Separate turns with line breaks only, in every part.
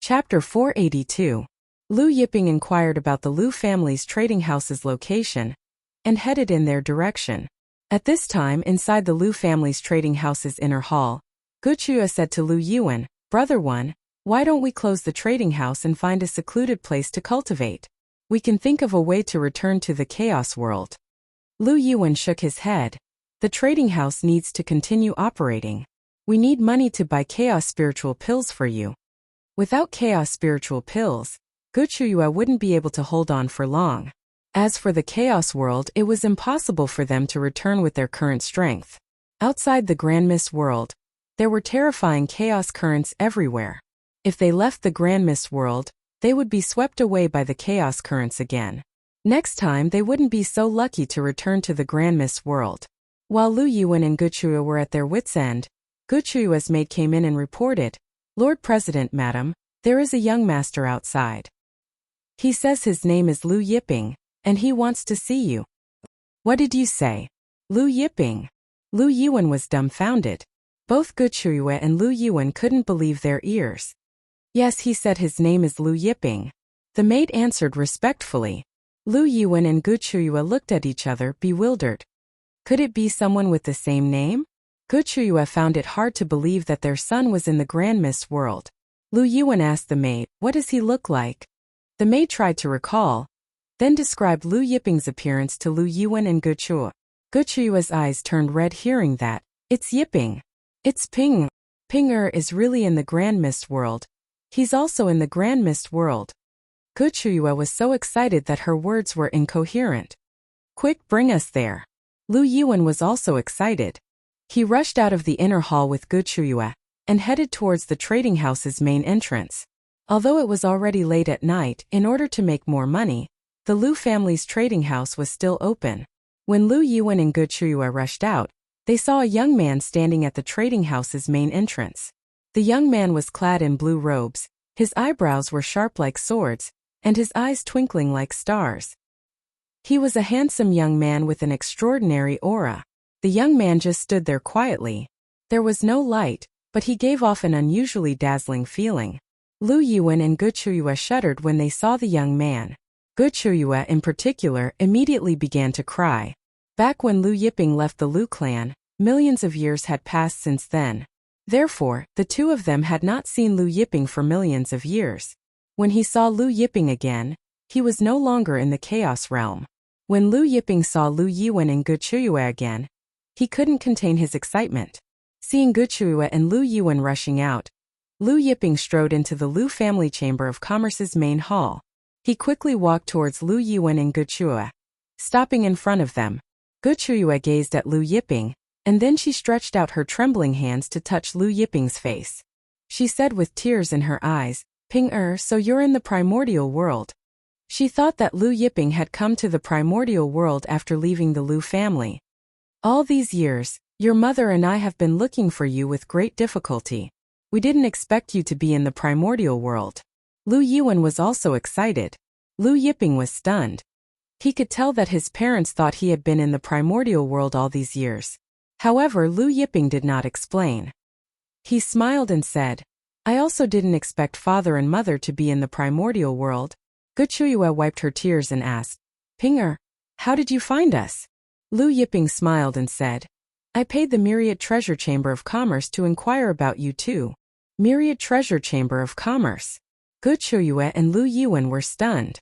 Chapter 482. Lu Yiping inquired about the Lu family's trading house's location and headed in their direction. At this time, inside the Lu family's trading house's inner hall, Wuxia said to Lu Yuan, "Brother One, why don't we close the trading house and find a secluded place to cultivate? We can think of a way to return to the chaos world." Lu Yuan shook his head. "The trading house needs to continue operating. We need money to buy chaos spiritual pills for you. Without chaos spiritual pills, Wuxia wouldn't be able to hold on for long. As for the chaos world, it was impossible for them to return with their current strength. Outside the Grand Mist world, there were terrifying chaos currents everywhere. If they left the Grand Mist world, they would be swept away by the chaos currents again. Next time they wouldn't be so lucky to return to the Grand Mist world." While Lu Yuan and Wuxia were at their wits' end, Wuxia's maid came in and reported, "Lord President, madam, there is a young master outside. He says his name is Lu Yiping, and he wants to see you." "What did you say? Lu Yiping?" Lu Yuan was dumbfounded. Both Wuxia and Lu Yuan couldn't believe their ears. "Yes, he said his name is Lu Yiping," the maid answered respectfully. Lu Yuan and Wuxia looked at each other, bewildered. Could it be someone with the same name? Wuxia found it hard to believe that their son was in the Grand Mist world. Lu Yuan asked the maid, "What does he look like?" The maid tried to recall, then described Lu Yiping's appearance to Lu Yuan and Wuxia. Wuxia's eyes turned red hearing that. "It's Yiping. It's Ping. Ping is really in the Grand Mist world. He's also in the Grand Mist world." Wuxia was so excited that her words were incoherent. "Quick, bring us there." Lu Yuan was also excited. He rushed out of the inner hall with Wuxia and headed towards the trading house's main entrance. Although it was already late at night, in order to make more money, the Lu family's trading house was still open. When Lu Yuan and Wuxia rushed out, they saw a young man standing at the trading house's main entrance. The young man was clad in blue robes, his eyebrows were sharp like swords, and his eyes twinkling like stars. He was a handsome young man with an extraordinary aura. The young man just stood there quietly. There was no light, but he gave off an unusually dazzling feeling. Lu Yuan and Wuxia shuddered when they saw the young man. Wuxia, in particular, immediately began to cry. Back when Lu Yiping left the Lu clan, millions of years had passed since then. Therefore, the two of them had not seen Lu Yiping for millions of years. When he saw Lu Yiping again, he was no longer in the chaos realm. When Lu Yiping saw Lu Yuan and Wuxia again, he couldn't contain his excitement. Seeing Wuxia and Lu Yuan rushing out, Lu Yiping strode into the Lu family chamber of commerce's main hall. He quickly walked towards Lu Yuan and Wuxia. Stopping in front of them, Wuxia gazed at Lu Yiping, and then she stretched out her trembling hands to touch Lu Yiping's face. She said with tears in her eyes, "Ping so you're in the primordial world." She thought that Lu Yiping had come to the primordial world after leaving the Lu family. "All these years, your mother and I have been looking for you with great difficulty. We didn't expect you to be in the primordial world." Lu Yuan was also excited. Lu Yiping was stunned. He could tell that his parents thought he had been in the primordial world all these years. However, Lu Yiping did not explain. He smiled and said, "I also didn't expect father and mother to be in the primordial world." Wuxia wiped her tears and asked, "Ping how did you find us?" Lu Yiping smiled and said, "I paid the Myriad Treasure Chamber of Commerce to inquire about you too." Myriad Treasure Chamber of Commerce. Wuxia and Lu Yuan were stunned.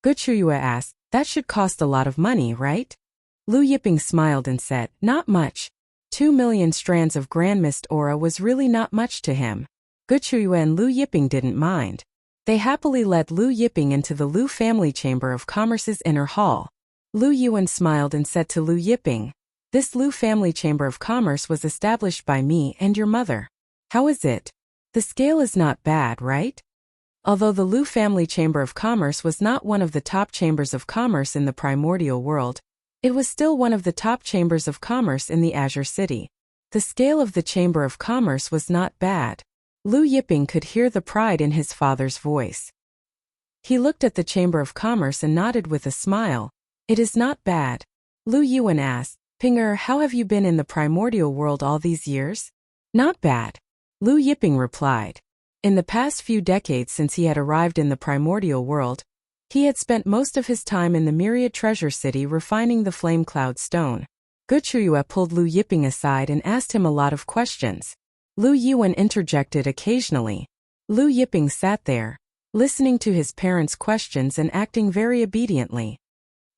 Wuxia asked, "That should cost a lot of money, right?" Lu Yiping smiled and said, "Not much. 2 million strands of Grand Mist aura was really not much to him." Wuxia and Lu Yiping didn't mind. They happily led Lu Yiping into the Lu family chamber of commerce's inner hall. Lu Yuan smiled and said to Lu Yiping, "This Lu family chamber of commerce was established by me and your mother. How is it? The scale is not bad, right?" Although the Lu family chamber of commerce was not one of the top chambers of commerce in the primordial world, it was still one of the top chambers of commerce in the Azure City. The scale of the chamber of commerce was not bad. Lu Yiping could hear the pride in his father's voice. He looked at the chamber of commerce and nodded with a smile. "It is not bad." Lu Yuan asked, "Ping how have you been in the primordial world all these years?" "Not bad," Lu Yiping replied. In the past few decades since he had arrived in the primordial world, he had spent most of his time in the myriad treasure city refining the flame cloud stone. Guchuyue pulled Lu Yiping aside and asked him a lot of questions. Lu Yuan interjected occasionally. Lu Yiping sat there, listening to his parents' questions and acting very obediently.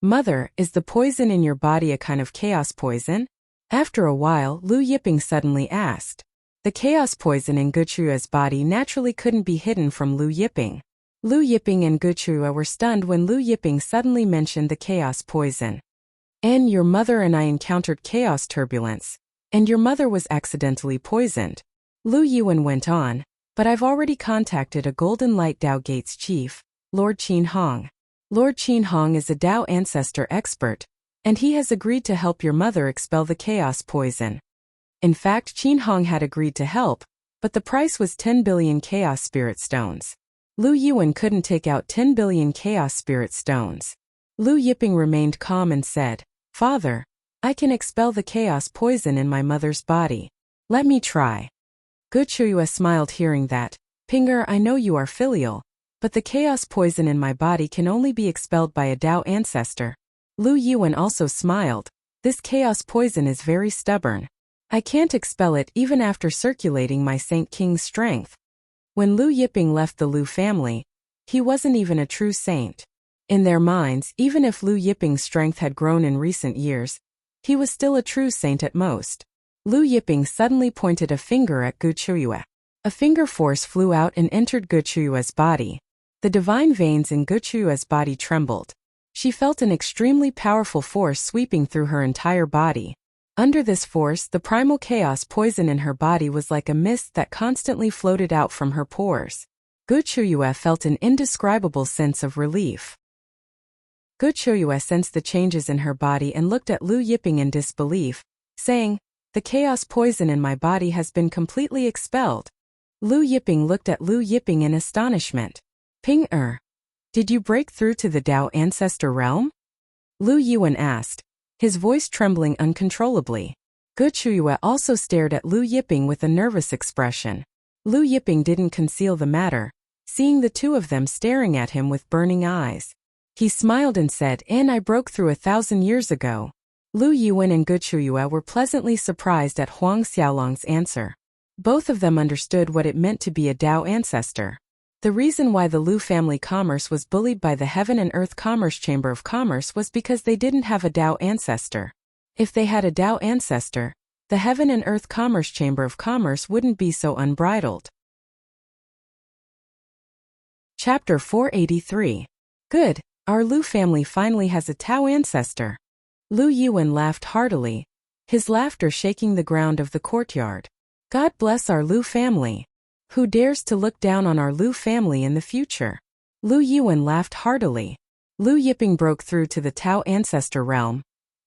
Mother, is the poison in your body a kind of chaos poison? After a while, Lu Yiping suddenly asked. The chaos poison in Guchuyue's body naturally couldn't be hidden from Lu Yiping. Lu Yiping and Guchuyue were stunned when Lu Yiping suddenly mentioned the chaos poison. And your mother and I encountered chaos turbulence, and your mother was accidentally poisoned. Lu Yuan went on, but I've already contacted a Golden Light Dao Gates chief, Lord Qin Hong. Lord Qin Hong is a Dao ancestor expert, and he has agreed to help your mother expel the chaos poison. In fact, Qin Hong had agreed to help, but the price was 10 billion chaos spirit stones. Lu Yuan couldn't take out 10 billion chaos spirit stones. Lu Yiping remained calm and said, Father, I can expel the chaos poison in my mother's body. Let me try. Guchuyue smiled hearing that. Pinger, I know you are filial, but the chaos poison in my body can only be expelled by a Dao ancestor. Lu Yuan also smiled. This chaos poison is very stubborn. I can't expel it even after circulating my Saint King's strength. When Lu Yiping left the Lu family, he wasn't even a true saint. In their minds, even if Lu Yiping's strength had grown in recent years, he was still a true saint at most. Lu Yiping suddenly pointed a finger at Guchuyue. A finger force flew out and entered Guchuyue's body. The divine veins in Guchuyue's body trembled. She felt an extremely powerful force sweeping through her entire body. Under this force, the primal chaos poison in her body was like a mist that constantly floated out from her pores. Guchuyue felt an indescribable sense of relief. Guchuyue sensed the changes in her body and looked at Lu Yiping in disbelief, saying, The chaos poison in my body has been completely expelled. Lu Yiping looked at Lu Yiping in astonishment. Ping-er, did you break through to the Dao ancestor realm? Lu Yuan asked, his voice trembling uncontrollably. Guchuyue also stared at Lu Yiping with a nervous expression. Lu Yiping didn't conceal the matter, seeing the two of them staring at him with burning eyes. He smiled and said, And I broke through 1,000 years ago. Lu Yuan and Guchuyue were pleasantly surprised at Huang Xiaolong's answer. Both of them understood what it meant to be a Dao ancestor. The reason why the Lu family commerce was bullied by the Heaven and Earth Commerce Chamber of Commerce was because they didn't have a Dao ancestor. If they had a Dao ancestor, the Heaven and Earth Commerce Chamber of Commerce wouldn't be so unbridled. Chapter 483. Good, our Lu family finally has a Tao ancestor. Lu Yuan laughed heartily, his laughter shaking the ground of the courtyard. God bless our Lu family. Who dares to look down on our Lu family in the future? Lu Yuan laughed heartily. Lu Yiping broke through to the Tao ancestor realm,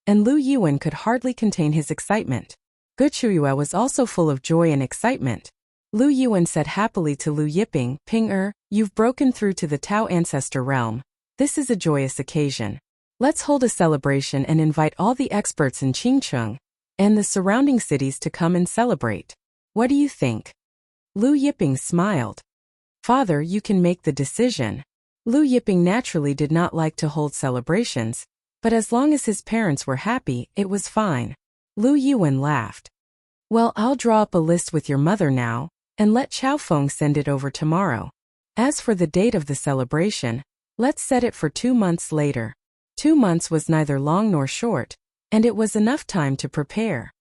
and Lu Yuan could hardly contain his excitement. Guchuyue was also full of joy and excitement. Lu Yuan said happily to Lu Yiping, Ping-er, you've broken through to the Tao ancestor realm. This is a joyous occasion. Let's hold a celebration and invite all the experts in Qingcheng and the surrounding cities to come and celebrate. What do you think? Lu Yiping smiled. Father, you can make the decision. Lu Yiping naturally did not like to hold celebrations, but as long as his parents were happy, it was fine. Lu Yuan laughed. Well, I'll draw up a list with your mother now, and let Chao Feng send it over tomorrow. As for the date of the celebration, let's set it for 2 months later. 2 months was neither long nor short, and it was enough time to prepare.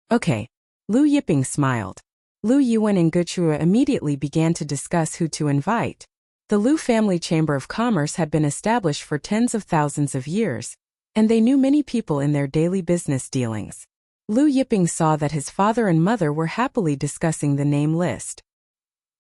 Okay. Lu Yiping smiled. Lu Yuan and Guchuyue immediately began to discuss who to invite. The Lu family Chamber of Commerce had been established for tens of thousands of years, and they knew many people in their daily business dealings. Lu Yiping saw that his father and mother were happily discussing the name list.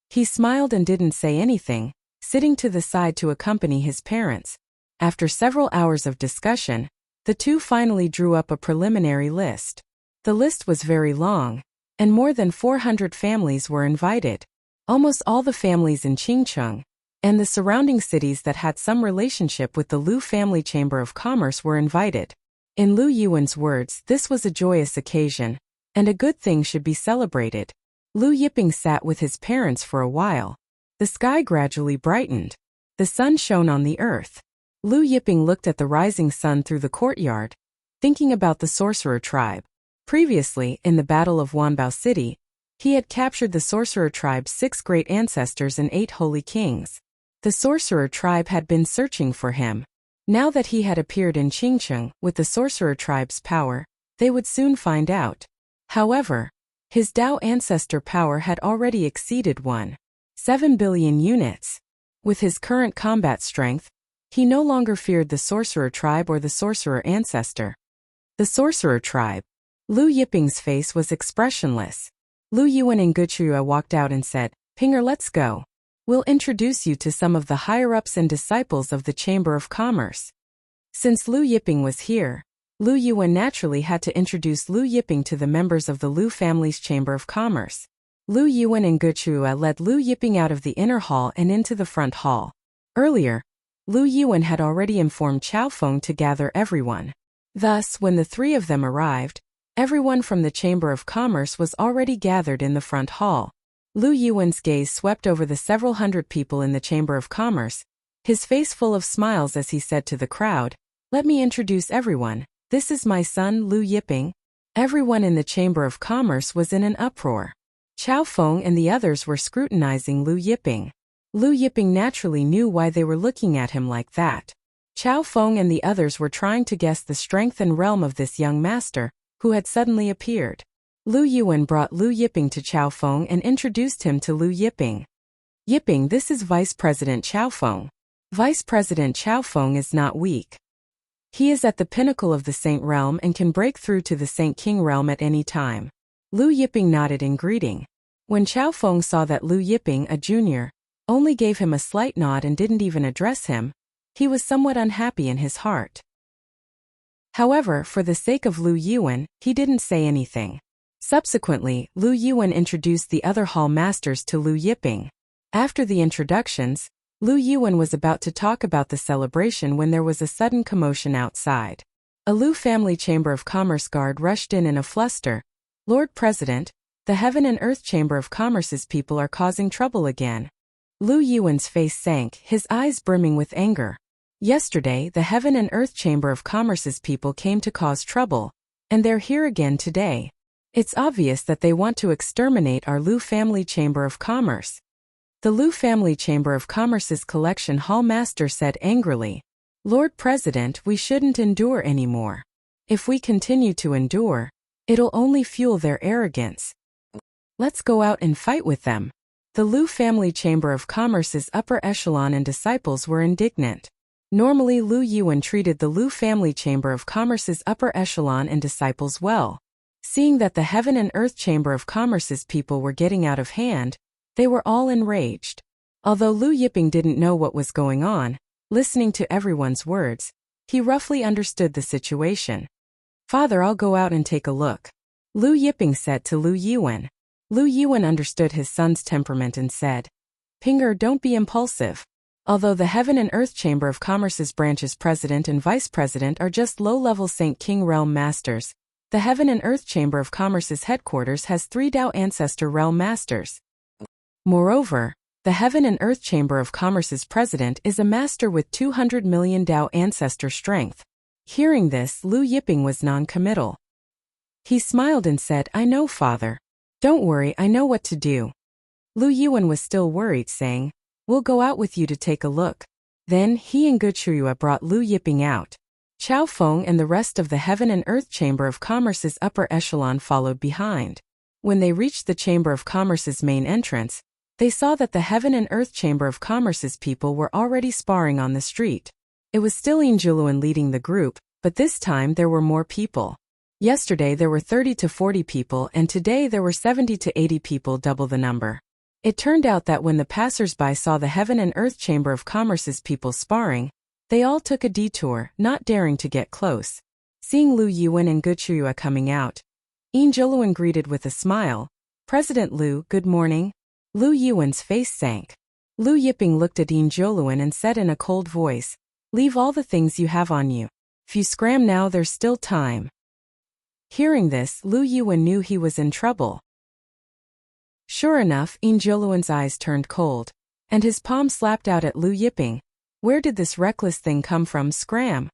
He smiled and didn't say anything, sitting to the side to accompany his parents. After several hours of discussion, the two finally drew up a preliminary list. The list was very long, and more than 400 families were invited. Almost all the families in Qingcheng and the surrounding cities that had some relationship with the Lu family Chamber of Commerce were invited. In Lu Yuan's words, this was a joyous occasion, and a good thing should be celebrated. Lu Yiping sat with his parents for a while. The sky gradually brightened. The sun shone on the earth. Lu Yiping looked at the rising sun through the courtyard, thinking about the sorcerer tribe. Previously, in the Battle of Wanbao City, he had captured the sorcerer tribe's 6 great ancestors and 8 holy kings. The sorcerer tribe had been searching for him. Now that he had appeared in Qingcheng with the sorcerer tribe's power, they would soon find out. However, his Dao ancestor power had already exceeded 1.7 billion units. With his current combat strength, he no longer feared the sorcerer tribe or the sorcerer ancestor. The sorcerer tribe. Lu Yiping's face was expressionless. Lu Yuan and Guchua walked out and said, "Pinger, let's go. We'll introduce you to some of the higher-ups and disciples of the Chamber of Commerce." Since Lu Yiping was here, Lu Yuan naturally had to introduce Lu Yiping to the members of the Lu family's Chamber of Commerce. Lu Yuan and Guchua led Lu Yiping out of the inner hall and into the front hall. Earlier, Lu Yuan had already informed Chao Feng to gather everyone. Thus, when the 3 of them arrived, everyone from the Chamber of Commerce was already gathered in the front hall. Lu Yuan's gaze swept over the several hundred people in the Chamber of Commerce, his face full of smiles as he said to the crowd, "Let me introduce everyone. This is my son, Lu Yiping." Everyone in the Chamber of Commerce was in an uproar. Chao Feng and the others were scrutinizing Lu Yiping. Lu Yiping naturally knew why they were looking at him like that. Chao Feng and the others were trying to guess the strength and realm of this young master, who had suddenly appeared. Lu Yuan brought Lu Yiping to Chao Feng and introduced him to Lu Yiping. "Yiping, this is Vice President Chao Feng. Vice President Chao Feng is not weak. He is at the pinnacle of the Saint Realm and can break through to the Saint King Realm at any time." Lu Yiping nodded in greeting. When Chao Feng saw that Lu Yiping, a junior, only gave him a slight nod and didn't even address him, he was somewhat unhappy in his heart. However, for the sake of Lu Yuan, he didn't say anything. Subsequently, Lu Yuan introduced the other hall masters to Lu Yiping. After the introductions, Lu Yuan was about to talk about the celebration when there was a sudden commotion outside. A Lu family Chamber of Commerce guard rushed in a fluster. "Lord President, the Heaven and Earth Chamber of Commerce's people are causing trouble again." Lu Yuan's face sank, his eyes brimming with anger. Yesterday, the Heaven and Earth Chamber of Commerce's people came to cause trouble, and they're here again today. It's obvious that they want to exterminate our Lu family Chamber of Commerce. The Lu family Chamber of Commerce's collection hall master said angrily, "Lord President, we shouldn't endure anymore. If we continue to endure, it'll only fuel their arrogance. Let's go out and fight with them." The Lu family Chamber of Commerce's upper echelon and disciples were indignant. Normally Lu Yuan treated the Lu family Chamber of Commerce's upper echelon and disciples well. Seeing that the Heaven and Earth Chamber of Commerce's people were getting out of hand, they were all enraged. Although Lu Yiping didn't know what was going on, listening to everyone's words, he roughly understood the situation. "Father, I'll go out and take a look," Lu Yiping said to Lu Yuan. Lu Yuan understood his son's temperament and said, "Pinger, don't be impulsive. Although the Heaven and Earth Chamber of Commerce's branches president and vice president are just low-level Saint King Realm masters, the Heaven and Earth Chamber of Commerce's headquarters has 3 Dao Ancestor Realm masters. Moreover, the Heaven and Earth Chamber of Commerce's president is a master with 200 million Dao Ancestor strength." Hearing this, Lu Yiping was non-committal. He smiled and said, "I know, father. Don't worry, I know what to do." Lu Yuan was still worried, saying, "We'll go out with you to take a look." Then he and Guchua brought Lu Yiping out. Chao Feng and the rest of the Heaven and Earth Chamber of Commerce's upper echelon followed behind. When they reached the Chamber of Commerce's main entrance, they saw that the Heaven and Earth Chamber of Commerce's people were already sparring on the street. It was still Invincible leading the group, but this time there were more people. Yesterday there were 30 to 40 people and today there were 70 to 80 people, double the number. It turned out that when the passers-by saw the Heaven and Earth Chamber of Commerce's people sparring, they all took a detour, not daring to get close. Seeing Lu Yuan and Guchua coming out, Invincible greeted with a smile, "President Lu, good morning." Lu Yuan's face sank. Lu Yiping looked at Invincible and said in a cold voice, "Leave all the things you have on you. If you scram now, there's still time." Hearing this, Lu Yuan knew he was in trouble. Sure enough, Injoluan's eyes turned cold, and his palm slapped out at Lu Yiping. Where did this reckless thing come from? Scram!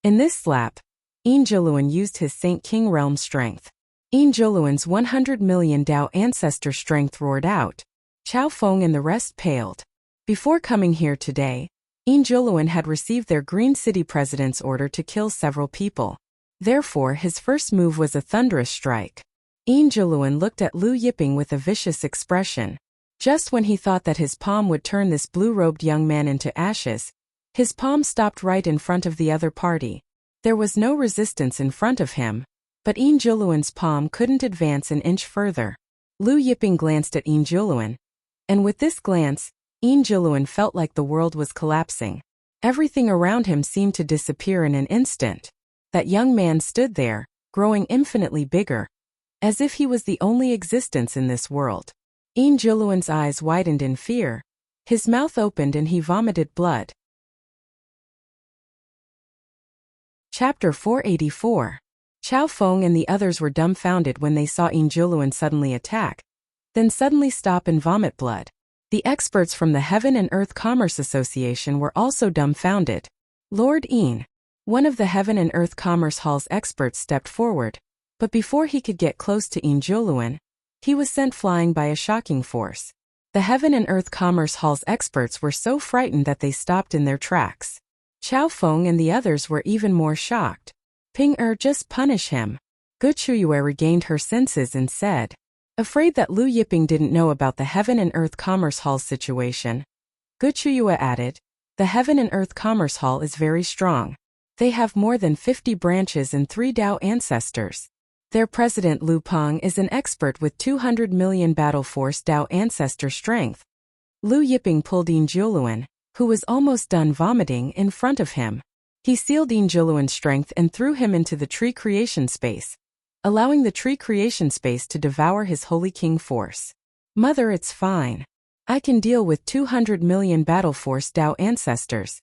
In this slap, Injoluan used his Saint King realm strength. Injoluan's 100 million Dao ancestor strength roared out. Chao Feng and the rest paled. Before coming here today, Injoluan had received their Green City president's order to kill several people. Therefore, his first move was a thunderous strike. Injoluan looked at Lu Yiping with a vicious expression. Just when he thought that his palm would turn this blue-robed young man into ashes, his palm stopped right in front of the other party. There was no resistance in front of him, but Injoluan's palm couldn't advance an inch further. Lu Yiping glanced at Injoluan, and with this glance, Injoluan felt like the world was collapsing. Everything around him seemed to disappear in an instant. That young man stood there, growing infinitely bigger, as if he was the only existence in this world. Injoluan's eyes widened in fear. His mouth opened and he vomited blood. Chapter 484. Chao Feng and the others were dumbfounded when they saw Injoluan suddenly attack, then suddenly stop and vomit blood. The experts from the Heaven and Earth Commerce Association were also dumbfounded. Lord Yin, one of the Heaven and Earth Commerce Hall's experts, stepped forward, but before he could get close to Injoluan, he was sent flying by a shocking force. The Heaven and Earth Commerce Hall's experts were so frightened that they stopped in their tracks. Chao Feng and the others were even more shocked. Ping just punish him. Guchuyue regained her senses and said, afraid that Lu Yiping didn't know about the Heaven and Earth Commerce Hall's situation. Guchuyue added, the Heaven and Earth Commerce Hall is very strong. They have more than 50 branches and 3 Dao ancestors. Their president Lu Peng is an expert with 200 million battle force Dao ancestor strength. Lu Yiping pulled Injoluan, who was almost done vomiting, in front of him. He sealed Injoluan's strength and threw him into the tree creation space, allowing the tree creation space to devour his Holy King force. Mother, it's fine. I can deal with 200 million battle force Dao ancestors.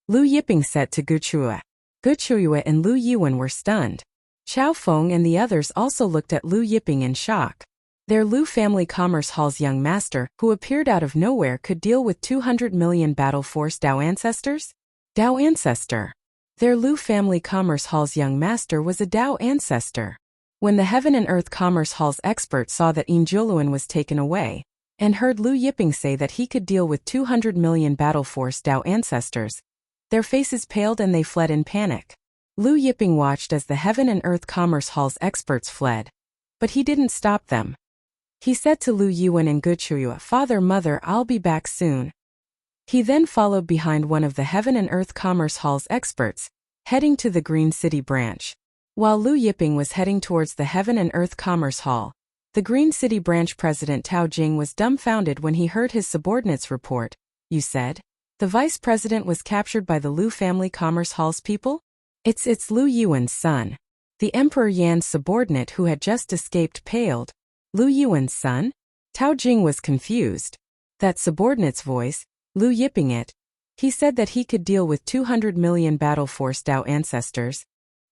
Lu Yiping said to Guchuyue. Guchuyue and Lu Yuan were stunned. Chao Feng and the others also looked at Lu Yiping in shock. Their Lu Family Commerce Hall's young master, who appeared out of nowhere, could deal with 200 million battle force Dao ancestors? Dao ancestor. Their Lu Family Commerce Hall's young master was a Dao ancestor. When the Heaven and Earth Commerce Hall's experts saw that Injoluan was taken away, and heard Lu Yiping say that he could deal with 200 million battle force Dao ancestors, their faces paled and they fled in panic. Lu Yiping watched as the Heaven and Earth Commerce Hall's experts fled, but he didn't stop them. He said to Lu Yuan and Guchuyue, Father, Mother, I'll be back soon. He then followed behind one of the Heaven and Earth Commerce Hall's experts, heading to the Green City branch. While Lu Yiping was heading towards the Heaven and Earth Commerce Hall, the Green City branch president Tao Jing was dumbfounded when he heard his subordinates report. You said? The vice president was captured by the Lu Family Commerce Hall's people? It's Lu Yuan's son. The Emperor Yan's subordinate who had just escaped paled. Lu Yuan's son? Tao Jing was confused. That subordinate's voice, Lu Yiping it. He said that he could deal with 200 million battle force Dao ancestors.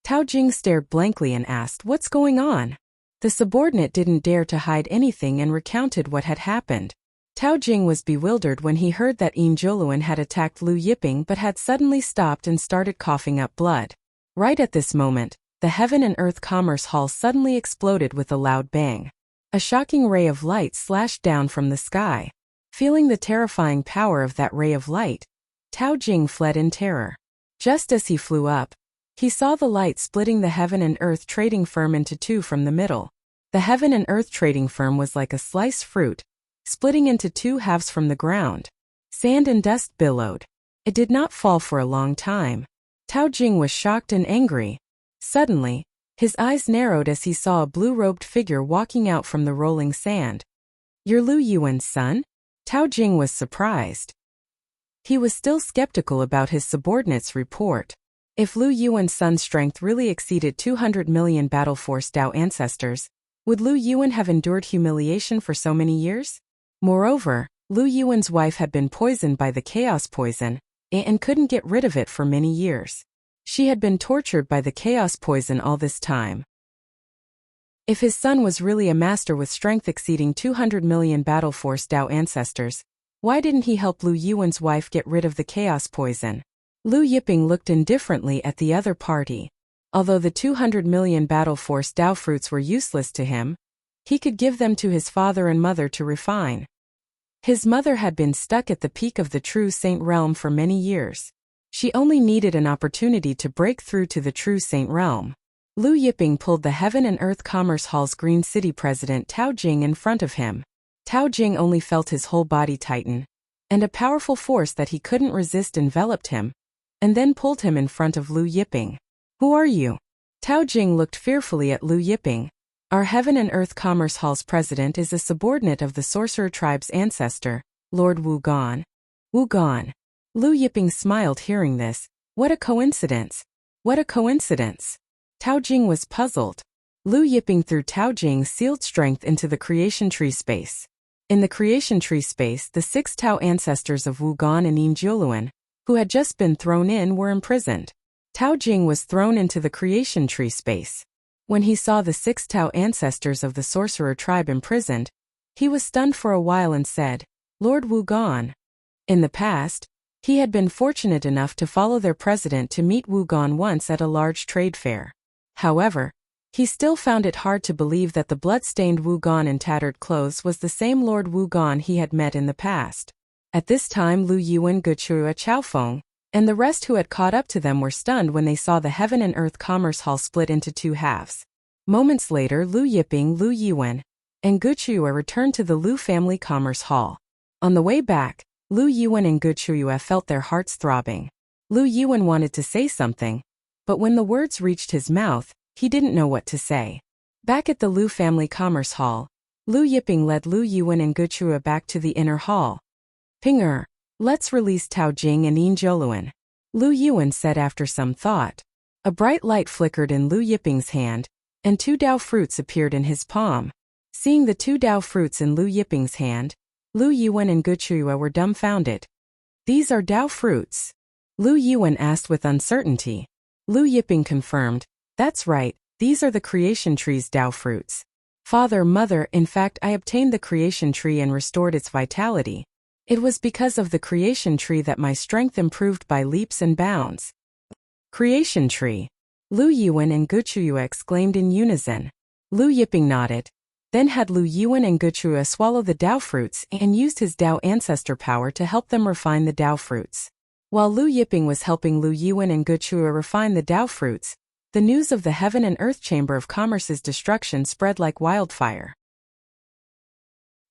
Tao Jing stared blankly and asked, what's going on? The subordinate didn't dare to hide anything and recounted what had happened. Tao Jing was bewildered when he heard that Injoluan had attacked Lu Yiping but had suddenly stopped and started coughing up blood. Right at this moment, the Heaven and Earth Commerce Hall suddenly exploded with a loud bang. A shocking ray of light slashed down from the sky. Feeling the terrifying power of that ray of light, Tao Jing fled in terror. Just as he flew up, he saw the light splitting the Heaven and Earth trading firm into two from the middle. The Heaven and Earth trading firm was like a sliced fruit, splitting into two halves from the ground. Sand and dust billowed. It did not fall for a long time. Tao Jing was shocked and angry. Suddenly, his eyes narrowed as he saw a blue-robed figure walking out from the rolling sand. You're Lu Yuan's son? Tao Jing was surprised. He was still skeptical about his subordinate's report. If Lu Yuan's son's strength really exceeded 200 million battle force Dao ancestors, would Lu Yuan have endured humiliation for so many years? Moreover, Lu Yuan's wife had been poisoned by the chaos poison, and couldn't get rid of it for many years. She had been tortured by the chaos poison all this time. If his son was really a master with strength exceeding 200 million battle force Dao ancestors, Why didn't he help Lu Yuan's wife get rid of the chaos poison? Lu Yiping looked indifferently at the other party. Although the 200 million battle force Dao fruits were useless to him, he could give them to his father and mother to refine. His mother had been stuck at the peak of the true saint realm for many years. She only needed an opportunity to break through to the true saint realm. Lu Yiping pulled the Heaven and Earth Commerce Hall's Green City president Tao Jing in front of him. Tao Jing only felt his whole body tighten, and a powerful force that he couldn't resist enveloped him, and then pulled him in front of Lu Yiping. Who are you? Tao Jing looked fearfully at Lu Yiping. Our Heaven and Earth Commerce Hall's president is a subordinate of the sorcerer tribe's ancestor, Lord Wu Gan. Wu Gan. Lu Yiping smiled hearing this. What a coincidence. What a coincidence. Tao Jing was puzzled. Lu Yiping threw Tao Jing's sealed strength into the creation tree space. In the creation tree space, the 6 Tao ancestors of Wu Gan and Yin Jiuluan, who had just been thrown in, were imprisoned. Tao Jing was thrown into the creation tree space. When he saw the 6 Tao ancestors of the sorcerer tribe imprisoned, he was stunned for a while and said, Lord Wu Gan. In the past, he had been fortunate enough to follow their president to meet Wu Gan once at a large trade fair. However, he still found it hard to believe that the blood-stained Wu Gan in tattered clothes was the same Lord Wu Gan he had met in the past. At this time Lu Yuan, Guchua, Chaofeng, and the rest who had caught up to them were stunned when they saw the Heaven and Earth Commerce Hall split into 2 halves. Moments later Lu Yiping, Lu Yuan, and Guchua returned to the Lu family Commerce Hall. On the way back, Lu Yuan and Guchua felt their hearts throbbing. Lu Yuan wanted to say something, but when the words reached his mouth, he didn't know what to say. Back at the Lu family Commerce Hall, Lu Yiping led Lu Yuan and Guchua back to the inner hall. Pinger, let's release Tao Jing and Yin Jiuluan, Lu Yuan said after some thought. A bright light flickered in Lu Yiping's hand, and 2 Dao fruits appeared in his palm. Seeing the 2 Dao fruits in Lu Yiping's hand, Lu Yuan and Guchua were dumbfounded. These are Dao fruits? Lu Yuan asked with uncertainty. Lu Yiping confirmed, that's right, these are the creation tree's Dao fruits. Father, mother, in fact I obtained the creation tree and restored its vitality. It was because of the creation tree that my strength improved by leaps and bounds. Creation tree. Lu Yuan and Guchua exclaimed in unison. Lu Yiping nodded. Then had Lu Yuan and Guchua swallow the Dao fruits and used his Dao ancestor power to help them refine the Dao fruits. While Lu Yiping was helping Lu Yuan and Guchua refine the Dao fruits, the news of the Heaven and Earth Chamber of Commerce's destruction spread like wildfire.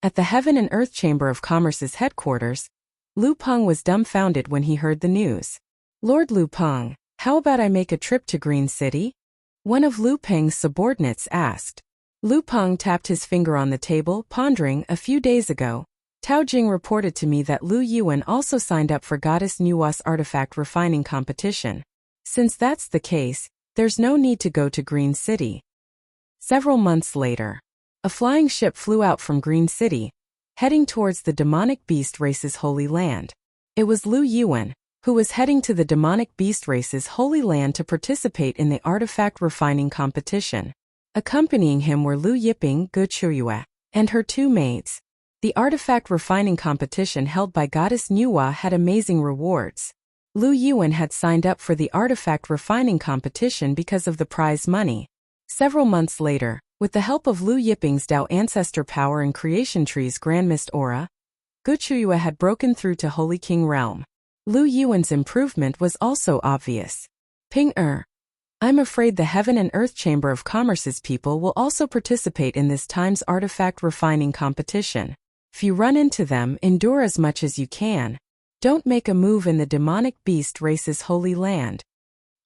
At the Heaven and Earth Chamber of Commerce's headquarters, Lu Peng was dumbfounded when he heard the news. Lord Lu Peng, how about I make a trip to Green City? One of Lu Peng's subordinates asked. Lu Peng tapped his finger on the table, pondering. A few days ago, Tao Jing reported to me that Lu Yuan also signed up for Goddess Nuwa's artifact refining competition. Since that's the case, there's no need to go to Green City. Several months later, a flying ship flew out from Green City, heading towards the demonic beast race's holy land. It was Lu Yuan, who was heading to the demonic beast race's holy land to participate in the artifact refining competition. Accompanying him were Lu Yiping, Guchua, and her 2 maids. The artifact refining competition held by Goddess Nuwa had amazing rewards. Lu Yuan had signed up for the artifact refining competition because of the prize money. Several months later, with the help of Lu Yiping's Dao ancestor power and creation tree's grand mist aura, Guchua had broken through to Holy King realm. Lu Yuan's improvement was also obvious. Ping-er. I'm afraid the Heaven and Earth Chamber of Commerce's people will also participate in this time's artifact refining competition. If you run into them, endure as much as you can. Don't make a move in the demonic beast race's holy land.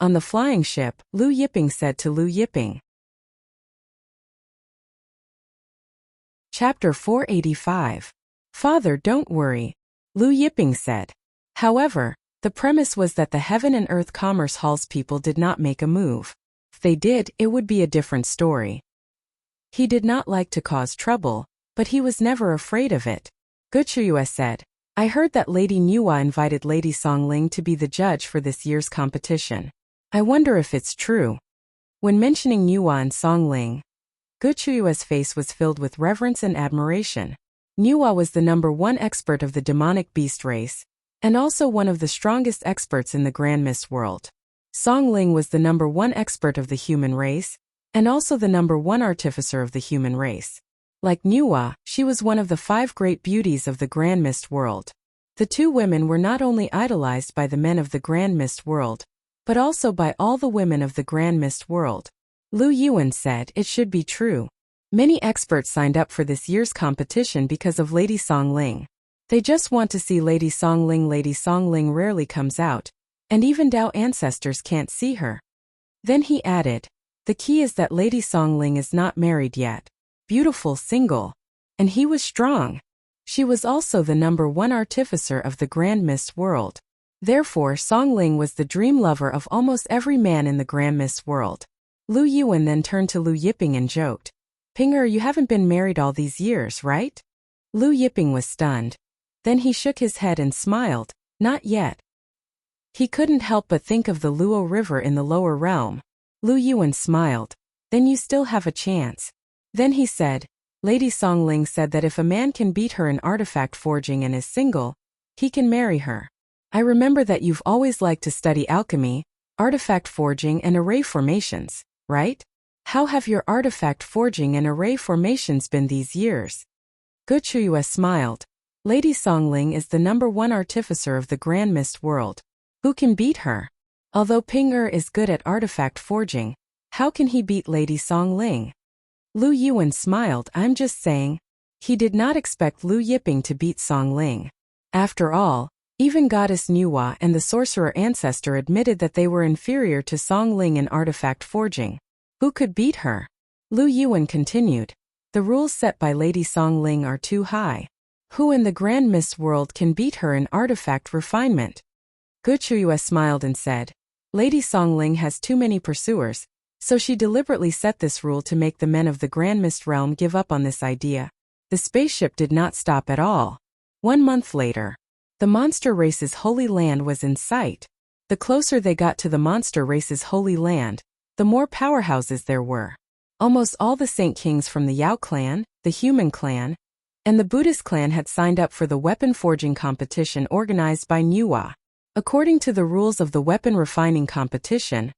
On the flying ship, Lu Yiping said to Lu Yiping. Chapter 485. Father, don't worry, Lu Yiping said. However, the premise was that the Heaven and Earth Commerce Hall's people did not make a move. If they did, it would be a different story. He did not like to cause trouble, but he was never afraid of it. Guchua said, I heard that Lady Nuwa invited Lady Songling to be the judge for this year's competition. I wonder if it's true. When mentioning Nuwa and Songling, Guchua's face was filled with reverence and admiration. Nuwa was the #1 expert of the demonic beast race, and also one of the strongest experts in the Grand Mist world. Song Ling was the #1 expert of the human race, and also the #1 artificer of the human race. Like Nuwa, she was one of the 5 great beauties of the Grand Mist world. The two women were not only idolized by the men of the Grand Mist world, but also by all the women of the Grand Mist world. Lu Yuan said it should be true. Many experts signed up for this year's competition because of Lady Song Ling. They just want to see Lady Song Ling. Lady Song Ling rarely comes out, and even Dao ancestors can't see her. Then he added, the key is that Lady Song Ling is not married yet, beautiful single, and he was strong. She was also the #1 artificer of the Grand Mist world. Therefore Song Ling was the dream lover of almost every man in the Grand Mist world. Lu Yuan then turned to Lu Yiping and joked, Ping-er, you haven't been married all these years, right? Lu Yiping was stunned. Then he shook his head and smiled, not yet. He couldn't help but think of the Luo River in the lower realm. Lu Yuan smiled. Then you still have a chance. Then he said, Lady Song Ling said that if a man can beat her in artifact forging and is single, he can marry her. I remember that you've always liked to study alchemy, artifact forging and array formations, right? How have your artifact forging and array formations been these years? Guchuyue smiled. Lady Song Ling is the #1 artificer of the Grand Mist world. Who can beat her? Although Ping-er is good at artifact forging, how can he beat Lady Song Ling? Lu Yuan smiled. I'm just saying. He did not expect Lu Yiping to beat Song Ling. After all, even Goddess Nuwa and the sorcerer ancestor admitted that they were inferior to Song Ling in artifact forging. Who could beat her? Lu Yuan continued. The rules set by Lady Song Ling are too high. Who in the Grand Mist world can beat her in artifact refinement? Guchuyue smiled and said, Lady Song Ling has too many pursuers, so she deliberately set this rule to make the men of the Grand Mist realm give up on this idea. The spaceship did not stop at all. 1 month later, the monster race's holy land was in sight. The closer they got to the monster race's holy land, the more powerhouses there were. Almost all the Saint Kings from the Yao clan, the Human clan, and the Buddhist clan had signed up for the weapon forging competition organized by Nuwa. According to the rules of the weapon refining competition,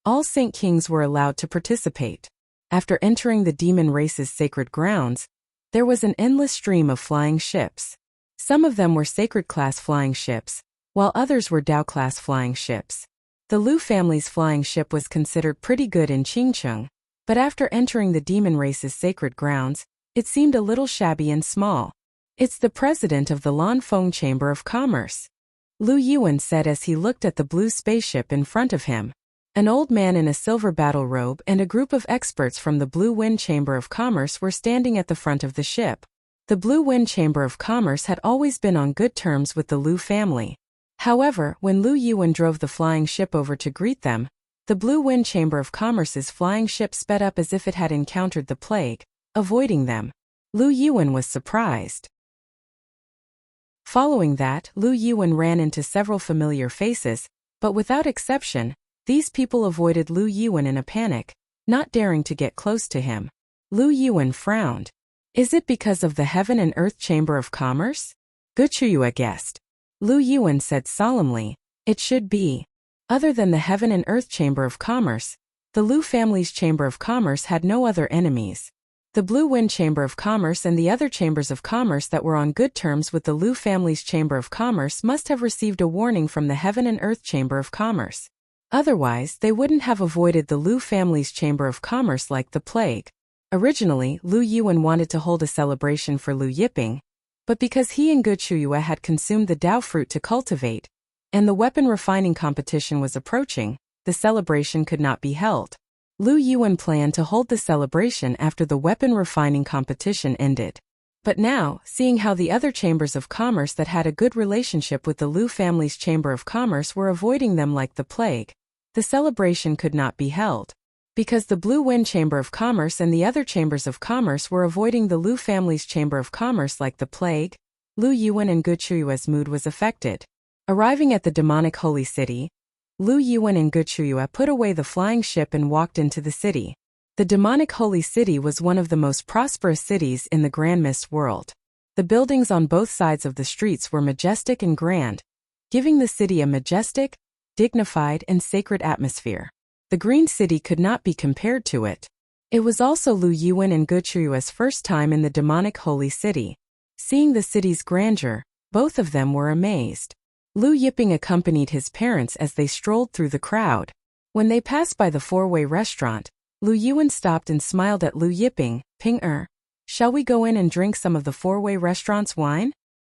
all Saint Kings were allowed to participate. After entering the demon race's sacred grounds, there was an endless stream of flying ships. Some of them were sacred-class flying ships, while others were Dao-class flying ships. The Lu family's flying ship was considered pretty good in Qingcheng, but after entering the demon race's sacred grounds, it seemed a little shabby and small. It's the president of the Lanfeng Chamber of Commerce, Lu Yuan said as he looked at the blue spaceship in front of him. An old man in a silver battle robe and a group of experts from the Blue Wind Chamber of Commerce were standing at the front of the ship. The Blue Wind Chamber of Commerce had always been on good terms with the Lu family. However, when Lu Yuan drove the flying ship over to greet them, the Blue Wind Chamber of Commerce's flying ship sped up as if it had encountered the plague, avoiding them. Lu Yuan was surprised. Following that, Lu Yuan ran into several familiar faces, but without exception, these people avoided Lu Yuan in a panic, not daring to get close to him. Lu Yuan frowned. Is it because of the Heaven and Earth Chamber of Commerce? Guchuyue guessed. Lu Yuan said solemnly, it should be. Other than the Heaven and Earth Chamber of Commerce, the Lu family's Chamber of Commerce had no other enemies. The Blue Wind Chamber of Commerce and the other chambers of commerce that were on good terms with the Lu family's Chamber of Commerce must have received a warning from the Heaven and Earth Chamber of Commerce. Otherwise, they wouldn't have avoided the Lu family's Chamber of Commerce like the plague. Originally, Lu Yuan wanted to hold a celebration for Lu Yiping, but because he and Guchuyue had consumed the Dao fruit to cultivate, and the weapon refining competition was approaching, the celebration could not be held. Lu Yuan planned to hold the celebration after the weapon refining competition ended. But now, seeing how the other chambers of commerce that had a good relationship with the Lu family's Chamber of Commerce were avoiding them like the plague, the celebration could not be held. Because the Blue Wind Chamber of Commerce and the other chambers of commerce were avoiding the Lu family's Chamber of Commerce like the plague, Lu Yuan and Guchuyue's mood was affected. Arriving at the demonic holy city, Lu Yuan and Guchuyue put away the flying ship and walked into the city. The demonic holy city was one of the most prosperous cities in the Grand Mist world. The buildings on both sides of the streets were majestic and grand, giving the city a majestic, dignified, and sacred atmosphere. The Green City could not be compared to it. It was also Lu Yuan and Guchua's first time in the demonic holy city. Seeing the city's grandeur, both of them were amazed. Lu Yiping accompanied his parents as they strolled through the crowd. When they passed by the four-way restaurant, Lu Yuan stopped and smiled at Lu Yiping. Ping shall we go in and drink some of the four-way restaurant's wine?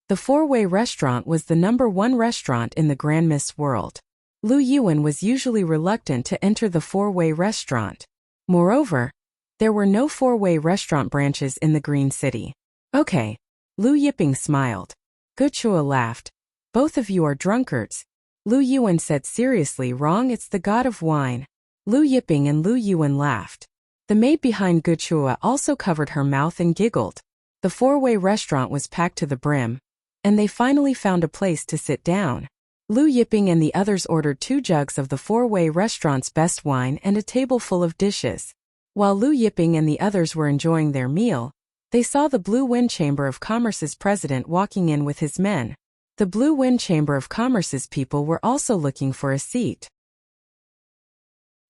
The four-way restaurant was the #1 restaurant in the Grand Mist's world. Lu Yuan was usually reluctant to enter the four-way restaurant. Moreover, there were no four-way restaurant branches in the Green City. Okay. Lu Yiping smiled. Guchua laughed. Both of you are drunkards. Lu Yuan said seriously. Wrong, it's the god of wine. Lu Yiping and Lu Yuan laughed. The maid behind Guchua also covered her mouth and giggled. The four-way restaurant was packed to the brim, and they finally found a place to sit down. Lu Yiping and the others ordered 2 jugs of the four-way restaurant's best wine and a table full of dishes. While Lu Yiping and the others were enjoying their meal, they saw the Blue Wind Chamber of Commerce's president walking in with his men. The Blue Wind Chamber of Commerce's people were also looking for a seat.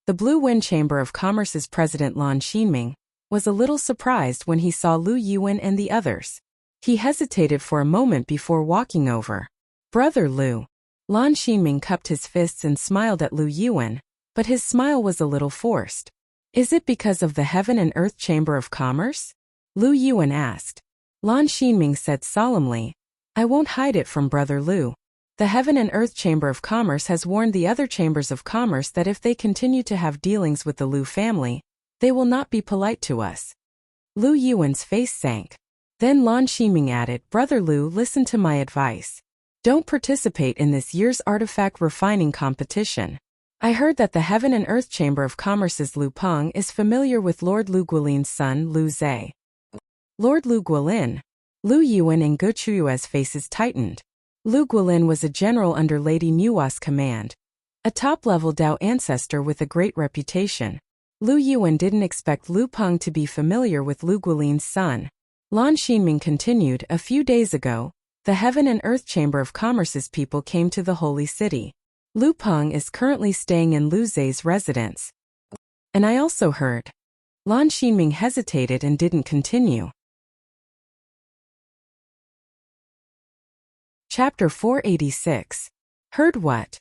The Blue Wind Chamber of Commerce's president Lan Xinming was a little surprised when he saw Lu Yuan and the others. He hesitated for a moment before walking over. Brother Lu. Lan Xinming cupped his fists and smiled at Lu Yuan, but his smile was a little forced. Is it because of the Heaven and Earth Chamber of Commerce? Lu Yuan asked. Lan Xinming said solemnly, I won't hide it from Brother Lu. The Heaven and Earth Chamber of Commerce has warned the other chambers of commerce that if they continue to have dealings with the Lu family, they will not be polite to us. Lu Yuan's face sank. Then Lan Xinming added, Brother Lu, listen to my advice. Don't participate in this year's artifact refining competition. I heard that the Heaven and Earth Chamber of Commerce's Lu Peng is familiar with Lord Lu Guolin's son Lu Zhe. Lord Lu Guolin. Lu Yuan and Guchua's faces tightened. Lu Guolin was a general under Lady Nua's command, a top-level Dao ancestor with a great reputation. Lu Yuan didn't expect Lu Peng to be familiar with Lu Guolin's son. Lan Xinming continued, a few days ago, the Heaven and Earth Chamber of Commerce's people came to the Holy City. Lu Peng is currently staying in Lu Zhe's residence. And I also heard. Lan Xinming hesitated and didn't continue. Chapter 486. Heard what?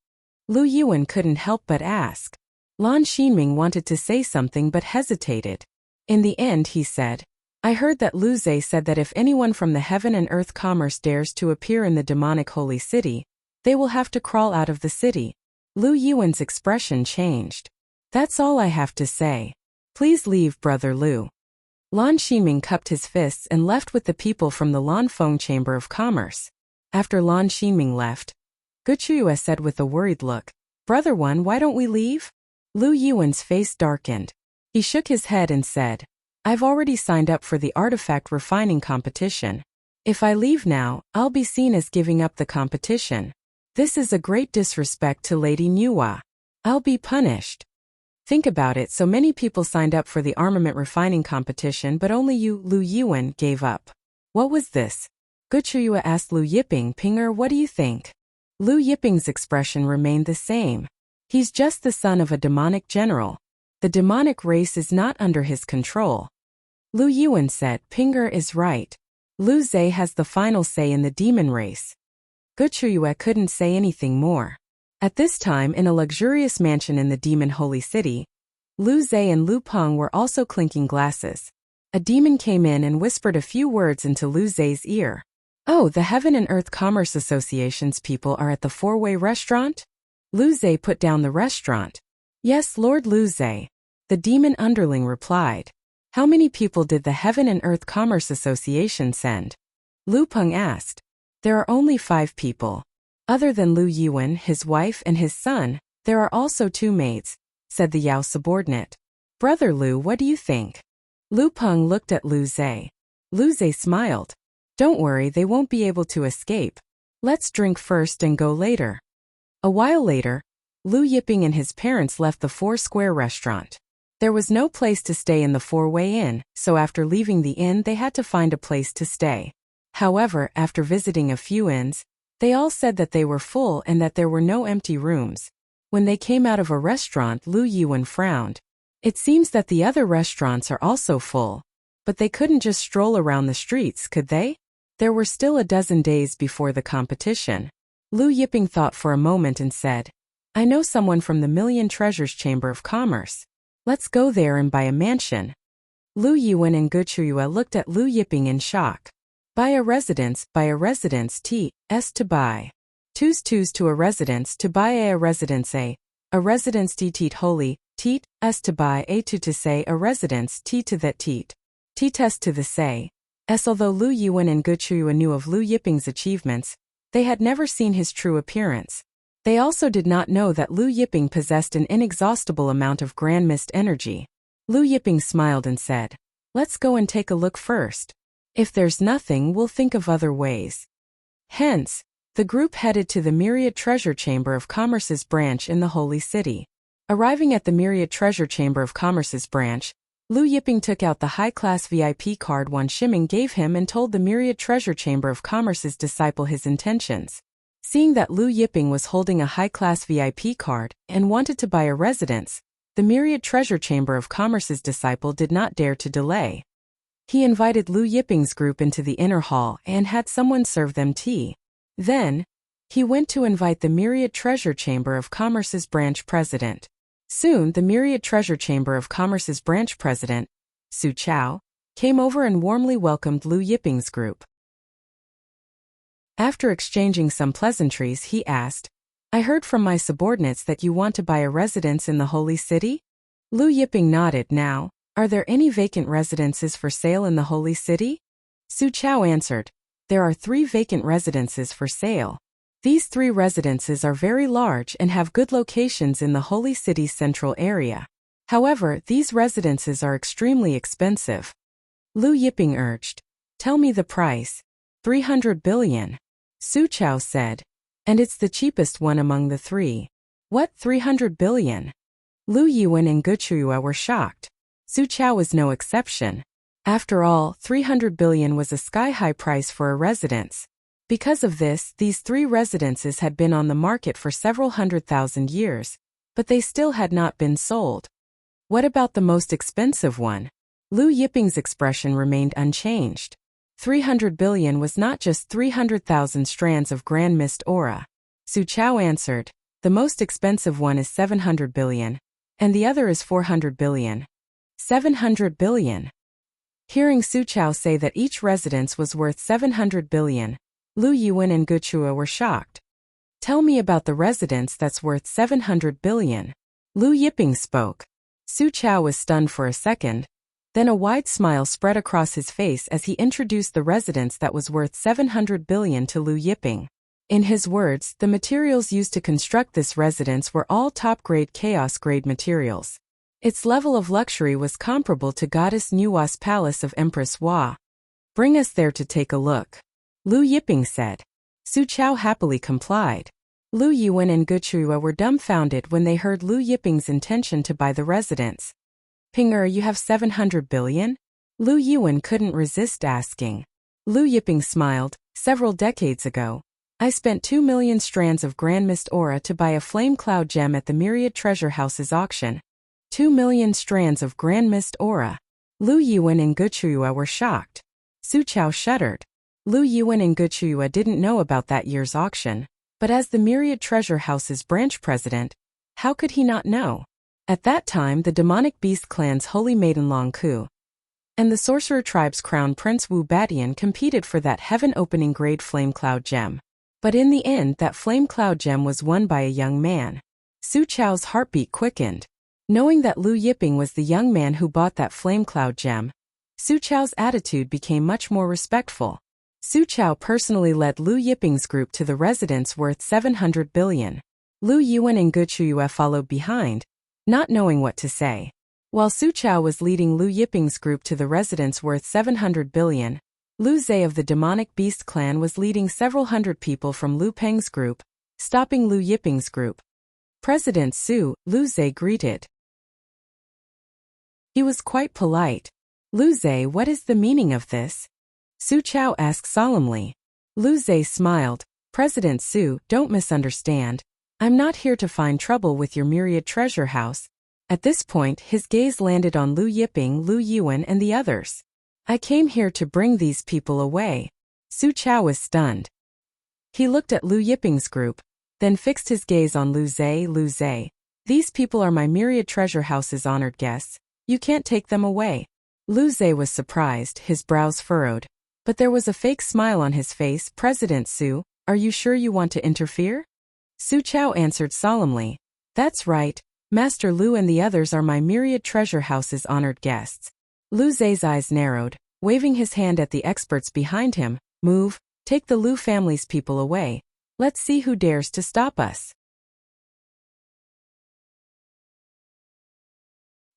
Lu Yuan couldn't help but ask. Lan Xinming wanted to say something but hesitated. In the end he said, I heard that Lu Zhe said that if anyone from the Heaven and Earth Commerce dares to appear in the demonic holy city, they will have to crawl out of the city. Lu Yuan's expression changed. That's all I have to say. Please leave, Brother Lu. Lan Xinming cupped his fists and left with the people from the Lan Feng Chamber of Commerce. After Lan Xinming left, Guchua said with a worried look, Brother One, why don't we leave? Lu Yuan's face darkened. He shook his head and said, I've already signed up for the artifact refining competition. If I leave now, I'll be seen as giving up the competition. This is a great disrespect to Lady Nua. I'll be punished. Think about it, so many people signed up for the armament refining competition but only you, Lu Yuan, gave up. What was this? Guchua asked Lu Yiping. Pinger, what do you think? Lu Yiping's expression remained the same. He's just the son of a demonic general. The demonic race is not under his control. Lu Yuan said, Pinger is right. Lu Zhe has the final say in the demon race. Guchua couldn't say anything more. At this time, in a luxurious mansion in the demon holy city, Lu Zhe and Lu Peng were also clinking glasses. A demon came in and whispered a few words into Lu Zhe's ear. Oh, the Heaven and Earth Commerce Association's people are at the four-way restaurant? Lu Zhe put down the restaurant. Yes, Lord Lu Zhe. The demon underling replied. How many people did the Heaven and Earth Commerce Association send? Lu Peng asked. There are only 5 people. Other than Lu Yuan, his wife, and his son, there are also 2 maids, said the Yao subordinate. Brother Lu, what do you think? Lu Peng looked at Lu Zhe. Lu Zhe smiled. Don't worry, they won't be able to escape. Let's drink first and go later. A while later, Lu Yiping and his parents left the four-square restaurant. There was no place to stay in the four-way inn, so after leaving the inn they had to find a place to stay. However, after visiting a few inns, they all said that they were full and that there were no empty rooms. When they came out of a restaurant, Lu Yiwen frowned. It seems that the other restaurants are also full. But they couldn't just stroll around the streets, could they? There were still a dozen days before the competition. Lu Yiping thought for a moment and said, I know someone from the Million Treasures Chamber of Commerce. Let's go there and buy a mansion. Lu Yiwen and Guchuyue looked at Lu Yiping in shock. Buy a residence, T.S. to buy. Twos to a residence to buy a residence a residence T holy, T.S. to buy a to say a residence T to that T-test to the say. S. Although Lu Yiwen and Guchuyue knew of Lu Yiping's achievements, they had never seen his true appearance. They also did not know that Lu Yiping possessed an inexhaustible amount of grand mist energy. Lu Yiping smiled and said, Let's go and take a look first. If there's nothing, we'll think of other ways. Hence, the group headed to the Myriad Treasure Chamber of Commerce's branch in the Holy City. Arriving at the Myriad Treasure Chamber of Commerce's branch, Lu Yiping took out the high-class VIP card Wan Shiming gave him and told the Myriad Treasure Chamber of Commerce's disciple his intentions. Seeing that Lu Yiping was holding a high-class VIP card and wanted to buy a residence, the Myriad Treasure Chamber of Commerce's disciple did not dare to delay. He invited Lu Yiping's group into the inner hall and had someone serve them tea. Then, he went to invite the Myriad Treasure Chamber of Commerce's branch president. Soon, the Myriad Treasure Chamber of Commerce's branch president, Su Chao, came over and warmly welcomed Lu Yiping's group. After exchanging some pleasantries, he asked, I heard from my subordinates that you want to buy a residence in the Holy City? Lu Yiping nodded. Now, are there any vacant residences for sale in the Holy City? Su Chao answered, There are 3 vacant residences for sale. These 3 residences are very large and have good locations in the Holy City's central area. However, these residences are extremely expensive. Lu Yiping urged, Tell me the price. 300 billion. Su Chao said, And it's the cheapest one among the 3. What, 300 billion? Lu Yiwen and Guchuyue were shocked. Su Chao was no exception. After all, 300 billion was a sky-high price for a residence. Because of this, these 3 residences had been on the market for several 100,000 years, but they still had not been sold. What about the most expensive one? Lu Yiping's expression remained unchanged. 300 billion was not just 300,000 strands of grand mist aura. Su Chao answered, The most expensive one is 700 billion, and the other is 400 billion. 700 billion. Hearing Su Chao say that each residence was worth 700 billion, Lu Yiwen and Guchuyue were shocked. Tell me about the residence that's worth 700 billion. Lu Yiping spoke. Su Chao was stunned for a second. Then a wide smile spread across his face as he introduced the residence that was worth 700 billion to Lu Yiping. In his words, the materials used to construct this residence were all top-grade chaos-grade materials. Its level of luxury was comparable to Goddess Nuwa's palace of Empress Hua. Bring us there to take a look. Lu Yiping said. Su Chao happily complied. Lu Yiwen and Guchuyue were dumbfounded when they heard Lu Yiping's intention to buy the residence. Ping-er, you have 700 billion? Lu Yiwen couldn't resist asking. Lu Yiping smiled. Several decades ago, I spent 2 million strands of grand mist aura to buy a flame cloud gem at the Myriad Treasure House's auction. 2 million strands of grand mist aura. Lu Yiwen and Guchuyue were shocked. Su Chao shuddered. Lu Yiwen and Guchuyue didn't know about that year's auction, but as the Myriad Treasure House's branch president, how could he not know? At that time, the demonic beast clan's holy maiden Long Ku and the sorcerer tribe's crown prince Wu Batian competed for that heaven-opening grade flame cloud gem. But in the end, that flame cloud gem was won by a young man. Su Chao's heartbeat quickened. Knowing that Lu Yiping was the young man who bought that flame cloud gem, Su Chao's attitude became much more respectful. Su Chao personally led Lu Yiping's group to the residence worth 700 billion. Lu Yiwen and Guchuyue followed behind, not knowing what to say. While Su Chao was leading Lu Yiping's group to the residence worth 700 billion, Lu Zhe of the demonic beast clan was leading several hundred people from Lu Peng's group, stopping Lu Yiping's group. President Su, Lu Zhe greeted. He was quite polite. Lu Zhe, what is the meaning of this? Su Chao asked solemnly. Lu Zhe smiled. President Su, don't misunderstand. I'm not here to find trouble with your myriad treasure house. At this point, his gaze landed on Lu Yiping, Lu Yuan, and the others. I came here to bring these people away. Su Chao was stunned. He looked at Lu Yiping's group, then fixed his gaze on Lu Zhe. Lu Zhe, these people are my myriad treasure house's honored guests. You can't take them away. Lu Zhe was surprised, his brows furrowed. But there was a fake smile on his face. President Su, are you sure you want to interfere? Su Chao answered solemnly. That's right. Master Lu and the others are my myriad treasure house's honored guests. Lu Zhe's eyes narrowed, waving his hand at the experts behind him. Move, take the Lu family's people away. Let's see who dares to stop us.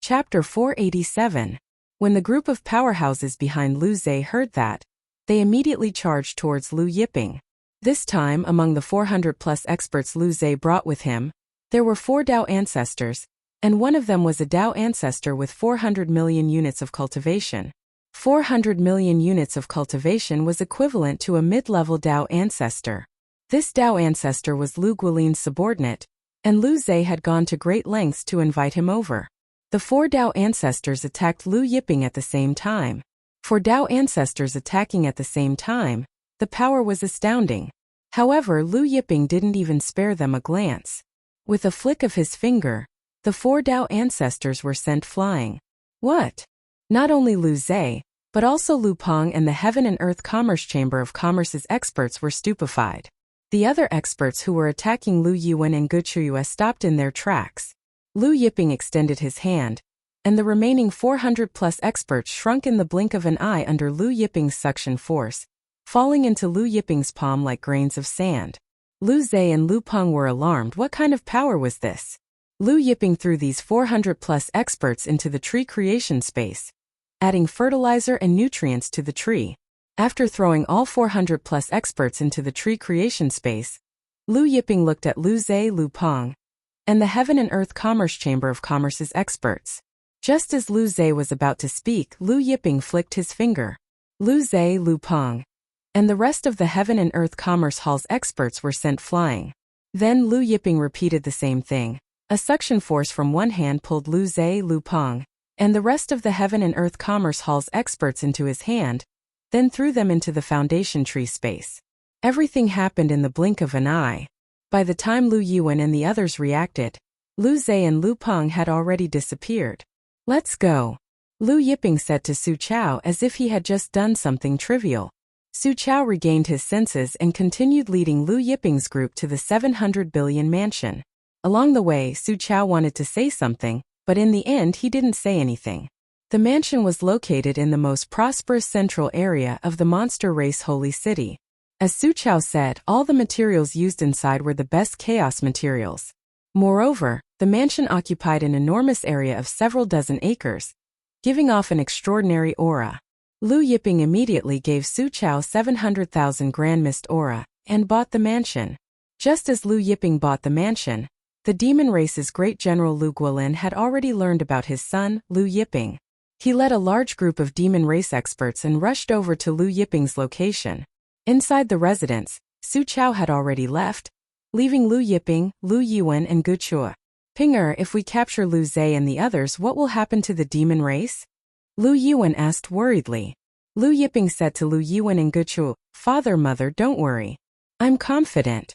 Chapter 487. When the group of powerhouses behind Lu Zhe heard that, they immediately charged towards Lu Yiping. This time, among the 400-plus experts Lu Zhe brought with him, there were 4 Dao ancestors, and one of them was a Dao ancestor with 400 million units of cultivation. 400 million units of cultivation was equivalent to a mid-level Dao ancestor. This Dao ancestor was Lu Guolin's subordinate, and Lu Zhe had gone to great lengths to invite him over. The 4 Dao ancestors attacked Lu Yiping at the same time. 4 Dao ancestors attacking at the same time, the power was astounding. However, Lu Yiping didn't even spare them a glance. With a flick of his finger, the 4 Dao ancestors were sent flying. What? Not only Lu Zhe, but also Lu Peng and the Heaven and Earth Commerce Chamber of Commerce's experts were stupefied. The other experts who were attacking Lu Yuan and Guchuya stopped in their tracks. Lu Yiping extended his hand, and the remaining 400-plus experts shrunk in the blink of an eye under Lu Yiping's suction force, falling into Lu Yiping's palm like grains of sand. Lu Zhe and Lu Peng were alarmed. What kind of power was this? Lu Yiping threw these 400-plus experts into the tree creation space, adding fertilizer and nutrients to the tree. After throwing all 400-plus experts into the tree creation space, Lu Yiping looked at Lu Zhe, Lu Peng, and the Heaven and Earth Commerce Chamber of Commerce's experts. Just as Lu Zhe was about to speak, Lu Yiping flicked his finger. Lu Zhe, Lu Peng, and the rest of the Heaven and Earth Commerce Hall's experts were sent flying. Then Lu Yiping repeated the same thing. A suction force from one hand pulled Lu Zhe, Lu Peng, and the rest of the Heaven and Earth Commerce Hall's experts into his hand, then threw them into the foundation tree space. Everything happened in the blink of an eye. By the time Lu Yuan and the others reacted, Lu Zhe and Lu Peng had already disappeared. Let's go, Lu Yiping said to Su Chao as if he had just done something trivial. Su Chao regained his senses and continued leading Lu Yiping's group to the 700 billion mansion. Along the way, Su Chao wanted to say something, but in the end he didn't say anything. The mansion was located in the most prosperous central area of the monster race Holy City. As Su Chao said, all the materials used inside were the best chaos materials. Moreover, the mansion occupied an enormous area of several dozen acres, giving off an extraordinary aura. Lu Yiping immediately gave Su Chao 700,000 grand mist aura, and bought the mansion. Just as Lu Yiping bought the mansion, the demon race's great general Lu Guolin had already learned about his son, Lu Yiping. He led a large group of demon race experts and rushed over to Lu Yiping's location. Inside the residence, Su Chao had already left, leaving Lu Yiping, Lu Yuan and Guchuya. Pinger, if we capture Lu Zhe and the others, what will happen to the demon race? Lu Yuan asked worriedly. Lu Yiping said to Lu Yuan and Guchuya, Father, Mother, don't worry. I'm confident.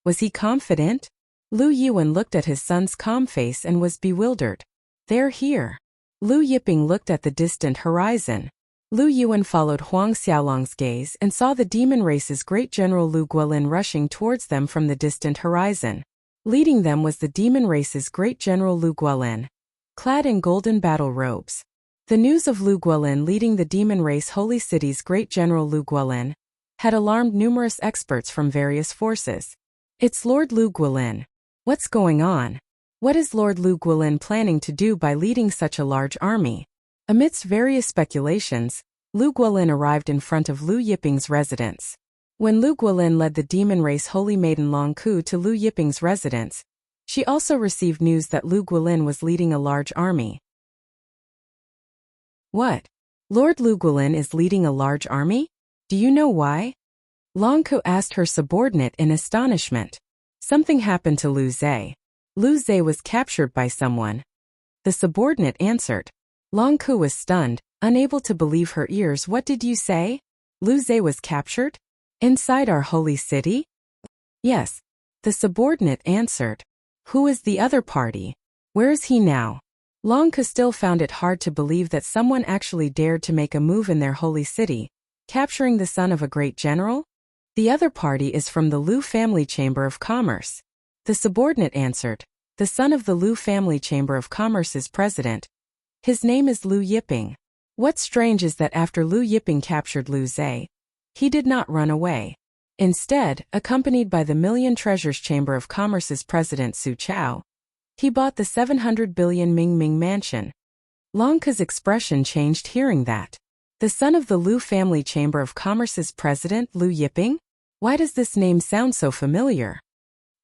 Was he confident? Lu Yuan looked at his son's calm face and was bewildered. They're here. Lu Yiping looked at the distant horizon. Lu Yuan followed Huang Xiaolong's gaze and saw the demon race's great general Lu Guolin rushing towards them from the distant horizon. Leading them was the demon race's great general Lu Guolin, clad in golden battle robes. The news of Lu Guolin leading the demon race Holy City's great general Lu Guolin had alarmed numerous experts from various forces. It's Lord Lu Guolin. What's going on? What is Lord Lu Guolin planning to do by leading such a large army? Amidst various speculations, Lu Guolin arrived in front of Lu Yiping's residence. When Lu Guolin led the demon race Holy Maiden Long Ku to Lu Yiping's residence, she also received news that Lu Guolin was leading a large army. What? Lord Lu Guolin is leading a large army? Do you know why? Long Ku asked her subordinate in astonishment. Something happened to Lu Zhe. Lu Zhe was captured by someone. The subordinate answered. Long Ku was stunned, unable to believe her ears. What did you say? Lu Zhe was captured? Inside our holy city? Yes. The subordinate answered. Who is the other party? Where is he now? Long Ku still found it hard to believe that someone actually dared to make a move in their holy city, capturing the son of a great general? The other party is from the Lu Family Chamber of Commerce. The subordinate answered. The son of the Lu Family Chamber of Commerce is president. His name is Lu Yiping. What's strange is that after Lu Yiping captured Lu Zhe, he did not run away. Instead, accompanied by the Million Treasures Chamber of Commerce's president Su Chao, he bought the 700 billion Ming mansion. Long Ku's expression changed hearing that. The son of the Lu Family Chamber of Commerce's president, Lu Yiping? Why does this name sound so familiar?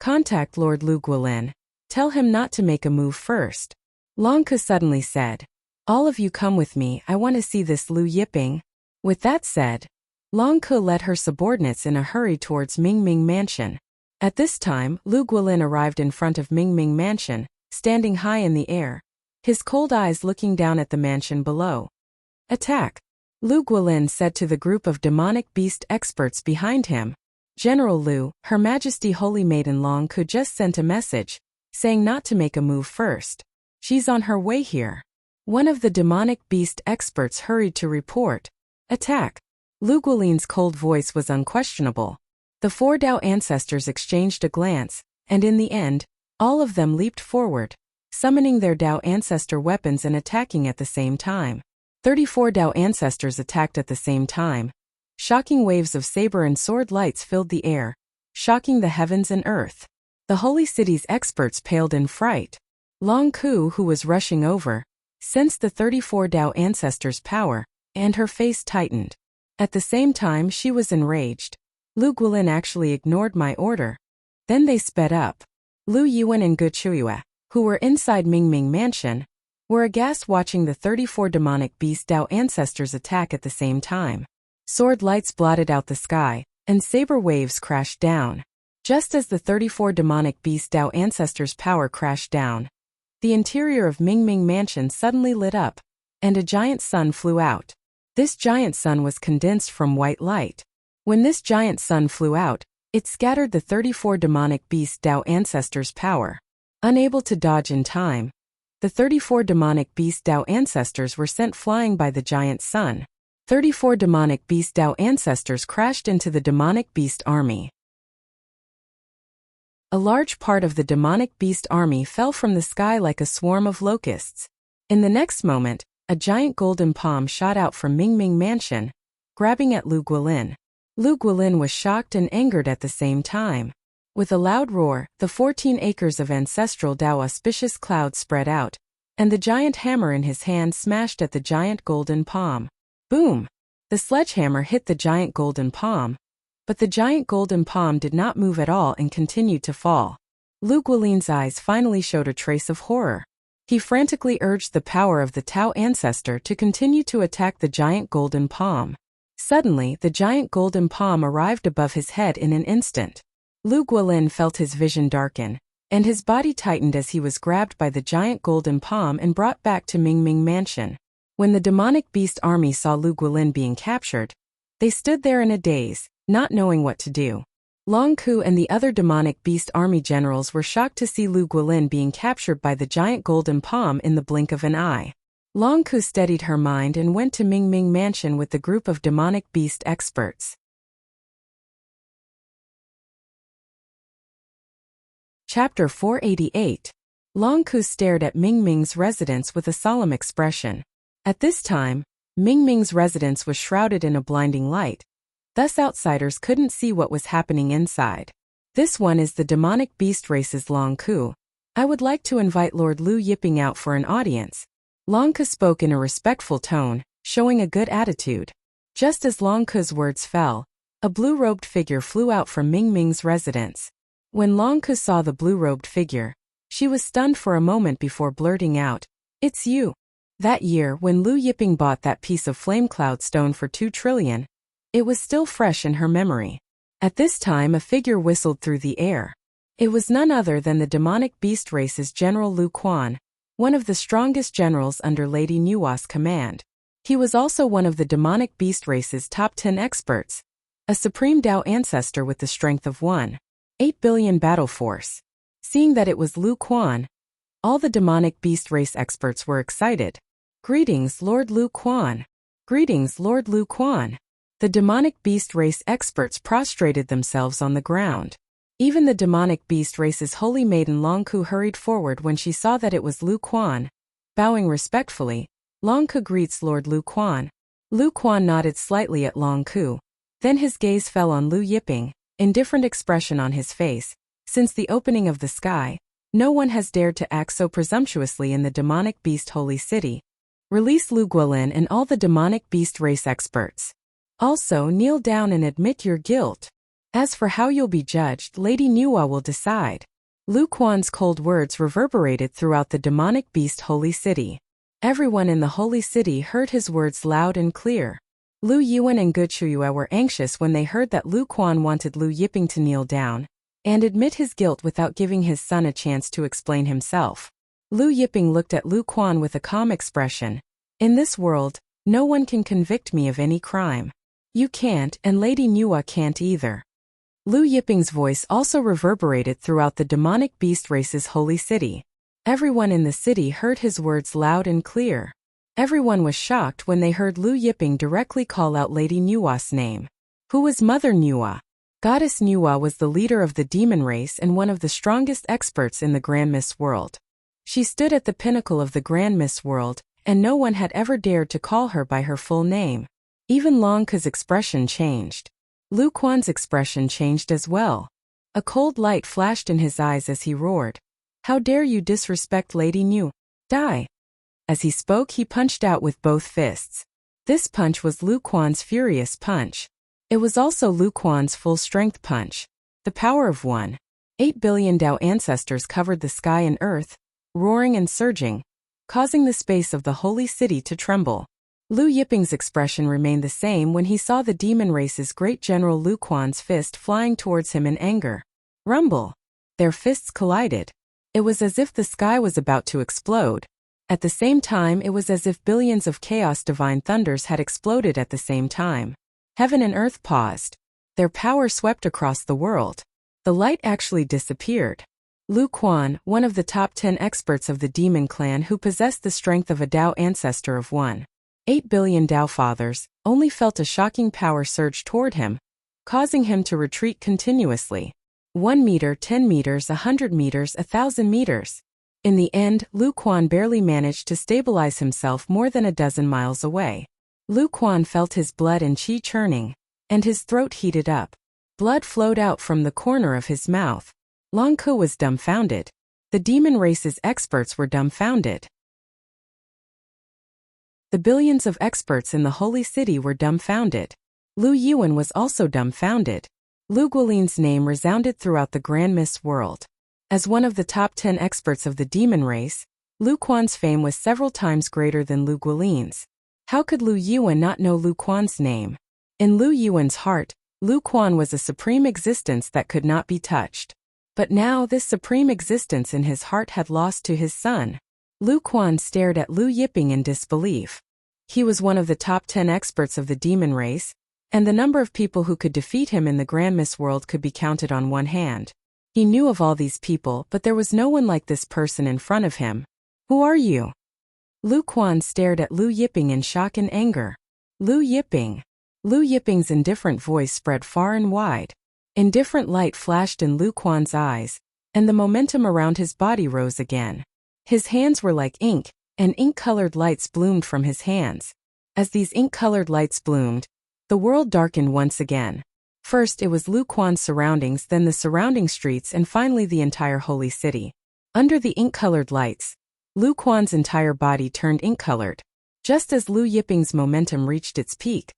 Contact Lord Lu Guilin. Tell him not to make a move first. Long Ku suddenly said. All of you come with me, I want to see this Lu Yiping. With that said, Long Ku led her subordinates in a hurry towards Ming mansion. At this time, Lu Guilin arrived in front of Ming mansion, standing high in the air, his cold eyes looking down at the mansion below. Attack! Lu Guilin said to the group of demonic beast experts behind him. General Lu, Her Majesty Holy Maiden Long Ku just sent a message, saying not to make a move first. She's on her way here. One of the demonic beast experts hurried to report. Attack! Lu Guilin's cold voice was unquestionable. The four Dao ancestors exchanged a glance, and in the end, all of them leaped forward, summoning their Dao ancestor weapons and attacking at the same time. 34 Dao ancestors attacked at the same time. Shocking waves of saber and sword lights filled the air, shocking the heavens and earth. The holy city's experts paled in fright. Long Ku, who was rushing over, sensed the 34 Dao ancestors' power, and her face tightened. At the same time she was enraged. Lu Guilin actually ignored my order. Then they sped up. Lu Yuan and Gu Chuyue, who were inside Ming mansion, were aghast watching the 34 demonic beast Dao ancestors attack at the same time. Sword lights blotted out the sky, and saber waves crashed down. Just as the 34 demonic beast Dao ancestors' power crashed down, the interior of Ming mansion suddenly lit up, and a giant sun flew out. This giant sun was condensed from white light. When this giant sun flew out, it scattered the 34 demonic beast Dao ancestors' power. Unable to dodge in time, the 34 demonic beast Dao ancestors were sent flying by the giant sun. 34 demonic beast Dao ancestors crashed into the demonic beast army. A large part of the demonic beast army fell from the sky like a swarm of locusts. In the next moment, a giant golden palm shot out from Ming mansion, grabbing at Lu Guilin. Lu Guilin was shocked and angered at the same time. With a loud roar, the 14 acres of ancestral Dao auspicious cloud spread out, and the giant hammer in his hand smashed at the giant golden palm. Boom! The sledgehammer hit the giant golden palm, but the giant golden palm did not move at all and continued to fall. Lu Guilin's eyes finally showed a trace of horror. He frantically urged the power of the Tao ancestor to continue to attack the giant golden palm. Suddenly, the giant golden palm arrived above his head in an instant. Lu Guilin felt his vision darken, and his body tightened as he was grabbed by the giant golden palm and brought back to Ming mansion. When the demonic beast army saw Lu Guilin being captured, they stood there in a daze, not knowing what to do. Long Ku and the other demonic beast army generals were shocked to see Lu Guilin being captured by the giant golden palm in the blink of an eye. Long Ku steadied her mind and went to Ming mansion with the group of demonic beast experts. Chapter 488. Long Ku stared at Ming's residence with a solemn expression. At this time, Ming's residence was shrouded in a blinding light, thus outsiders couldn't see what was happening inside. This one is the demonic beast race's Long Ku. I would like to invite Lord Lu Yiping out for an audience. Long Ku spoke in a respectful tone, showing a good attitude. Just as Long Ku's words fell, a blue-robed figure flew out from Ming's residence. When Long Ku saw the blue-robed figure, she was stunned for a moment before blurting out, "It's you." That year, when Lu Yiping bought that piece of flame cloud stone for 2 trillion, It was still fresh in her memory. At this time a figure whistled through the air. It was none other than the demonic beast race's General Lu Quan, one of the strongest generals under Lady Nua's command. He was also one of the demonic beast race's top 10 experts, a supreme Dao ancestor with the strength of 1.8 billion battle force. Seeing that it was Lu Quan, all the demonic beast race experts were excited. "Greetings, Lord Lu Quan. Greetings, Lord Lu Quan." The demonic beast race experts prostrated themselves on the ground. Even the demonic beast race's holy maiden Long Ku hurried forward when she saw that it was Lu Quan. Bowing respectfully, Long Ku greets Lord Lu Quan. Lu Quan nodded slightly at Long Ku. Then his gaze fell on Lu Yiping, indifferent expression on his face. Since the opening of the sky, no one has dared to act so presumptuously in the demonic beast holy city. Release Lu Guolin and all the demonic beast race experts. Also kneel down and admit your guilt. As for how you'll be judged, Lady Nua will decide. Lu Quan's cold words reverberated throughout the demonic beast holy city. Everyone in the holy city heard his words loud and clear. Lu Yuan and Gu Chuyue were anxious when they heard that Lu Quan wanted Lu Yiping to kneel down and admit his guilt without giving his son a chance to explain himself. Lu Yiping looked at Lu Quan with a calm expression. "In this world, no one can convict me of any crime. You can't, and Lady Nua can't either." Lu Yiping's voice also reverberated throughout the demonic beast race's holy city. Everyone in the city heard his words loud and clear. Everyone was shocked when they heard Lu Yiping directly call out Lady Nua's name. Who was Mother Nua? Goddess Nua was the leader of the demon race and one of the strongest experts in the Grand Miss world. She stood at the pinnacle of the Grand Miss world, and no one had ever dared to call her by her full name. Even Long Ku's expression changed. Lu Quan's expression changed as well. A cold light flashed in his eyes as he roared. "How dare you disrespect Lady Nu? Die!" As he spoke, he punched out with both fists. This punch was Lu Quan's furious punch. It was also Lu Quan's full-strength punch. The power of 1.8 billion Dao ancestors covered the sky and earth, roaring and surging, causing the space of the holy city to tremble. Lu Yiping's expression remained the same when he saw the demon race's great general Lu Quan's fist flying towards him in anger. Rumble! Their fists collided. It was as if the sky was about to explode. At the same time, it was as if billions of chaos divine thunders had exploded at the same time. Heaven and earth paused. Their power swept across the world. The light actually disappeared. Lu Quan, one of the top 10 experts of the demon clan who possessed the strength of a Dao ancestor of 1.8 billion Dao fathers, only felt a shocking power surge toward him, causing him to retreat continuously. 1 meter, 10 meters, 100 meters, 1,000 meters. In the end, Lu Quan barely managed to stabilize himself more than a dozen miles away. Lu Quan felt his blood and qi churning, and his throat heated up. Blood flowed out from the corner of his mouth. Long Ku was dumbfounded. The demon race's experts were dumbfounded. The billions of experts in the holy city were dumbfounded. Lu Yuan was also dumbfounded. Lu Guolin's name resounded throughout the Grand Miss world. As one of the top 10 experts of the demon race, Lu Quan's fame was several times greater than Lu Guolin's. How could Lu Yuan not know Lu Quan's name? In Lu Yuan's heart, Lu Quan was a supreme existence that could not be touched. But now this supreme existence in his heart had lost to his son. Lu Quan stared at Lu Yiping in disbelief. He was one of the top 10 experts of the demon race, and the number of people who could defeat him in the Grand Miss world could be counted on one hand. He knew of all these people, but there was no one like this person in front of him. Who are you? Lu Quan stared at Lu Yiping in shock and anger. Lu Yiping. Lu Yiping's indifferent voice spread far and wide. Indifferent light flashed in Lu Quan's eyes, and the momentum around his body rose again. His hands were like ink, and ink-colored lights bloomed from his hands. As these ink-colored lights bloomed, the world darkened once again. First it was Lu Quan's surroundings, then the surrounding streets, and finally the entire holy city. Under the ink-colored lights, Lu Quan's entire body turned ink-colored. Just as Lu Yiping's momentum reached its peak,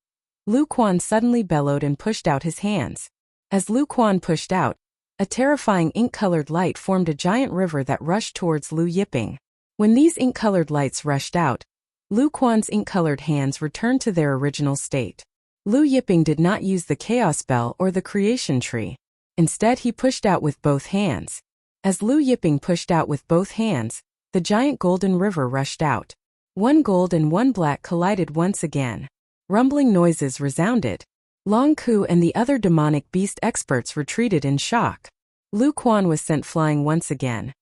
Lu Quan suddenly bellowed and pushed out his hands. As Lu Quan pushed out, a terrifying ink-colored light formed a giant river that rushed towards Lu Yiping. When these ink-colored lights rushed out, Lu Quan's ink-colored hands returned to their original state. Lu Yiping did not use the chaos bell or the creation tree. Instead, he pushed out with both hands. As Lu Yiping pushed out with both hands, the giant golden river rushed out. One gold and one black collided once again. Rumbling noises resounded. Long Ku and the other demonic beast experts retreated in shock. Lu Quan was sent flying once again,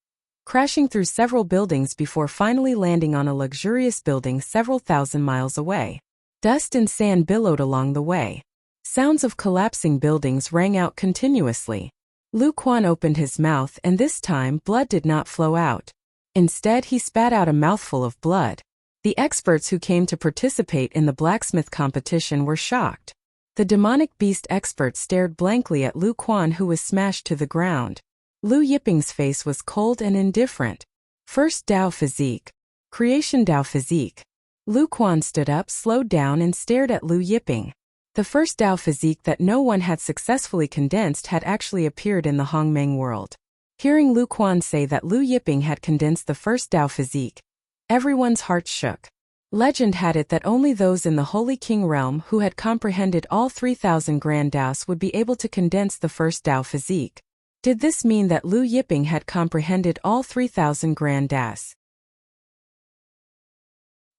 crashing through several buildings before finally landing on a luxurious building several thousand miles away. Dust and sand billowed along the way. Sounds of collapsing buildings rang out continuously. Lu Quan opened his mouth, and this time blood did not flow out. Instead, he spat out a mouthful of blood. The experts who came to participate in the blacksmith competition were shocked. The demonic beast experts stared blankly at Lu Quan, who was smashed to the ground. Lu Yiping's face was cold and indifferent. First Dao Physique. Creation Dao Physique. Lu Quan stood up, slowed down, and stared at Lu Yiping. The first Dao Physique that no one had successfully condensed had actually appeared in the Hongmeng world. Hearing Lu Quan say that Lu Yiping had condensed the first Dao Physique, everyone's hearts shook. Legend had it that only those in the Holy King realm who had comprehended all 3,000 Grand Daos would be able to condense the first Dao Physique. Did this mean that Lu Yiping had comprehended all 3,000 Grand Daos?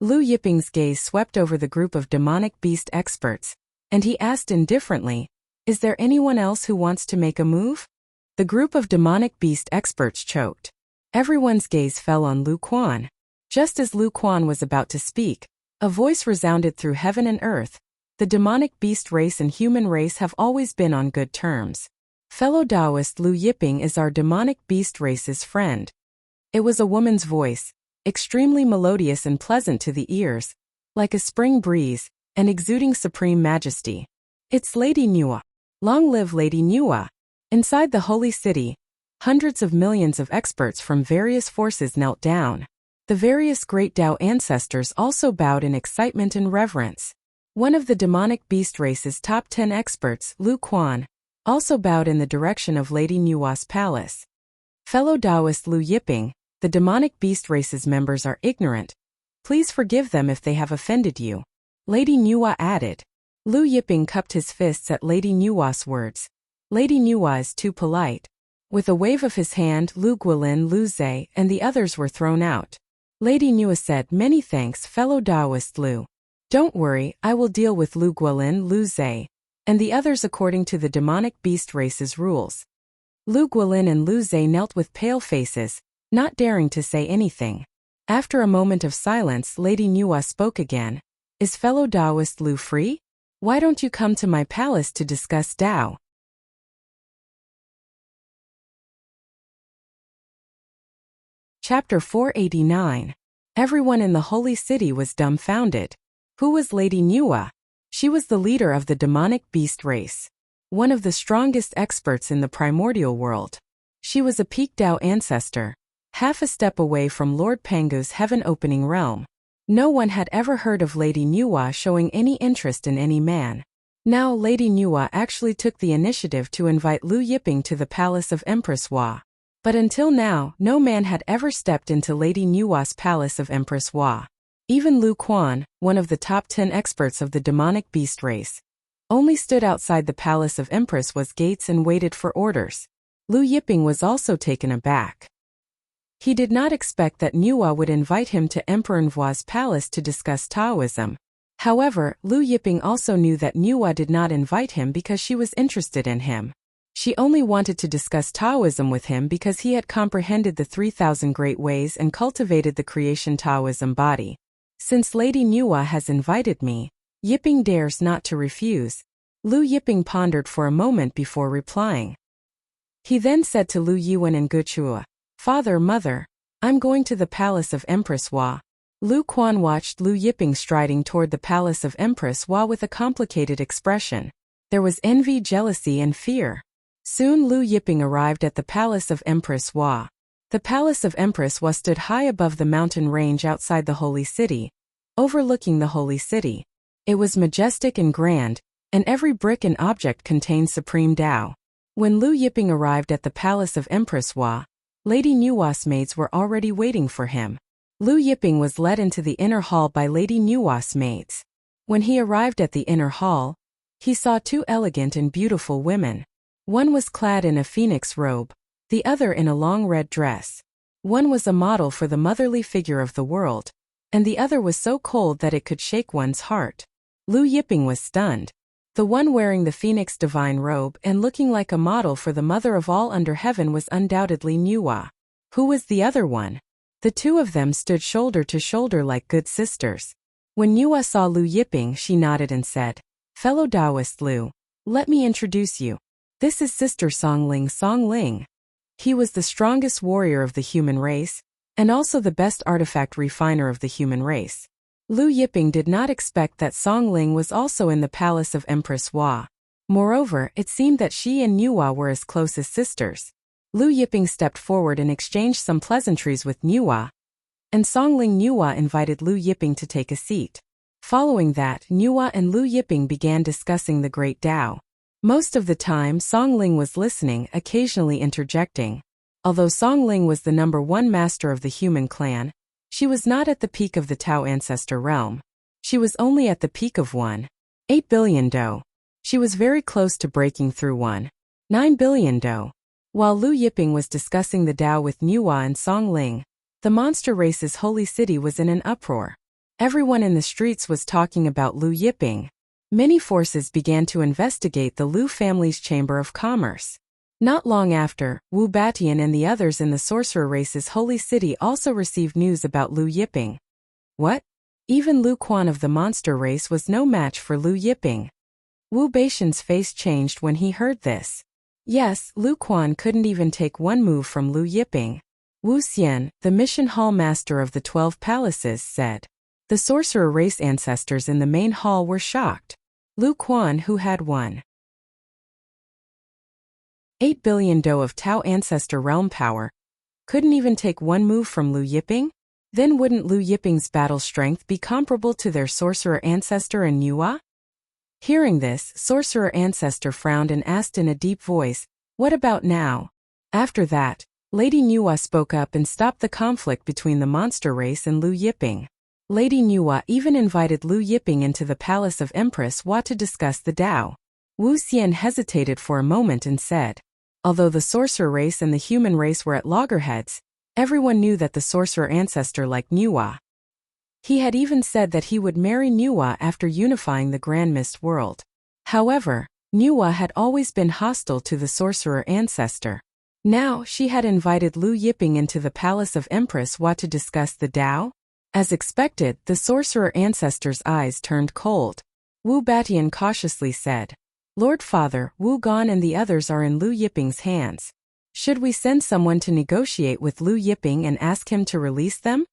Lu Yiping's gaze swept over the group of demonic beast experts, and he asked indifferently, "Is there anyone else who wants to make a move?" The group of demonic beast experts choked. Everyone's gaze fell on Lu Quan. Just as Lu Quan was about to speak, a voice resounded through heaven and earth. The demonic beast race and human race have always been on good terms. Fellow Taoist, Lu Yiping is our demonic beast race's friend. It was a woman's voice, extremely melodious and pleasant to the ears, like a spring breeze, and exuding supreme majesty. It's Lady Nua. Long live Lady Nua. Inside the holy city, hundreds of millions of experts from various forces knelt down. The various great Dao ancestors also bowed in excitement and reverence. One of the demonic beast race's top 10 experts, Lu Quan, also bowed in the direction of Lady Nua's palace. Fellow Taoist Lu Yiping, the demonic beast race's members are ignorant. Please forgive them if they have offended you. Lady Nua added. Lu Yiping cupped his fists at Lady Nua's words. Lady Nua is too polite. With a wave of his hand, Lu Guilin, Lu Zhe, and the others were thrown out. Lady Nua said, "Many thanks, fellow Taoist Lu. Don't worry, I will deal with Lu Guilin, Lu Zhe, and the others according to the demonic beast race's rules." Lu Guilin and Lu Zhe knelt with pale faces, not daring to say anything. After a moment of silence, Lady Nua spoke again. "Is fellow Taoist Lu free? Why don't you come to my palace to discuss Tao?" Chapter 489. Everyone in the holy city was dumbfounded. Who was Lady Nua? She was the leader of the demonic beast race, one of the strongest experts in the primordial world. She was a peak Dao ancestor, half a step away from Lord Pangu's heaven-opening realm. No one had ever heard of Lady Nua showing any interest in any man. Now Lady Nua actually took the initiative to invite Lu Yiping to the palace of Empress Hua. But until now, no man had ever stepped into Lady Nua's palace of Empress Hua. Even Lu Quan, one of the top 10 experts of the demonic beast race, only stood outside the palace of Empress Hua's gates and waited for orders. Lu Yiping was also taken aback. He did not expect that Nua would invite him to Emperor Nhua's palace to discuss Taoism. However, Lu Yiping also knew that Nua did not invite him because she was interested in him. She only wanted to discuss Taoism with him because he had comprehended the 3,000 great ways and cultivated the creation Taoism body. Since Lady Nua has invited me, Yiping dares not to refuse. Lu Yiping pondered for a moment before replying. He then said to Lu Yuan and Guchua, "Father, mother, I'm going to the palace of Empress Hua." Lu Quan watched Lu Yiping striding toward the palace of Empress Hua with a complicated expression. There was envy, jealousy, and fear. Soon Lu Yiping arrived at the palace of Empress Hua. The palace of Empress Hua stood high above the mountain range outside the holy city, overlooking the holy city. It was majestic and grand, and every brick and object contained supreme Tao. When Lu Yiping arrived at the palace of Empress Hua, Lady Nua's maids were already waiting for him. Lu Yiping was led into the inner hall by Lady Nua's maids. When he arrived at the inner hall, He saw two elegant and beautiful women. One was clad in a phoenix robe, the other in a long red dress. One was a model for the motherly figure of the world, and the other was so cold that it could shake one's heart. Lu Yiping was stunned. The one wearing the phoenix divine robe and looking like a model for the mother of all under heaven was undoubtedly Nuwa. Who was the other one? The two of them stood shoulder to shoulder like good sisters. When Nuwa saw Lu Yiping, she nodded and said, "Fellow Taoist Lu, let me introduce you. This is Sister Songling Songling." He was the strongest warrior of the human race, and also the best artifact refiner of the human race. Lu Yiping did not expect that Songling was also in the palace of Empress Hua. Moreover, it seemed that she and Nuwa were as close as sisters. Lu Yiping stepped forward and exchanged some pleasantries with Nuwa, and Songling Nuwa invited Lu Yiping to take a seat. Following that, Nuwa and Lu Yiping began discussing the Great Tao. Most of the time, Songling was listening, occasionally interjecting. Although Songling was the #1 master of the human clan, she was not at the peak of the Tao ancestor realm. She was only at the peak of 1.8 billion Do. She was very close to breaking through 1.9 billion Do. While Lu Yiping was discussing the Tao with Nuwa and Songling, the monster race's holy city was in an uproar. Everyone in the streets was talking about Lu Yiping. Many forces began to investigate the Lu family's Chamber of Commerce. Not long after, Wu Batian and the others in the sorcerer race's holy city also received news about Lu Yiping. What? Even Lu Quan of the monster race was no match for Lu Yiping. Wu Batian's face changed when he heard this. Yes, Lu Quan couldn't even take one move from Lu Yiping. Wu Xian, the mission hall master of the 12 palaces, said. The sorcerer race ancestors in the main hall were shocked. Lu Quan, who had 1.8 billion Do of Tao ancestor realm power, couldn't even take one move from Lu Yiping? Then wouldn't Lu Yiping's battle strength be comparable to their sorcerer ancestor and Nuwa? Hearing this, sorcerer ancestor frowned and asked in a deep voice, "What about now?" After that, Lady Nuwa spoke up and stopped the conflict between the monster race and Lu Yiping. Lady Nuwa even invited Lu Yiping into the palace of Empress Hua to discuss the Tao. Wu Xian hesitated for a moment and said, although the sorcerer race and the human race were at loggerheads, everyone knew that the sorcerer ancestor liked Nuwa. He had even said that he would marry Nuwa after unifying the Grand Mist world. However, Nuwa had always been hostile to the sorcerer ancestor. Now, she had invited Lu Yiping into the palace of Empress Hua to discuss the Tao. As expected, the sorcerer ancestor's eyes turned cold. Wu Batian cautiously said, "Lord Father, Wu Gan and the others are in Lu Yiping's hands. Should we send someone to negotiate with Lu Yiping and ask him to release them?"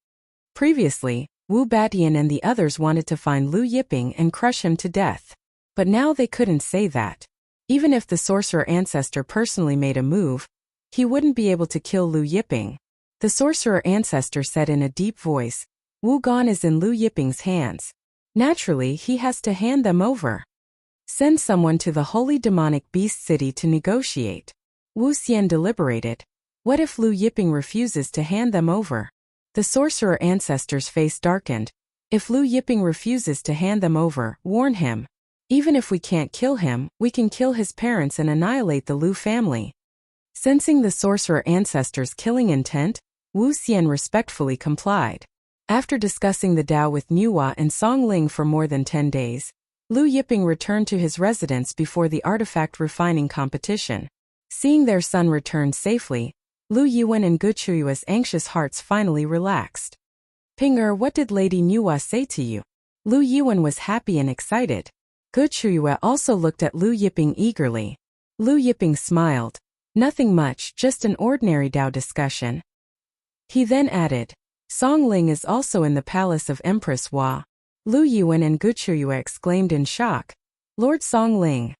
Previously, Wu Batian and the others wanted to find Lu Yiping and crush him to death. But now they couldn't say that. Even if the sorcerer ancestor personally made a move, he wouldn't be able to kill Lu Yiping. The sorcerer ancestor said in a deep voice, "Wu Gan is in Lu Yiping's hands. Naturally, he has to hand them over. Send someone to the holy demonic beast city to negotiate." Wu Xian deliberated. What if Lu Yiping refuses to hand them over? The sorcerer ancestor's face darkened. If Lu Yiping refuses to hand them over, warn him. Even if we can't kill him, we can kill his parents and annihilate the Lu family. Sensing the sorcerer ancestor's killing intent, Wu Xian respectfully complied. After discussing the Tao with Nuwa and Songling for more than 10 days, Lu Yiping returned to his residence before the artifact refining competition. Seeing their son return safely, Lu Yuan and Gu Chuyue's anxious hearts finally relaxed. "Pinger, what did Lady Nuwa say to you?" Lu Yuan was happy and excited. Gu Chuyue also looked at Lu Yiping eagerly. Lu Yiping smiled. "Nothing much, just an ordinary Tao discussion." He then added, "Songling is also in the palace of Empress Hua." Lu Yuan and Gu Chuyue exclaimed in shock. "Lord Songling."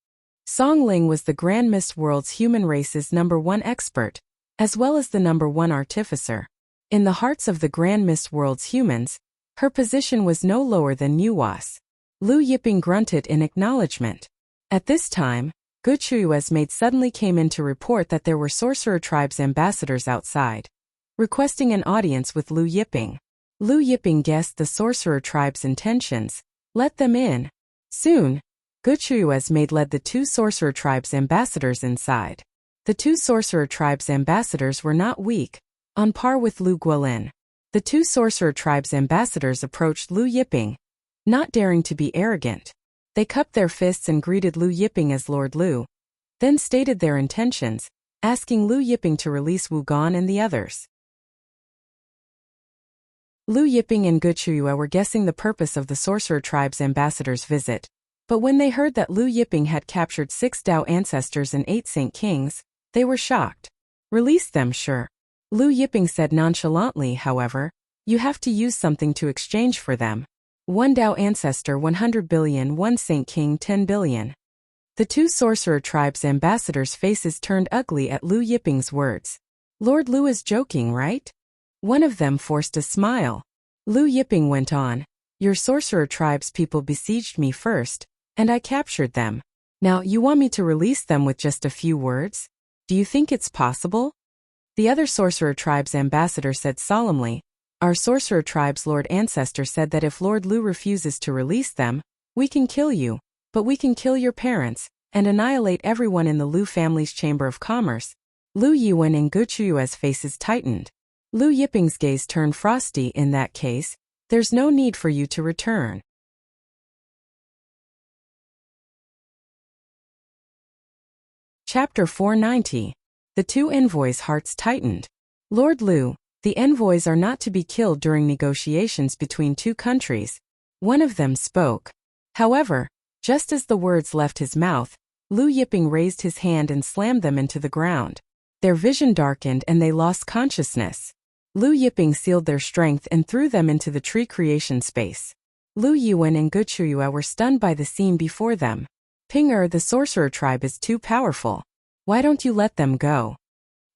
Songling was the Grand Mist world's human race's #1 expert, as well as the #1 artificer. In the hearts of the Grand Mist world's humans, her position was no lower than Nuwa's. Lu Yiping grunted in acknowledgement. At this time, Gu Chuyue's maid suddenly came in to report that there were sorcerer tribe's ambassadors outside, requesting an audience with Lu Yiping. Lu Yiping guessed the sorcerer tribe's intentions. "Let them in." Soon, Guchua's maid led the two sorcerer tribes' ambassadors inside. The two sorcerer tribes' ambassadors were not weak, on par with Lu Guolin. The two sorcerer tribes' ambassadors approached Lu Yiping, not daring to be arrogant. They cupped their fists and greeted Lu Yiping as Lord Lu, then stated their intentions, asking Lu Yiping to release Wu Gan and the others. Lu Yiping and Guchua were guessing the purpose of the sorcerer tribe's ambassador's visit, but when they heard that Lu Yiping had captured 6 Dao ancestors and 8 Saint Kings, they were shocked. Release them, sure. Lu Yiping said nonchalantly, however, you have to use something to exchange for them. 1 Dao ancestor 100 billion, 1 Saint King 10 billion. The two sorcerer tribes' ambassadors' faces turned ugly at Lu Yiping's words. Lord Lu is joking, right? One of them forced a smile. Lu Yiping went on, your sorcerer tribe's people besieged me first, and I captured them. Now you want me to release them with just a few words? Do you think it's possible? The other sorcerer tribe's ambassador said solemnly, our sorcerer tribe's lord ancestor said that if Lord Lu refuses to release them, we can kill you, but we can kill your parents, and annihilate everyone in the Lu family's Chamber of Commerce. Lu Yuan and Guchua's faces tightened. Lu Yiping's gaze turned frosty. In that case, there's no need for you to return. Chapter 490. The two envoys' hearts tightened. Lord Lu, the envoys are not to be killed during negotiations between two countries. One of them spoke. However, just as the words left his mouth, Lu Yiping raised his hand and slammed them into the ground. Their vision darkened and they lost consciousness. Lu Yiping sealed their strength and threw them into the tree creation space. Lu Yuan and Guchua were stunned by the scene before them. Ping the sorcerer tribe is too powerful. Why don't you let them go?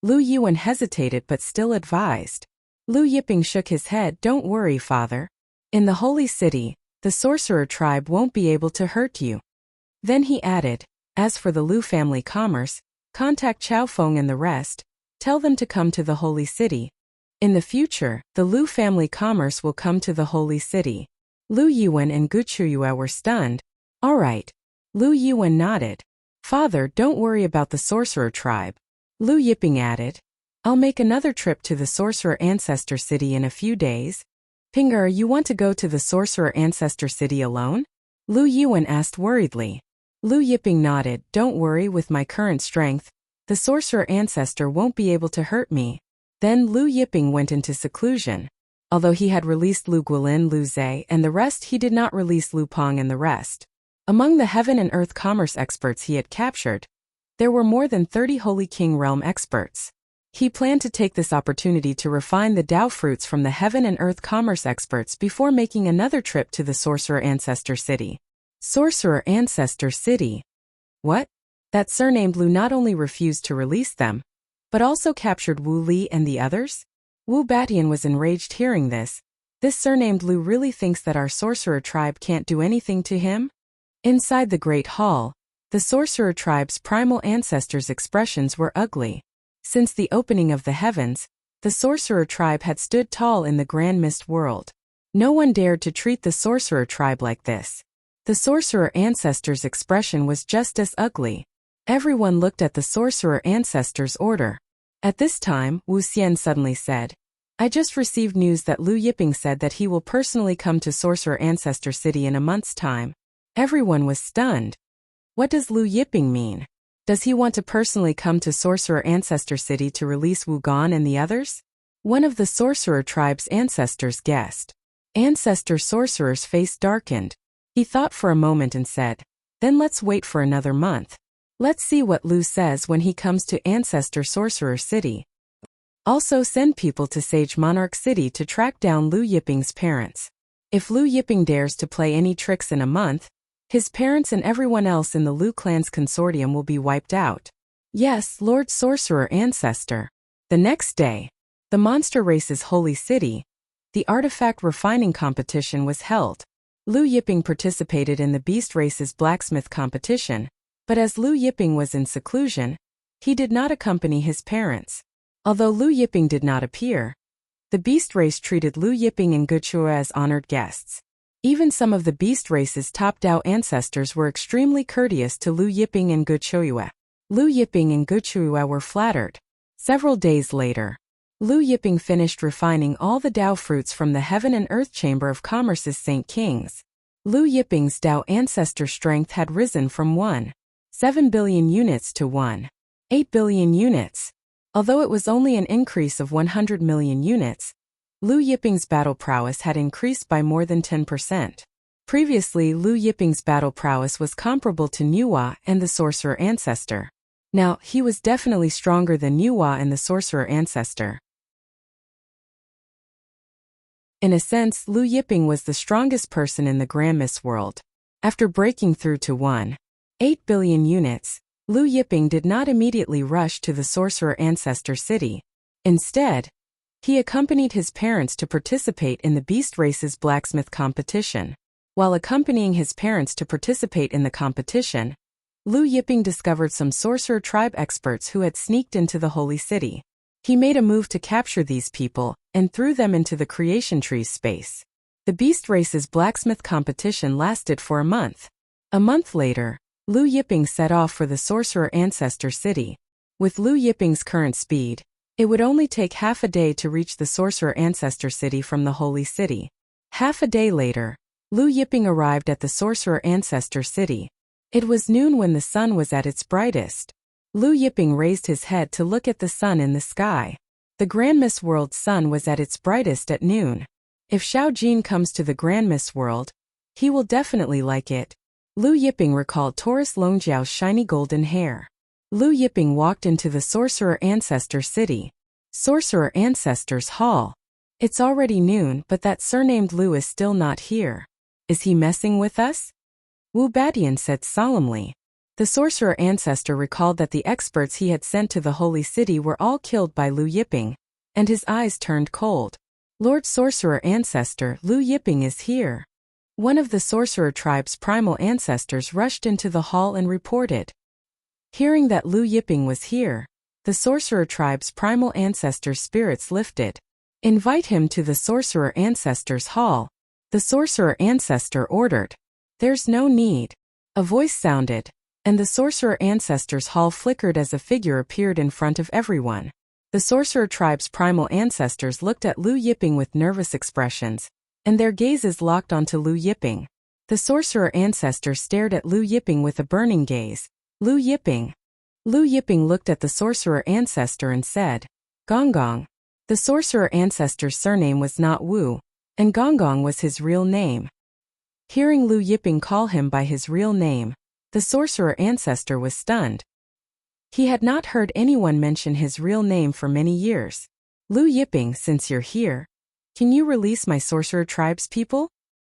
Lu Yuan hesitated but still advised. Lu Yiping shook his head. Don't worry, father. In the holy city, the sorcerer tribe won't be able to hurt you. Then he added, as for the Lu family commerce, contact Chao Feng and the rest, tell them to come to the holy city. In the future, the Lu family commerce will come to the holy city. Lu Yuan and Guchua were stunned. All right. Lu Yuan nodded. Father, don't worry about the sorcerer tribe. Lu Yiping added. I'll make another trip to the sorcerer ancestor city in a few days. Pinger, you want to go to the sorcerer ancestor city alone? Lu Yuan asked worriedly. Lu Yiping nodded. Don't worry, with my current strength, the sorcerer ancestor won't be able to hurt me. Then Lu Yiping went into seclusion. Although he had released Lu Guolin, Lu Zhe, and the rest, he did not release Lu Peng and the rest. Among the heaven and earth commerce experts he had captured, there were more than 30 Holy King realm experts. He planned to take this opportunity to refine the Dao fruits from the heaven and earth commerce experts before making another trip to the sorcerer ancestor city. Sorcerer ancestor city? What? That surnamed Lu not only refused to release them, but also captured Wu Li and the others? Wu Batian was enraged hearing this. This surnamed Lu really thinks that our sorcerer tribe can't do anything to him? Inside the Great Hall, the sorcerer tribe's primal ancestors' expressions were ugly. Since the opening of the heavens, the sorcerer tribe had stood tall in the grand mist world. No one dared to treat the sorcerer tribe like this. The sorcerer ancestors' expression was just as ugly. Everyone looked at the sorcerer ancestors' order. At this time, Wuxia suddenly said, I just received news that Lu Yiping said that he will personally come to Sorcerer Ancestor City in a month's time. Everyone was stunned. What does Lu Yiping mean? Does he want to personally come to Sorcerer Ancestor City to release Wu Gan and the others? One of the sorcerer tribe's ancestors guessed. Ancestor sorcerer's face darkened. He thought for a moment and said, then let's wait for another month. Let's see what Lu says when he comes to Ancestor Sorcerer City. Also send people to Sage Monarch City to track down Lu Yiping's parents. If Lu Yiping dares to play any tricks in a month, his parents and everyone else in the Lu clan's consortium will be wiped out. Yes, Lord Sorcerer Ancestor. The next day, the Monster Race's holy city, the artifact refining competition was held. Lu Yiping participated in the Beast Race's blacksmith competition, but as Lu Yiping was in seclusion, he did not accompany his parents. Although Lu Yiping did not appear, the Beast Race treated Lu Yiping and Guchua as honored guests. Even some of the beast race's top Dao ancestors were extremely courteous to Lu Yiping and Guqiuya. Lu Yiping and Guqiuya were flattered. Several days later, Lu Yiping finished refining all the Dao fruits from the Heaven and Earth Chamber of Commerce's Saint Kings. Lu Yiping's Dao ancestor strength had risen from 1.7 billion units to 1.8 billion units. Although it was only an increase of 100 million units, Lu Yiping's battle prowess had increased by more than 10%. Previously, Lu Yiping's battle prowess was comparable to Nuwa and the sorcerer ancestor. Now, he was definitely stronger than Nuwa and the sorcerer ancestor. In a sense, Lu Yiping was the strongest person in the Grand Mist world. After breaking through to 1.8 billion units, Lu Yiping did not immediately rush to the sorcerer ancestor city. Instead, he accompanied his parents to participate in the beast race's blacksmith competition. While accompanying his parents to participate in the competition, Lu Yiping discovered some sorcerer tribe experts who had sneaked into the holy city. He made a move to capture these people and threw them into the creation tree's space. The beast race's blacksmith competition lasted for a month. A month later, Lu Yiping set off for the sorcerer ancestor city. With Lu Yiping's current speed, it would only take half a day to reach the sorcerer ancestor city from the holy city. Half a day later, Lu Yiping arrived at the sorcerer ancestor city. It was noon when the sun was at its brightest. Lu Yiping raised his head to look at the sun in the sky. The Grand Mist World's sun was at its brightest at noon. If Xiao Jin comes to the Grand Mist World, he will definitely like it. Lu Yiping recalled Taurus Longjiao's shiny golden hair. Lu Yiping walked into the sorcerer ancestor city. Sorcerer ancestor's hall. It's already noon, but that surnamed Lu is still not here. Is he messing with us? Wu Badian said solemnly. The sorcerer ancestor recalled that the experts he had sent to the holy city were all killed by Lu Yiping, and his eyes turned cold. Lord Sorcerer Ancestor, Lu Yiping is here. One of the sorcerer tribe's primal ancestors rushed into the hall and reported. Hearing that Lu Yiping was here, the sorcerer tribe's primal ancestor's spirits lifted. Invite him to the sorcerer ancestor's hall. The sorcerer ancestor ordered. There's no need. A voice sounded, and the sorcerer ancestor's hall flickered as a figure appeared in front of everyone. The sorcerer tribe's primal ancestors looked at Lu Yiping with nervous expressions, and their gazes locked onto Lu Yiping. The sorcerer ancestor stared at Lu Yiping with a burning gaze. Lu Yiping. Lu Yiping looked at the sorcerer ancestor and said, Gong Gong. The sorcerer ancestor's surname was not Wu, and Gong Gong was his real name. Hearing Lu Yiping call him by his real name, the sorcerer ancestor was stunned. He had not heard anyone mention his real name for many years. Lu Yiping, since you're here, can you release my sorcerer tribe's people?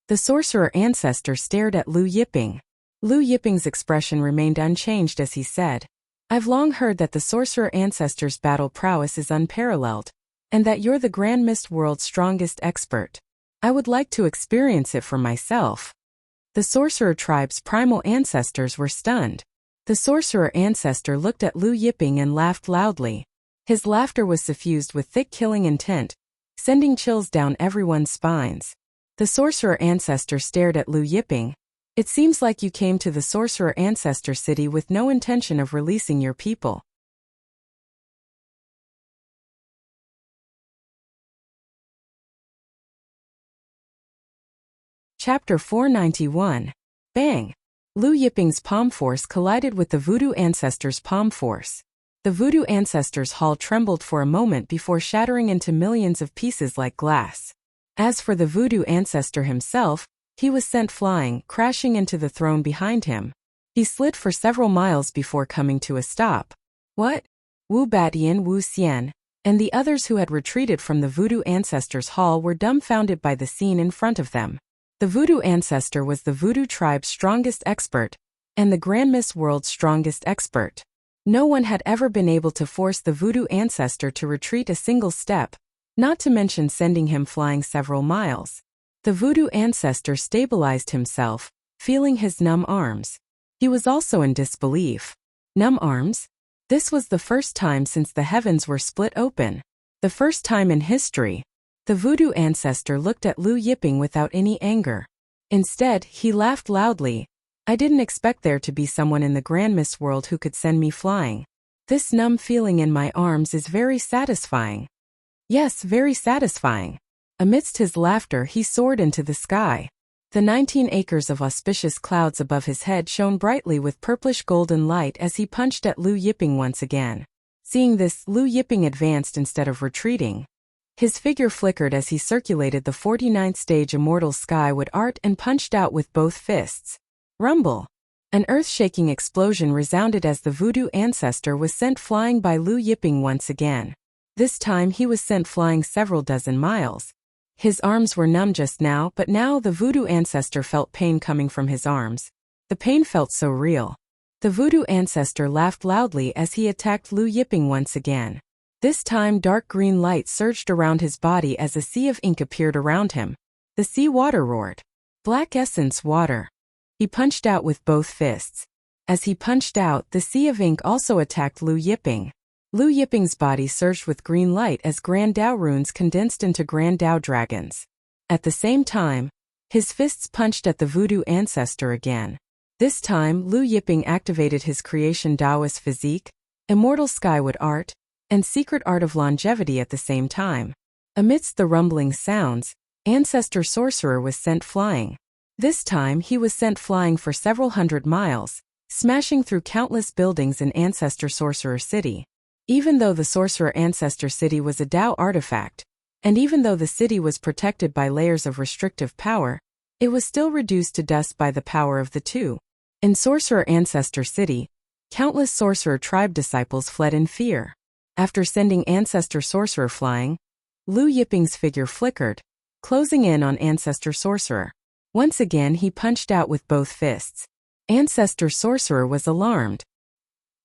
The sorcerer ancestor stared at Lu Yiping. Lu Yiping's expression remained unchanged as he said, I've long heard that the sorcerer ancestor's battle prowess is unparalleled, and that you're the Grand Mist World's strongest expert. I would like to experience it for myself. The sorcerer tribe's primal ancestors were stunned. The sorcerer ancestor looked at Lu Yiping and laughed loudly. His laughter was suffused with thick killing intent, sending chills down everyone's spines. The sorcerer ancestor stared at Lu Yiping. It seems like you came to the sorcerer ancestor city with no intention of releasing your people. Chapter 491. Bang! Lu Yiping's palm force collided with the voodoo ancestor's palm force. The voodoo ancestor's hall trembled for a moment before shattering into millions of pieces like glass. As for the voodoo ancestor himself, he was sent flying, crashing into the throne behind him. He slid for several miles before coming to a stop. What? Wu Badian, Wu Xian, and the others who had retreated from the voodoo ancestor's hall were dumbfounded by the scene in front of them. The voodoo ancestor was the voodoo tribe's strongest expert, and the Grand Mist World's strongest expert. No one had ever been able to force the voodoo ancestor to retreat a single step, not to mention sending him flying several miles. The voodoo ancestor stabilized himself, feeling his numb arms. He was also in disbelief. Numb arms? This was the first time since the heavens were split open. The first time in history. The voodoo ancestor looked at Lu Yiping without any anger. Instead, he laughed loudly. I didn't expect there to be someone in the Grandmiss world who could send me flying. This numb feeling in my arms is very satisfying. Yes, very satisfying. Amidst his laughter, he soared into the sky. The 19 acres of auspicious clouds above his head shone brightly with purplish-golden light as he punched at Lu Yiping once again. Seeing this, Lu Yiping advanced instead of retreating. His figure flickered as he circulated the 49th stage immortal skyward art and punched out with both fists. Rumble! An earth-shaking explosion resounded as the voodoo ancestor was sent flying by Lu Yiping once again. This time he was sent flying several dozen miles. His arms were numb just now, but now the voodoo ancestor felt pain coming from his arms. The pain felt so real. The voodoo ancestor laughed loudly as he attacked Lu Yiping once again. This time dark green light surged around his body as a sea of ink appeared around him. The sea water roared. Black essence water. He punched out with both fists. As he punched out, the sea of ink also attacked Lu Yiping. Lu Yiping's body surged with green light as Grand Dao runes condensed into Grand Dao dragons. At the same time, his fists punched at the voodoo ancestor again. This time, Lu Yiping activated his creation Taoist physique, immortal skyward art, and secret art of longevity at the same time. Amidst the rumbling sounds, Ancestor Sorcerer was sent flying. This time he was sent flying for several hundred miles, smashing through countless buildings in Ancestor Sorcerer City. Even though the Sorcerer Ancestor City was a Dao artifact, and even though the city was protected by layers of restrictive power, it was still reduced to dust by the power of the two. In Sorcerer Ancestor City, countless Sorcerer tribe disciples fled in fear. After sending Ancestor Sorcerer flying, Lu Yiping's figure flickered, closing in on Ancestor Sorcerer. Once again he punched out with both fists. Ancestor Sorcerer was alarmed.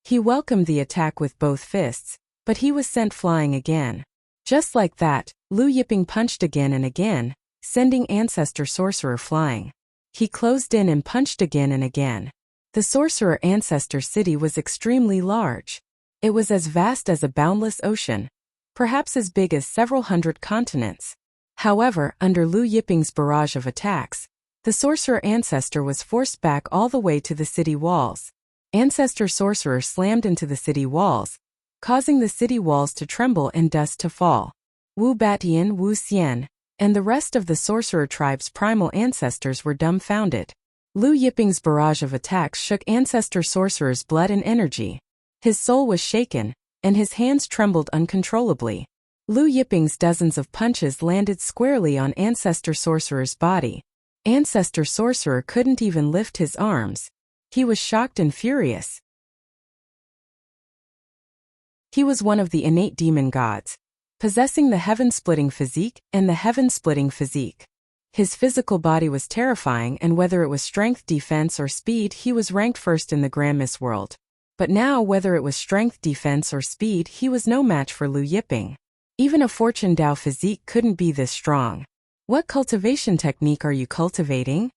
He welcomed the attack with both fists, but he was sent flying again. Just like that, Lu Yiping punched again and again, sending Ancestor Sorcerer flying. He closed in and punched again and again. The Sorcerer Ancestor City was extremely large. It was as vast as a boundless ocean, perhaps as big as several hundred continents. However, under Lu Yiping's barrage of attacks, the Sorcerer Ancestor was forced back all the way to the city walls. Ancestor Sorcerer slammed into the city walls, causing the city walls to tremble and dust to fall. Wu Batian, Wu Xian, and the rest of the Sorcerer tribe's primal ancestors were dumbfounded. Lu Yiping's barrage of attacks shook Ancestor Sorcerer's blood and energy. His soul was shaken, and his hands trembled uncontrollably. Lu Yiping's dozens of punches landed squarely on Ancestor Sorcerer's body. Ancestor Sorcerer couldn't even lift his arms. He was shocked and furious. He was one of the innate demon gods, possessing the heaven-splitting physique and the heaven-splitting physique. His physical body was terrifying, and whether it was strength, defense, or speed, he was ranked first in the Grandmiss world. But now, whether it was strength, defense, or speed, he was no match for Lu Yiping. Even a Fortune Dao physique couldn't be this strong. What cultivation technique are you cultivating?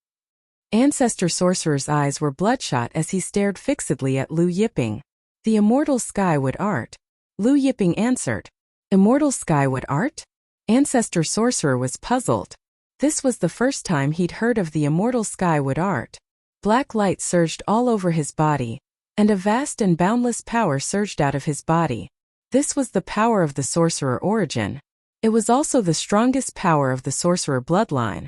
Ancestor Sorcerer's eyes were bloodshot as he stared fixedly at Lu Yiping. The immortal skyward art. Lu Yiping answered. Immortal skyward art? Ancestor Sorcerer was puzzled. This was the first time he'd heard of the immortal skyward art. Black light surged all over his body, and a vast and boundless power surged out of his body. This was the power of the Sorcerer origin. It was also the strongest power of the Sorcerer bloodline.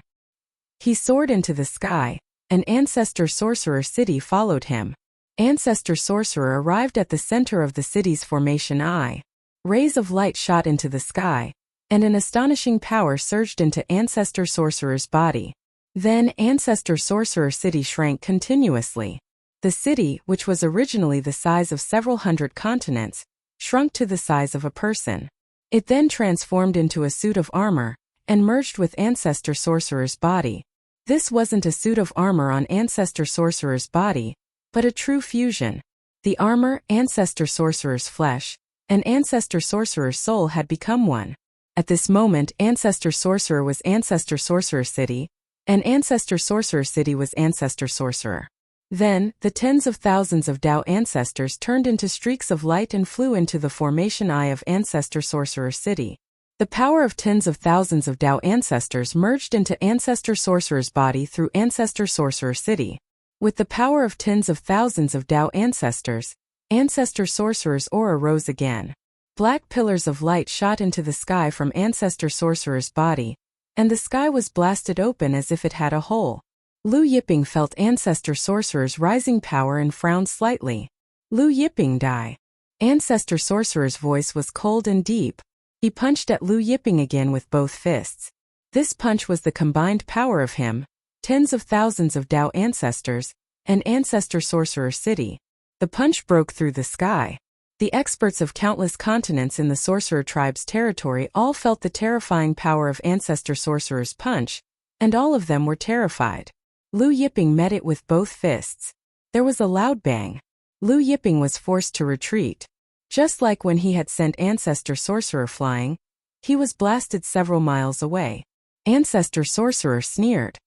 He soared into the sky, and Ancestor Sorcerer City followed him. Ancestor Sorcerer arrived at the center of the city's formation eye. Rays of light shot into the sky, and an astonishing power surged into Ancestor Sorcerer's body. Then Ancestor Sorcerer City shrank continuously. The city, which was originally the size of several hundred continents, shrunk to the size of a person. It then transformed into a suit of armor, and merged with Ancestor Sorcerer's body. This wasn't a suit of armor on Ancestor Sorcerer's body, but a true fusion. The armor, Ancestor Sorcerer's flesh, and Ancestor Sorcerer's soul had become one. At this moment, Ancestor Sorcerer was Ancestor Sorcerer City, and Ancestor Sorcerer City was Ancestor Sorcerer. Then, the tens of thousands of Dao ancestors turned into streaks of light and flew into the formation eye of Ancestor Sorcerer City. The power of tens of thousands of Dao ancestors merged into Ancestor Sorcerer's body through Ancestor Sorcerer City. With the power of tens of thousands of Dao ancestors, Ancestor Sorcerer's aura rose again. Black pillars of light shot into the sky from Ancestor Sorcerer's body, and the sky was blasted open as if it had a hole. Lu Yiping felt Ancestor Sorcerer's rising power and frowned slightly. Lu Yiping die. Ancestor Sorcerer's voice was cold and deep. He punched at Lu Yiping again with both fists. This punch was the combined power of him, tens of thousands of Dao ancestors, and Ancestor Sorcerer City. The punch broke through the sky. The experts of countless continents in the Sorcerer tribe's territory all felt the terrifying power of Ancestor Sorcerer's punch, and all of them were terrified. Lu Yiping met it with both fists. There was a loud bang. Lu Yiping was forced to retreat. Just like when he had sent Ancestor Sorcerer flying, he was blasted several miles away. Ancestor Sorcerer sneered.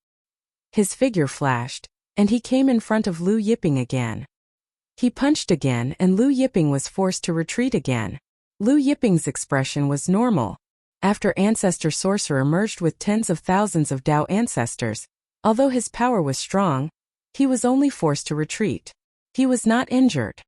His figure flashed, and he came in front of Lu Yiping again. He punched again and Lu Yiping was forced to retreat again. Lu Yiping's expression was normal. After Ancestor Sorcerer merged with tens of thousands of Dao ancestors, although his power was strong, he was only forced to retreat. He was not injured.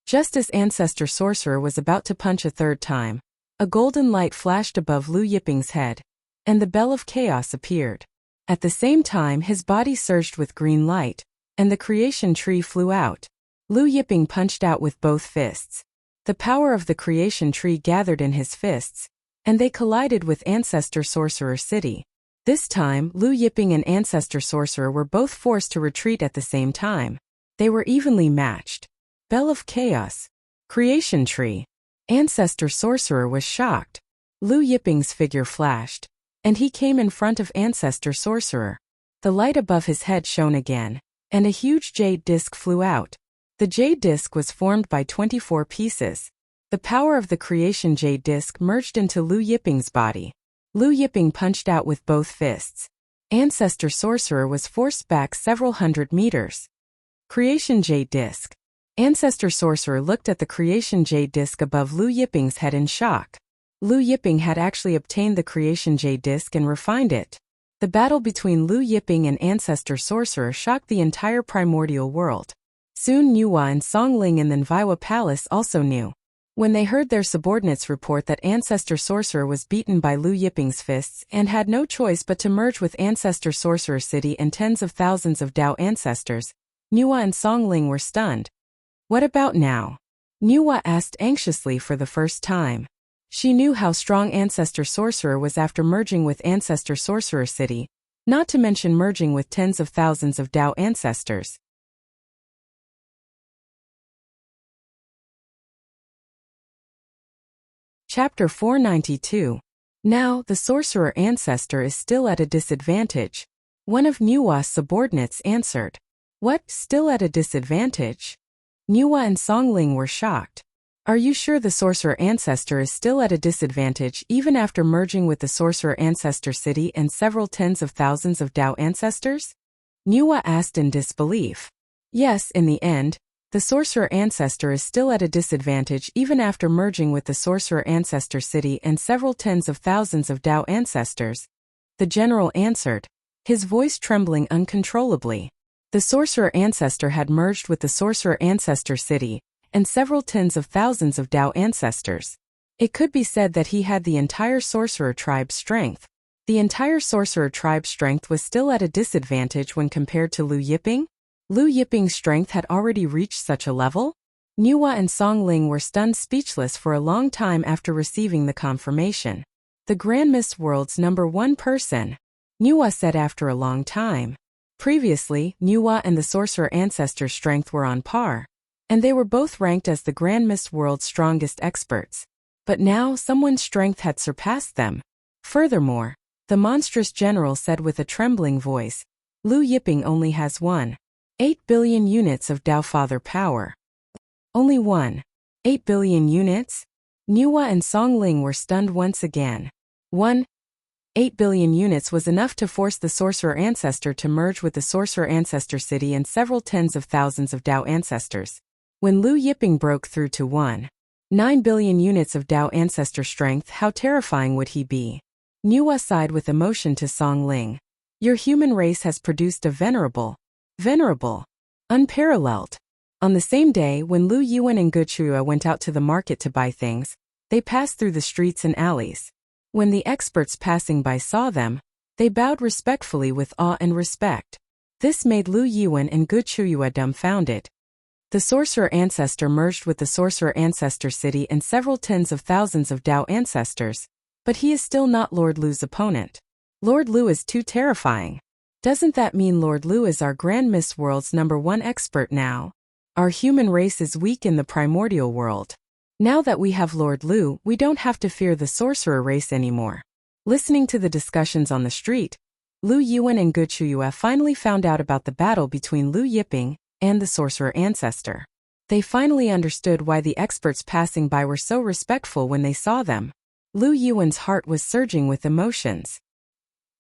Just as Ancestor Sorcerer was about to punch a third time, a golden light flashed above Lu Yiping's head, and the Bell of Chaos appeared. At the same time his body surged with green light, and the creation tree flew out. Lu Yiping punched out with both fists. The power of the creation tree gathered in his fists, and they collided with Ancestor Sorcerer City. This time, Lu Yiping and Ancestor Sorcerer were both forced to retreat at the same time. They were evenly matched. Bell of Chaos. Creation Tree. Ancestor Sorcerer was shocked. Lu Yiping's figure flashed, and he came in front of Ancestor Sorcerer. The light above his head shone again, and a huge jade disc flew out. The jade disc was formed by 24 pieces. The power of the creation jade disc merged into Lu Yiping's body. Lu Yiping punched out with both fists. Ancestor Sorcerer was forced back several hundred meters. Creation jade disc. Ancestor Sorcerer looked at the creation jade disc above Lu Yiping's head in shock. Lu Yiping had actually obtained the creation jade disc and refined it. The battle between Lu Yiping and Ancestor Sorcerer shocked the entire primordial world. Soon Nuwa and Songling in the Nviwa Palace also knew. When they heard their subordinates report that Ancestor Sorcerer was beaten by Lu Yiping's fists and had no choice but to merge with Ancestor Sorcerer City and tens of thousands of Dao ancestors, Nuwa and Songling were stunned. What about now? Nuwa asked anxiously for the first time. She knew how strong Ancestor Sorcerer was after merging with Ancestor Sorcerer City, not to mention merging with tens of thousands of Dao ancestors. Chapter 492. Now, the Sorcerer Ancestor is still at a disadvantage. One of Nuwa's subordinates answered. What, still at a disadvantage? Nuwa and Songling were shocked. Are you sure the Sorcerer Ancestor is still at a disadvantage even after merging with the Sorcerer Ancestor City and several tens of thousands of Dao ancestors? Nuwa asked in disbelief. Yes, in the end, the Sorcerer Ancestor is still at a disadvantage even after merging with the Sorcerer Ancestor City and several tens of thousands of Dao ancestors. The general answered, his voice trembling uncontrollably. The Sorcerer Ancestor had merged with the Sorcerer Ancestor City, and several tens of thousands of Dao ancestors. It could be said that he had the entire Sorcerer tribe's strength. The entire Sorcerer tribe's strength was still at a disadvantage when compared to Lu Yiping? Lu Yiping's strength had already reached such a level? Nuwa and Songling were stunned speechless for a long time after receiving the confirmation. The Grand Mist World's #1 person. Nuwa said after a long time. Previously, Nuwa and the Sorcerer Ancestor's strength were on par, and they were both ranked as the Grand Mist World's strongest experts. But now someone's strength had surpassed them. Furthermore, the monstrous general said with a trembling voice, Lu Yiping only has 1.8 billion units of Dao Father power. Only 1.8 billion units? Nuwa and Songling were stunned once again. 1.8 billion units was enough to force the Sorcerer Ancestor to merge with the Sorcerer Ancestor City and several tens of thousands of Dao ancestors. When Lu Yiping broke through to 1.9 9 billion units of Dao ancestor strength, how terrifying would he be? Nuwa sighed with emotion to Song Ling. Your human race has produced a venerable, unparalleled. On the same day when Lu Yuan and Guchua went out to the market to buy things, they passed through the streets and alleys. When the experts passing by saw them, they bowed respectfully with awe and respect. This made Lu Yuan and Guchua dumbfounded. The sorcerer ancestor merged with the sorcerer ancestor city and several tens of thousands of Dao ancestors, but he is still not Lord Lu's opponent. Lord Lu is too terrifying. Doesn't that mean Lord Lu is our Grand Miss World's #1 expert now? Our human race is weak in the primordial world. Now that we have Lord Lu, we don't have to fear the sorcerer race anymore. Listening to the discussions on the street, Lu Yuan and Guchua finally found out about the battle between Lu Yiping and the sorcerer ancestor. They finally understood why the experts passing by were so respectful when they saw them. Lu Yuan's heart was surging with emotions.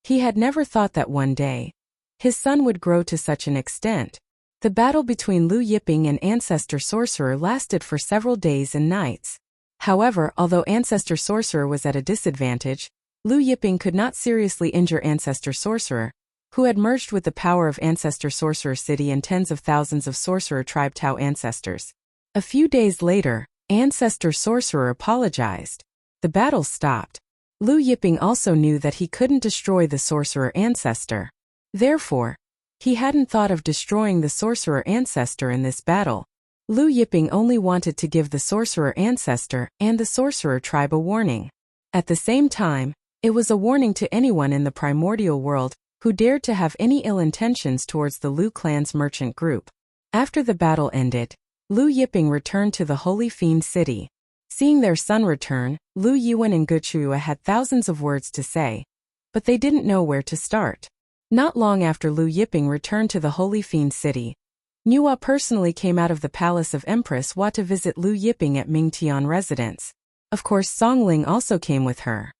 He had never thought that one day, his son would grow to such an extent. The battle between Lu Yiping and Ancestor Sorcerer lasted for several days and nights. However, although Ancestor Sorcerer was at a disadvantage, Lu Yiping could not seriously injure Ancestor Sorcerer, who had merged with the power of Ancestor Sorcerer City and tens of thousands of Sorcerer Tribe Tao ancestors. A few days later, Ancestor Sorcerer apologized. The battle stopped. Lu Yiping also knew that he couldn't destroy the Sorcerer Ancestor. Therefore, he hadn't thought of destroying the Sorcerer Ancestor in this battle. Lu Yiping only wanted to give the Sorcerer Ancestor and the Sorcerer Tribe a warning. At the same time, it was a warning to anyone in the primordial world who dared to have any ill intentions towards the Lu clan's merchant group. After the battle ended, Lu Yiping returned to the Holy Fiend City. Seeing their son return, Lu Yuan and Guchua had thousands of words to say, but they didn't know where to start. Not long after Lu Yiping returned to the Holy Fiend City, Nuwa personally came out of the palace of Empress Hua to visit Lu Yiping at Mingtian residence. Of course, Song Ling also came with her.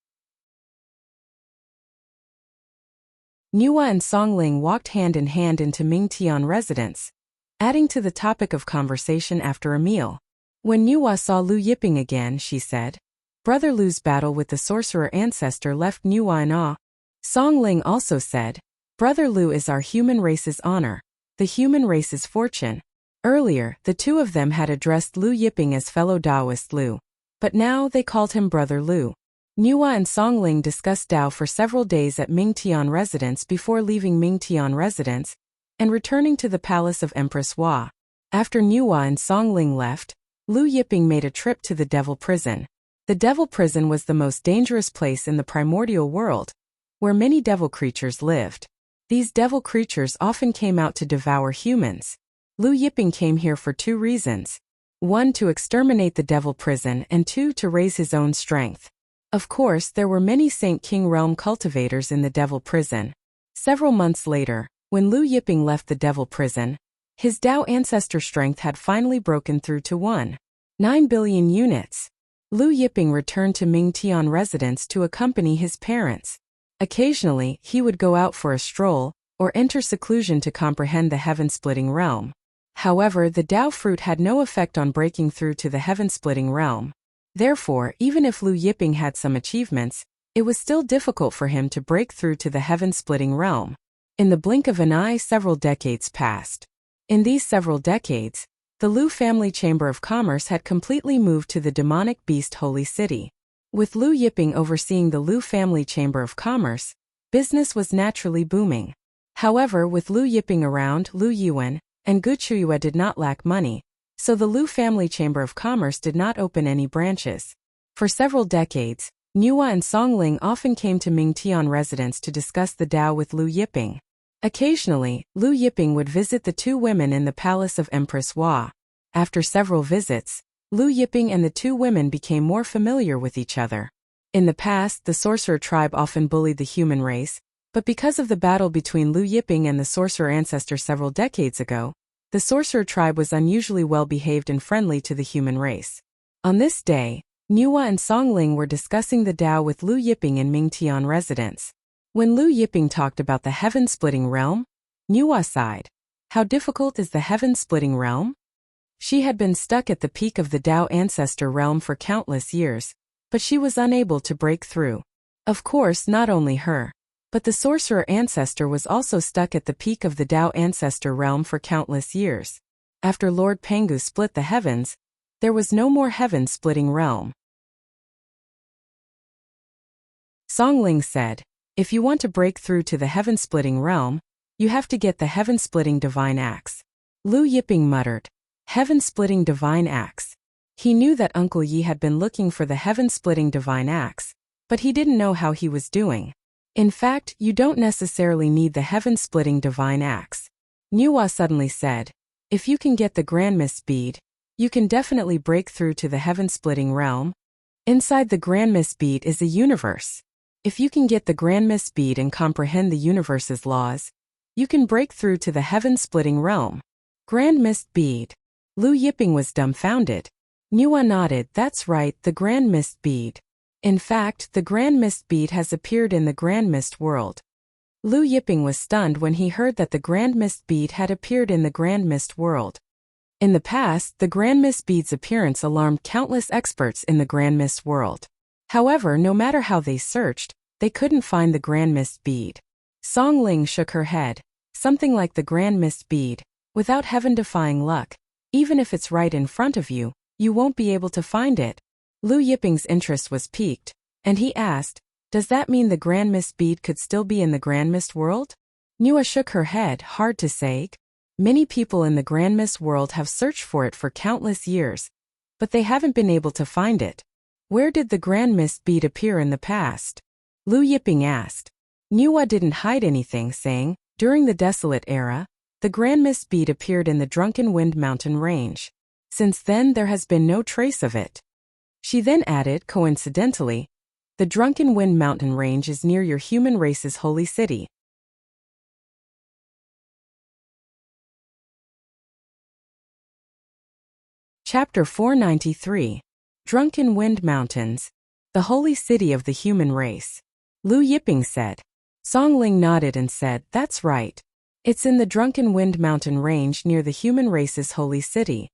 Nuwa and Song Ling walked hand in hand into Mingtian residence, adding to the topic of conversation after a meal. When Nuwa saw Lu Yiping again, she said, "Brother Lu's battle with the sorcerer ancestor left Nuwa in awe." Song Ling also said, "Brother Lu is our human race's honor, the human race's fortune." Earlier, the two of them had addressed Lu Yiping as fellow Taoist Lu, but now they called him Brother Lu. Nuwa and Song Ling discussed Dao for several days at Mingtian residence before leaving Mingtian residence and returning to the palace of Empress Hua. After Nuwa and Song Ling left, Lu Yiping made a trip to the Devil Prison. The Devil Prison was the most dangerous place in the primordial world, where many devil creatures lived. These devil creatures often came out to devour humans. Lu Yiping came here for two reasons. One, to exterminate the Devil Prison, and two, to raise his own strength. Of course, there were many Saint King Realm cultivators in the Devil Prison. Several months later, when Lu Yiping left the Devil Prison, his Dao ancestor strength had finally broken through to 1.9 billion units. Lu Yiping returned to Mingtian residence to accompany his parents. Occasionally, he would go out for a stroll, or enter seclusion to comprehend the heaven-splitting realm. However, the Dao fruit had no effect on breaking through to the heaven-splitting realm. Therefore, even if Lu Yiping had some achievements, it was still difficult for him to break through to the heaven-splitting realm. In the blink of an eye, several decades passed. In these several decades, the Lu family Chamber of Commerce had completely moved to the demonic beast Holy City. With Lu Yiping overseeing the Lu family Chamber of Commerce, business was naturally booming. However, with Lu Yiping around, Lu Yuan and Guchua did not lack money, so the Lu family Chamber of Commerce did not open any branches. For several decades, Nuwa and Song Ling often came to Mingtian residence to discuss the Dao with Lu Yiping. Occasionally, Lu Yiping would visit the two women in the palace of Empress Hua. After several visits, Lu Yiping and the two women became more familiar with each other. In the past, the sorcerer tribe often bullied the human race, but because of the battle between Lu Yiping and the sorcerer ancestor several decades ago, the sorcerer tribe was unusually well-behaved and friendly to the human race. On this day, Nuwa and Song Ling were discussing the Dao with Lu Yiping in Mingtian residence. When Lu Yiping talked about the heaven-splitting realm, Nuwa sighed. "How difficult is the heaven-splitting realm?" She had been stuck at the peak of the Tao ancestor realm for countless years, but she was unable to break through. Of course, not only her, but the sorcerer ancestor was also stuck at the peak of the Tao ancestor realm for countless years. After Lord Pengu split the heavens, there was no more heaven-splitting realm. Songling said, "If you want to break through to the heaven-splitting realm, you have to get the heaven-splitting divine axe." Lu Yiping muttered, "Heaven-splitting divine axe." He knew that Uncle Yi had been looking for the heaven-splitting divine axe, but he didn't know how he was doing. In fact, you don't necessarily need the heaven-splitting divine axe. Nuwa suddenly said, "If you can get the Grand Mist bead, you can definitely break through to the heaven-splitting realm. Inside the Grand Mist bead is a universe. If you can get the Grand Mist bead and comprehend the universe's laws, you can break through to the heaven-splitting realm." Grand Mist bead. Lu Yiping was dumbfounded. Nuwa nodded, "That's right, the Grand Mist bead. In fact, the Grand Mist bead has appeared in the Grand Mist world." Lu Yiping was stunned when he heard that the Grand Mist bead had appeared in the Grand Mist world. In the past, the Grand Mist bead's appearance alarmed countless experts in the Grand Mist world. However, no matter how they searched, they couldn't find the Grand Mist bead. Songling shook her head. "Something like the Grand Mist bead, without heaven-defying luck, even if it's right in front of you, you won't be able to find it." Lu Yiping's interest was piqued, and he asked, "Does that mean the Grand Mist bead could still be in the Grand Mist world?" Nuwa shook her head, "Hard to say. Many people in the Grand Mist world have searched for it for countless years, but they haven't been able to find it." "Where did the Grand Mist bead appear in the past?" Lu Yiping asked. Nuwa didn't hide anything, saying, "During the Desolate Era, the Grand Mist bead appeared in the Drunken Wind Mountain range. Since then there has been no trace of it." She then added, "Coincidentally, the Drunken Wind Mountain range is near your human race's holy city." Chapter 493. Drunken Wind Mountains, the holy city of the human race. Lu Yiping said. Songling nodded and said, "That's right. It's in the Drunken Wind Mountain range near the human race's holy city."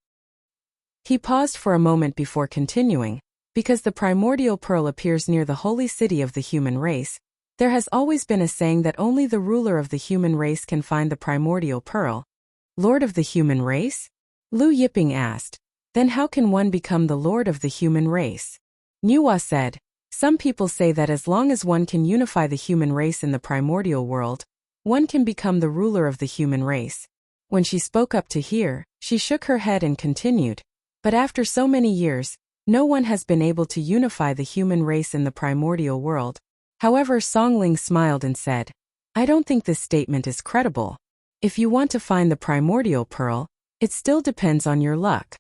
He paused for a moment before continuing. "Because the primordial pearl appears near the holy city of the human race, there has always been a saying that only the ruler of the human race can find the primordial pearl." "Lord of the human race?" Lu Yiping asked. "Then how can one become the lord of the human race?" Nuwa said, "Some people say that as long as one can unify the human race in the primordial world, one can become the ruler of the human race." When she spoke up to hear, she shook her head and continued, "But after so many years, no one has been able to unify the human race in the primordial world." However, Songling smiled and said, "I don't think this statement is credible. If you want to find the primordial pearl, it still depends on your luck."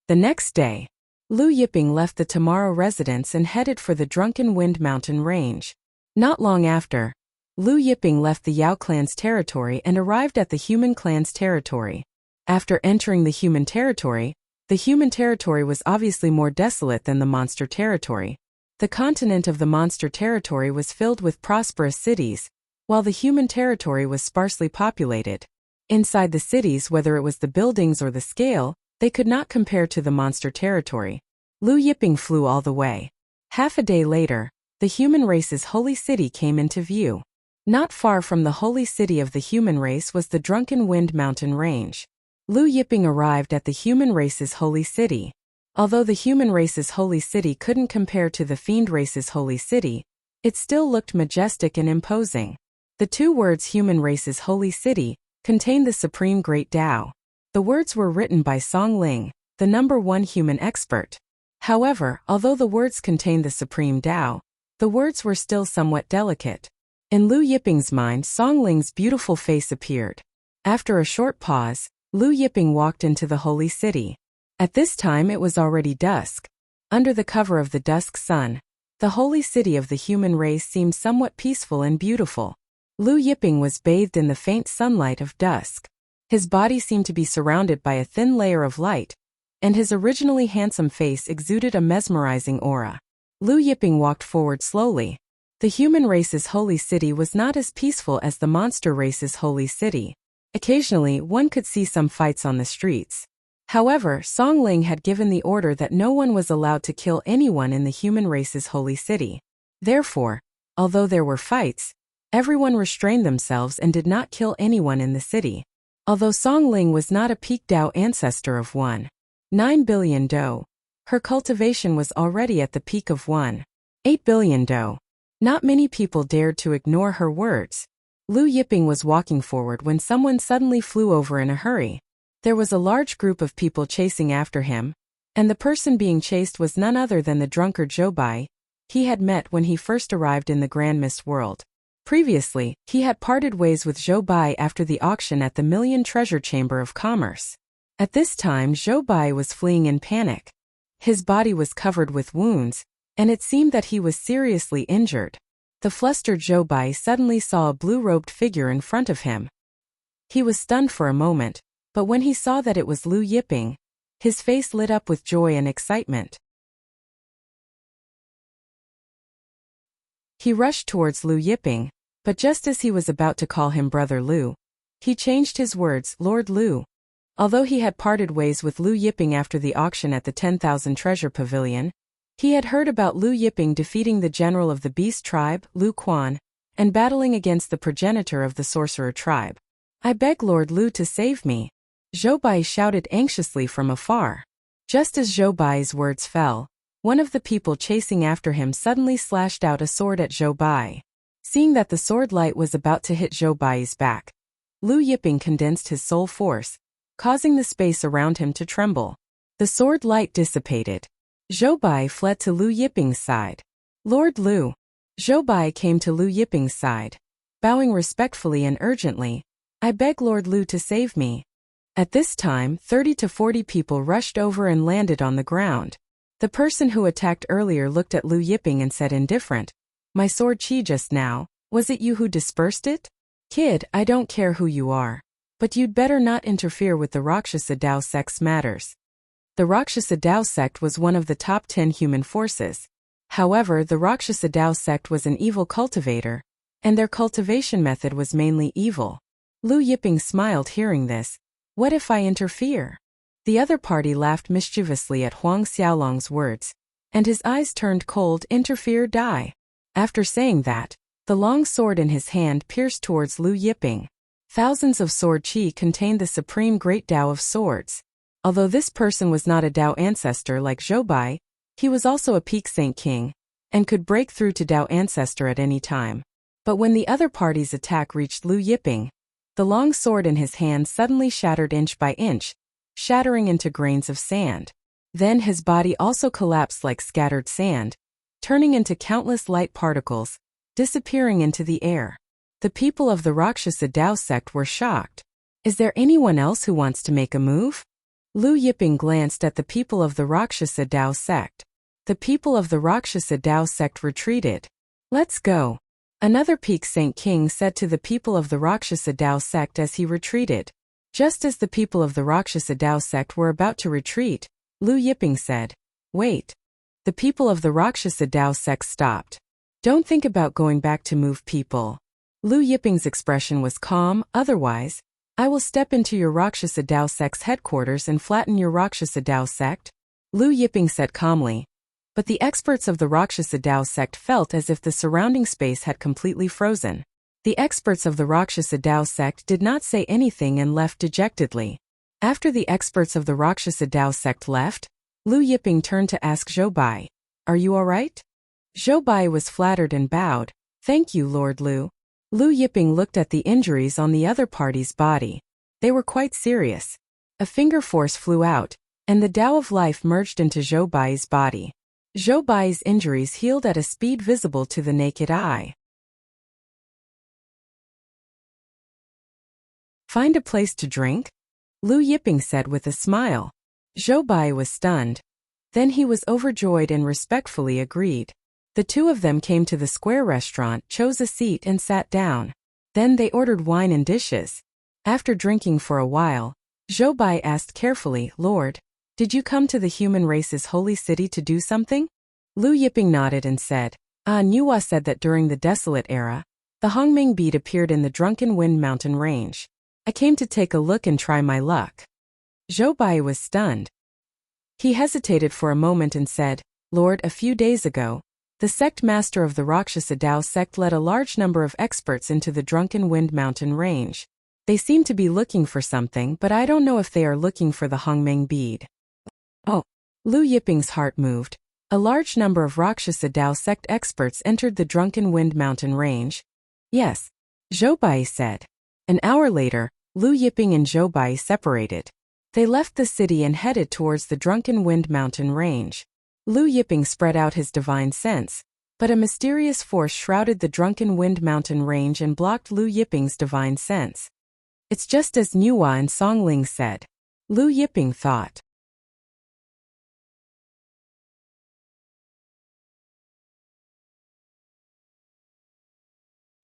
The next day, Lu Yiping left the Tamara residence and headed for the Drunken Wind Mountain range. Not long after, Lu Yiping left the Yao clan's territory and arrived at the human clan's territory. After entering the human territory was obviously more desolate than the monster territory. The continent of the monster territory was filled with prosperous cities, while the human territory was sparsely populated. Inside the cities, whether it was the buildings or the scale, they could not compare to the monster territory. Lu Yiping flew all the way. Half a day later, the human race's holy city came into view. Not far from the holy city of the human race was the Drunken Wind Mountain range. Lu Yiping arrived at the human race's holy city. Although the human race's holy city couldn't compare to the fiend race's holy city, it still looked majestic and imposing. The two words human race's holy city contained the supreme great Tao. The words were written by Songling, the #1 human expert. However, although the words contained the supreme Tao, the words were still somewhat delicate. In Lu Yiping's mind, Songling's beautiful face appeared. After a short pause, Lu Yiping walked into the holy city. At this time it was already dusk. Under the cover of the dusk sun, the holy city of the human race seemed somewhat peaceful and beautiful. Lu Yiping was bathed in the faint sunlight of dusk. His body seemed to be surrounded by a thin layer of light, and his originally handsome face exuded a mesmerizing aura. Lu Yiping walked forward slowly. The human race's holy city was not as peaceful as the monster race's holy city. Occasionally, one could see some fights on the streets. However, Song Ling had given the order that no one was allowed to kill anyone in the human race's holy city. Therefore, although there were fights, everyone restrained themselves and did not kill anyone in the city. Although Song Ling was not a peak Dao ancestor of 1.9 billion Dou, her cultivation was already at the peak of 1.8 billion Dou. Not many people dared to ignore her words. Lu Yiping was walking forward when someone suddenly flew over in a hurry. There was a large group of people chasing after him, and the person being chased was none other than the drunkard Zhou Bai he had met when he first arrived in the Grand Mist world. Previously, he had parted ways with Zhou Bai after the auction at the Million Treasure Chamber of Commerce. At this time, Zhou Bai was fleeing in panic. His body was covered with wounds, and it seemed that he was seriously injured. The flustered Zhou Bai suddenly saw a blue-robed figure in front of him. He was stunned for a moment, but when he saw that it was Lu Yiping, his face lit up with joy and excitement. He rushed towards Lu Yiping, but just as he was about to call him Brother Lu, he changed his words, Lord Lu. Although he had parted ways with Lu Yiping after the auction at the 10,000 Treasure Pavilion, he had heard about Lu Yiping defeating the general of the Beast tribe, Lu Quan, and battling against the progenitor of the Sorcerer tribe. I beg Lord Lu to save me, Zhou Bai shouted anxiously from afar. Just as Zhou Bai's words fell, one of the people chasing after him suddenly slashed out a sword at Zhou Bai. Seeing that the sword light was about to hit Zhou Bai's back, Lu Yiping condensed his soul force, causing the space around him to tremble. The sword light dissipated. Zhou Bai fled to Lu Yiping's side. Lord Lu. Zhou Bai came to Lu Yiping's side. Bowing respectfully and urgently, I beg Lord Lu to save me. At this time, 30 to 40 people rushed over and landed on the ground. The person who attacked earlier looked at Lu Yiping and said indifferent, My sword chi just now, was it you who dispersed it? Kid, I don't care who you are, but you'd better not interfere with the Rakshasa Dao sect's matters. The Rakshasa Dao sect was one of the top 10 human forces. However, the Rakshasa Dao sect was an evil cultivator, and their cultivation method was mainly evil. Lu Yiping smiled hearing this. What if I interfere? The other party laughed mischievously at Huang Xiaolong's words, and his eyes turned cold. Interfere, die. After saying that, the long sword in his hand pierced towards Lu Yiping. Thousands of sword chi contained the supreme great Dao of swords. Although this person was not a Dao ancestor like Zhou Bai, he was also a peak Saint King, and could break through to Dao ancestor at any time. But when the other party's attack reached Lu Yiping, the long sword in his hand suddenly shattered inch by inch, shattering into grains of sand. Then his body also collapsed like scattered sand, turning into countless light particles, disappearing into the air. The people of the Rakshasa Dao sect were shocked. Is there anyone else who wants to make a move? Lu Yiping glanced at the people of the Rakshasa Dao sect. The people of the Rakshasa Dao sect retreated. Let's go. Another peak Saint King said to the people of the Rakshasa Dao sect as he retreated. Just as the people of the Rakshasa Dao sect were about to retreat, Lu Yiping said, Wait. The people of the Rakshasa Dao sect stopped. Don't think about going back to move people. Lu Yiping's expression was calm, otherwise, I will step into your Rakshasa Dao sect's headquarters and flatten your Rakshasa Dao sect, Lu Yiping said calmly. But the experts of the Rakshasa Dao sect felt as if the surrounding space had completely frozen. The experts of the Rakshasa Dao sect did not say anything and left dejectedly. After the experts of the Rakshasa Dao sect left, Lu Yiping turned to ask Zhou Bai, Are you alright? Zhou Bai was flattered and bowed. Thank you, Lord Lu. Lu Yiping looked at the injuries on the other party's body. They were quite serious. A finger force flew out, and the Dao of life merged into Zhou Bai's body. Zhou Bai's injuries healed at a speed visible to the naked eye. Find a place to drink? Lu Yiping said with a smile. Zhou Bai was stunned. Then he was overjoyed and respectfully agreed. The two of them came to the square restaurant, chose a seat and sat down. Then they ordered wine and dishes. After drinking for a while, Zhou Bai asked carefully, Lord, did you come to the human race's holy city to do something? Lu Yiping nodded and said, Nuwa said that during the desolate era, the Hongming bead appeared in the Drunken Wind mountain range. I came to take a look and try my luck. Zhou Bai was stunned. He hesitated for a moment and said, "Lord, a few days ago, the sect master of the Rakshasa Dao sect led a large number of experts into the Drunken Wind Mountain range. They seem to be looking for something, but I don't know if they are looking for the Hongmeng bead." Oh. Lu Yiping's heart moved. A large number of Rakshasa Dao sect experts entered the Drunken Wind Mountain range. Yes, Zhou Bai said. An hour later, Lu Yiping and Zhou Bai separated. They left the city and headed towards the Drunken Wind Mountain range. Lu Yiping spread out his divine sense, but a mysterious force shrouded the Drunken Wind Mountain range and blocked Lu Yiping's divine sense. It's just as Nuwa and Songling said. Lu Yiping thought.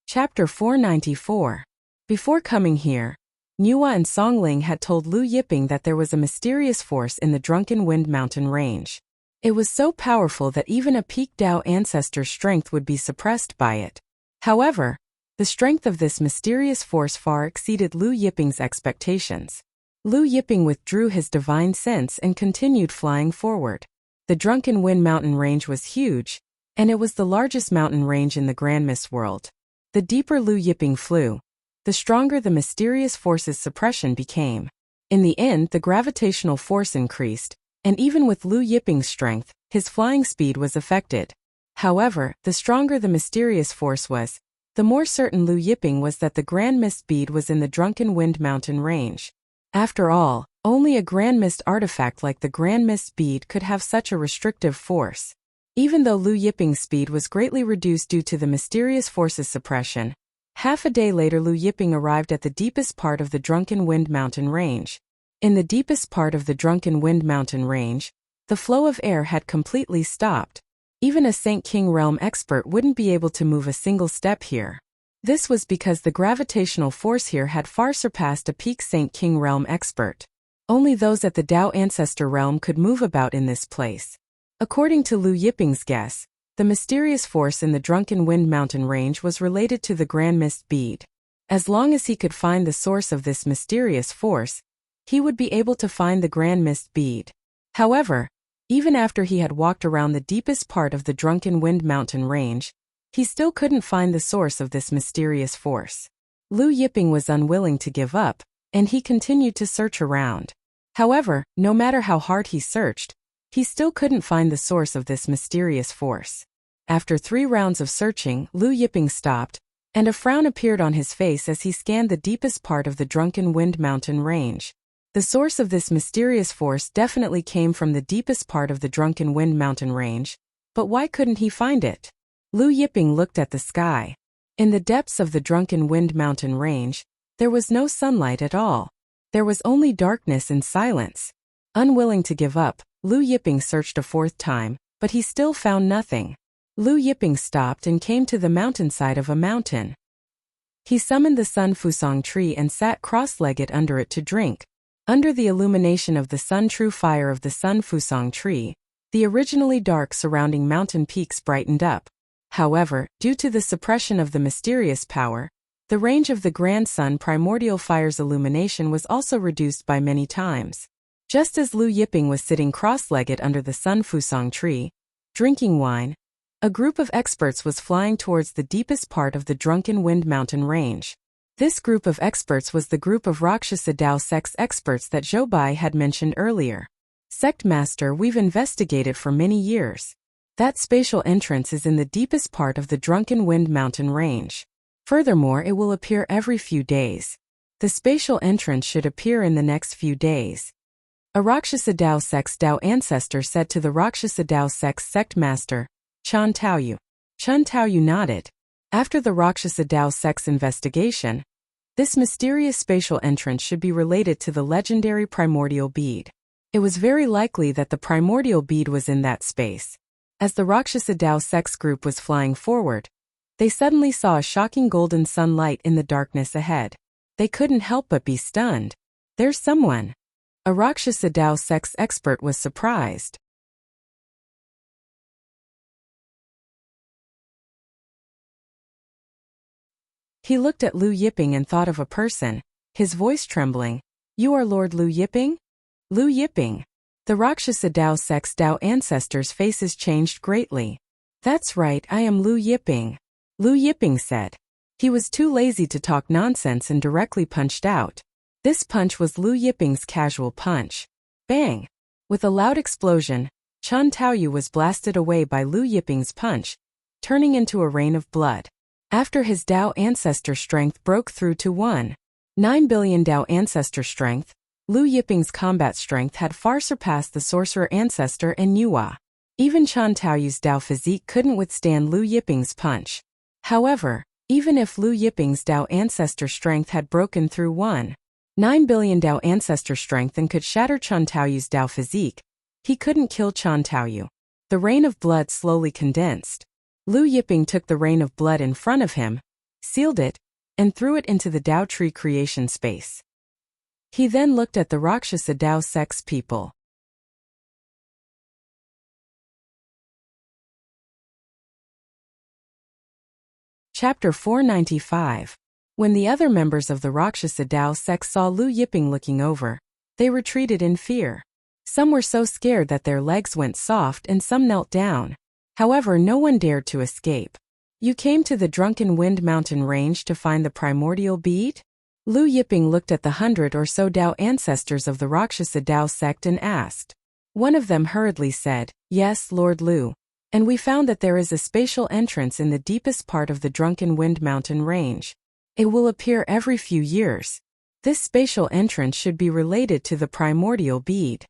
Chapter 494. Before coming here, Nuwa and Songling had told Lu Yiping that there was a mysterious force in the Drunken Wind Mountain range. It was so powerful that even a peak Dao ancestor's strength would be suppressed by it. However, the strength of this mysterious force far exceeded Lu Yiping's expectations. Lu Yiping withdrew his divine sense and continued flying forward. The Drunken Wind Mountain range was huge, and it was the largest mountain range in the Grand Mist world. The deeper Lu Yiping flew, the stronger the mysterious force's suppression became. In the end, the gravitational force increased, and even with Lu Yiping's strength, his flying speed was affected. However, the stronger the mysterious force was, the more certain Lu Yiping was that the Grand Mist bead was in the Drunken Wind Mountain range. After all, only a Grand Mist artifact like the Grand Mist bead could have such a restrictive force. Even though Lu Yiping's speed was greatly reduced due to the mysterious force's suppression, half a day later Lu Yiping arrived at the deepest part of the Drunken Wind Mountain range. In the deepest part of the Drunken Wind Mountain range, the flow of air had completely stopped. Even a Saint King realm expert wouldn't be able to move a single step here. This was because the gravitational force here had far surpassed a peak Saint King realm expert. Only those at the Dao Ancestor realm could move about in this place. According to Lu Yiping's guess, the mysterious force in the Drunken Wind Mountain range was related to the Grand Mist bead. As long as he could find the source of this mysterious force, he would be able to find the Grand Mist bead. However, even after he had walked around the deepest part of the Drunken Wind Mountain range, he still couldn't find the source of this mysterious force. Lu Yiping was unwilling to give up, and he continued to search around. However, no matter how hard he searched, he still couldn't find the source of this mysterious force. After 3 rounds of searching, Lu Yiping stopped, and a frown appeared on his face as he scanned the deepest part of the Drunken Wind Mountain range. The source of this mysterious force definitely came from the deepest part of the Drunken Wind Mountain range, but why couldn't he find it? Lu Yiping looked at the sky. In the depths of the Drunken Wind Mountain range, there was no sunlight at all. There was only darkness and silence. Unwilling to give up, Lu Yiping searched a 4th time, but he still found nothing. Lu Yiping stopped and came to the mountainside of a mountain. He summoned the Sun Fusang tree and sat cross-legged under it to drink. Under the illumination of the sun-true fire of the Sun Fusang tree, the originally dark surrounding mountain peaks brightened up. However, due to the suppression of the mysterious power, the range of the Grand Sun Primordial Fire's illumination was also reduced by many times. Just as Lu Yiping was sitting cross-legged under the Sun Fusang tree, drinking wine, a group of experts was flying towards the deepest part of the Drunken Wind Mountain range. This group of experts was the group of Rakshasa Dao sect's experts that Zhou Bai had mentioned earlier. Sect Master, we've investigated for many years. That spatial entrance is in the deepest part of the Drunken Wind Mountain range. Furthermore, it will appear every few days. The spatial entrance should appear in the next few days. A Rakshasa Dao sect's Dao ancestor said to the Rakshasa Dao sect's sect master, Chan Taoyu. Chun Taoyu nodded. After the Rakshasa Dao sect's investigation, this mysterious spatial entrance should be related to the legendary primordial bead. It was very likely that the primordial bead was in that space. As the Rakshasa Dao sect's group was flying forward, they suddenly saw a shocking golden sunlight in the darkness ahead. They couldn't help but be stunned. There's someone. A Rakshasa Dao sect's expert was surprised. He looked at Lu Yiping and thought of a person, his voice trembling. You are Lord Lu Yiping? Lu Yiping. The Rakshasa Dao sect's Dao ancestors' faces changed greatly. That's right, I am Lu Yiping, Lu Yiping said. He was too lazy to talk nonsense and directly punched out. This punch was Lu Yiping's casual punch. Bang! With a loud explosion, Chen Taoyu was blasted away by Lu Yiping's punch, turning into a rain of blood. After his Dao ancestor strength broke through to 1.9 billion Dao ancestor strength, Lu Yiping's combat strength had far surpassed the sorcerer ancestor and Yuhua. Even Chen Taoyu's Dao physique couldn't withstand Lu Yiping's punch. However, even if Lu Yiping's Dao ancestor strength had broken through 1.9 billion Dao ancestor strength and could shatter Chen Taoyu's Dao physique, he couldn't kill Chen Taoyu. The rain of blood slowly condensed. Lu Yiping took the rain of blood in front of him, sealed it, and threw it into the Dao tree creation space. He then looked at the Rakshasa Dao sect's people. Chapter 495. When the other members of the Rakshasa Dao sect saw Lu Yiping looking over, they retreated in fear. Some were so scared that their legs went soft and some knelt down. However, no one dared to escape. You came to the Drunken Wind Mountain range to find the primordial bead? Lu Yiping looked at the 100 or so Dao ancestors of the Rakshasa Dao sect and asked. One of them hurriedly said, "Yes, Lord Lu. And we found that there is a spatial entrance in the deepest part of the Drunken Wind Mountain range. It will appear every few years. This spatial entrance should be related to the primordial bead."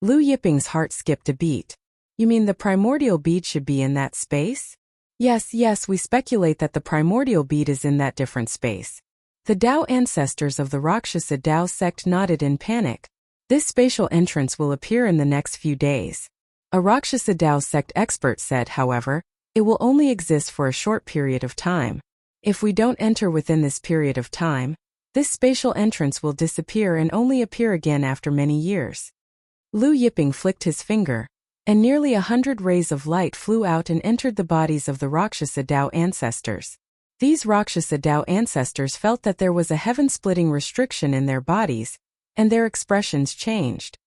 Lu Yiping's heart skipped a beat. You mean the primordial bead should be in that space? Yes, we speculate that the primordial bead is in that different space. The Dao ancestors of the Rakshasa Dao sect nodded in panic. This spatial entrance will appear in the next few days. A Rakshasa Dao sect expert said, however, it will only exist for a short period of time. If we don't enter within this period of time, this spatial entrance will disappear and only appear again after many years. Lu Yiping flicked his finger, and nearly 100 rays of light flew out and entered the bodies of the Rakshasa Dao ancestors. These Rakshasa Dao ancestors felt that there was a heaven-splitting restriction in their bodies, and their expressions changed.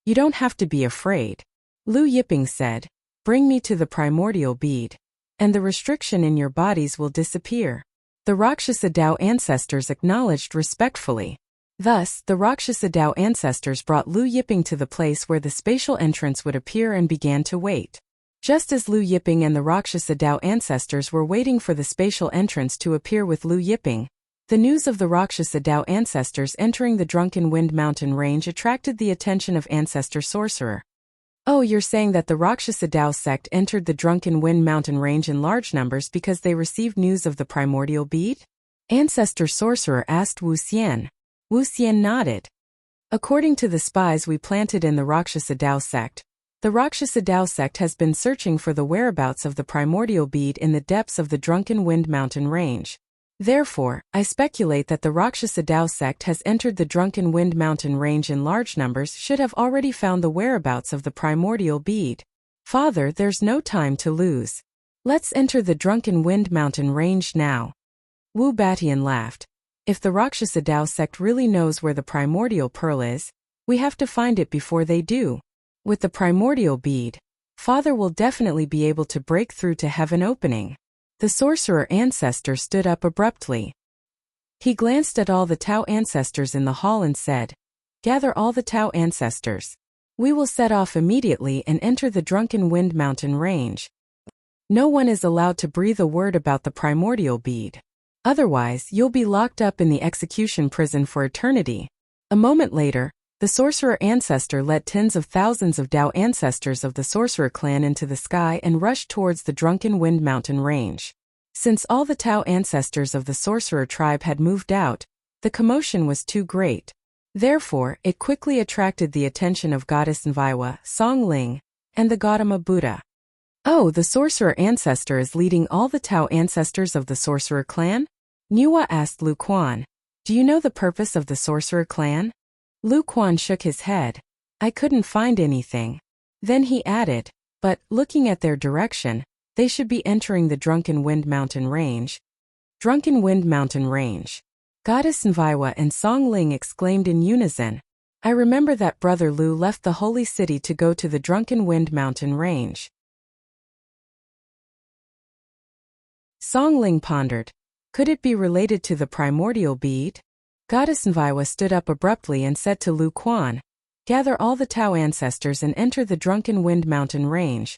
You don't have to be afraid, Lu Yiping said. Bring me to the primordial bead, and the restriction in your bodies will disappear. The Rakshasa Dao ancestors acknowledged respectfully. Thus, the Rakshasa Dao ancestors brought Lu Yiping to the place where the spatial entrance would appear and began to wait. Just as Lu Yiping and the Rakshasa Dao ancestors were waiting for the spatial entrance to appear with Lu Yiping, the news of the Rakshasa Dao ancestors entering the Drunken Wind Mountain range attracted the attention of Ancestor Sorcerer. Oh, you're saying that the Rakshasa Dao sect entered the Drunken Wind Mountain range in large numbers because they received news of the primordial bead? Ancestor Sorcerer asked Wuxia. Wuxia nodded. According to the spies we planted in the Rakshasa Dao sect, the Rakshasa Dao sect has been searching for the whereabouts of the primordial bead in the depths of the Drunken Wind Mountain range. Therefore, I speculate that the Rakshasa Dao sect has entered the Drunken Wind Mountain range in large numbers should have already found the whereabouts of the primordial bead. Father, there's no time to lose. Let's enter the Drunken Wind Mountain range now. Wu Batian laughed. If the Rakshasa Dao sect really knows where the primordial pearl is, we have to find it before they do. With the primordial bead, Father will definitely be able to break through to heaven opening. The sorcerer ancestor stood up abruptly. He glanced at all the Tao ancestors in the hall and said, "Gather all the Tao ancestors. We will set off immediately and enter the Drunken Wind Mountain range. No one is allowed to breathe a word about the primordial bead. Otherwise, you'll be locked up in the execution prison for eternity." A moment later, the sorcerer ancestor led tens of thousands of Dao ancestors of the sorcerer clan into the sky and rushed towards the Drunken Wind Mountain range. Since all the Tao ancestors of the sorcerer tribe had moved out, the commotion was too great. Therefore, it quickly attracted the attention of Goddess Nviwa, Song Ling, and the Gautama Buddha. Oh, the sorcerer ancestor is leading all the Tao ancestors of the sorcerer clan? Niwa asked Lu Quan. Do you know the purpose of the sorcerer clan? Lu Quan shook his head. I couldn't find anything. Then he added, but, looking at their direction, they should be entering the Drunken Wind Mountain range. Drunken Wind Mountain range. Goddess Nviwa and Song Ling exclaimed in unison. I remember that Brother Lu left the holy city to go to the Drunken Wind mountain range. Song Ling pondered. Could it be related to the primordial bead? Goddess Nviwa stood up abruptly and said to Lu Quan, "Gather all the Tao ancestors and enter the Drunken Wind mountain range."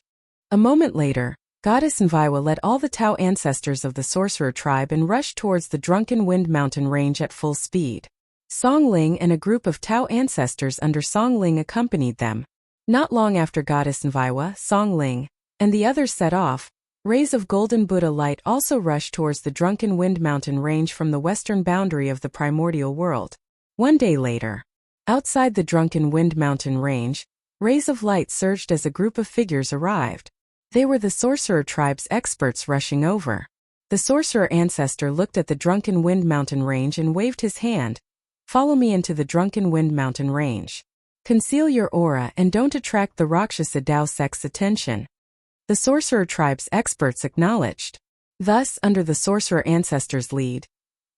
A moment later, Goddess Nviwa led all the Tao ancestors of the sorcerer tribe and rushed towards the Drunken Wind mountain range at full speed. Song Ling and a group of Tao ancestors under Song Ling accompanied them. Not long after Goddess Nviwa, Song Ling, and the others set off, rays of golden Buddha light also rushed towards the Drunken Wind mountain range from the western boundary of the primordial world. One day later, outside the Drunken Wind mountain range, rays of light surged as a group of figures arrived. They were the sorcerer tribe's experts rushing over. The sorcerer ancestor looked at the Drunken Wind mountain range and waved his hand. "Follow me into the Drunken Wind mountain range. Conceal your aura and don't attract the Rakshasa Dao sect's attention." The sorcerer tribe's experts acknowledged. Thus, under the sorcerer ancestor's lead,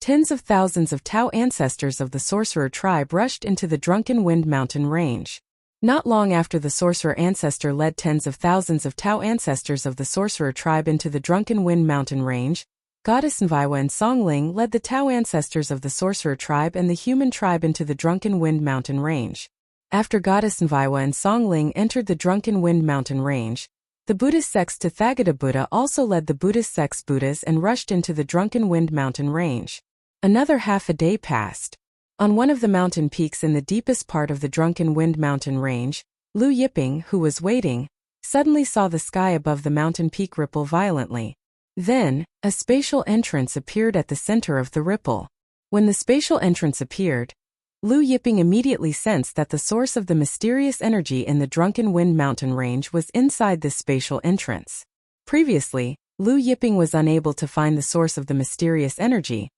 tens of thousands of Tao ancestors of the sorcerer tribe rushed into the Drunken Wind mountain range. Not long after the sorcerer ancestor led tens of thousands of Tao ancestors of the sorcerer tribe into the Drunken Wind mountain range, Goddess Nviwa and Song Ling led the Tao ancestors of the sorcerer tribe and the human tribe into the Drunken Wind mountain range. After Goddess Nviwa and Song Ling entered the Drunken Wind mountain range, the Buddhist sect's Tathagata Buddha also led the Buddhist sect's Buddhas and rushed into the Drunken Wind mountain range. Another half a day passed. On one of the mountain peaks in the deepest part of the Drunken Wind mountain range, Lu Yiping, who was waiting, suddenly saw the sky above the mountain peak ripple violently. Then, a spatial entrance appeared at the center of the ripple. When the spatial entrance appeared, Lu Yiping immediately sensed that the source of the mysterious energy in the Drunken Wind mountain range was inside this spatial entrance. Previously, Lu Yiping was unable to find the source of the mysterious energy,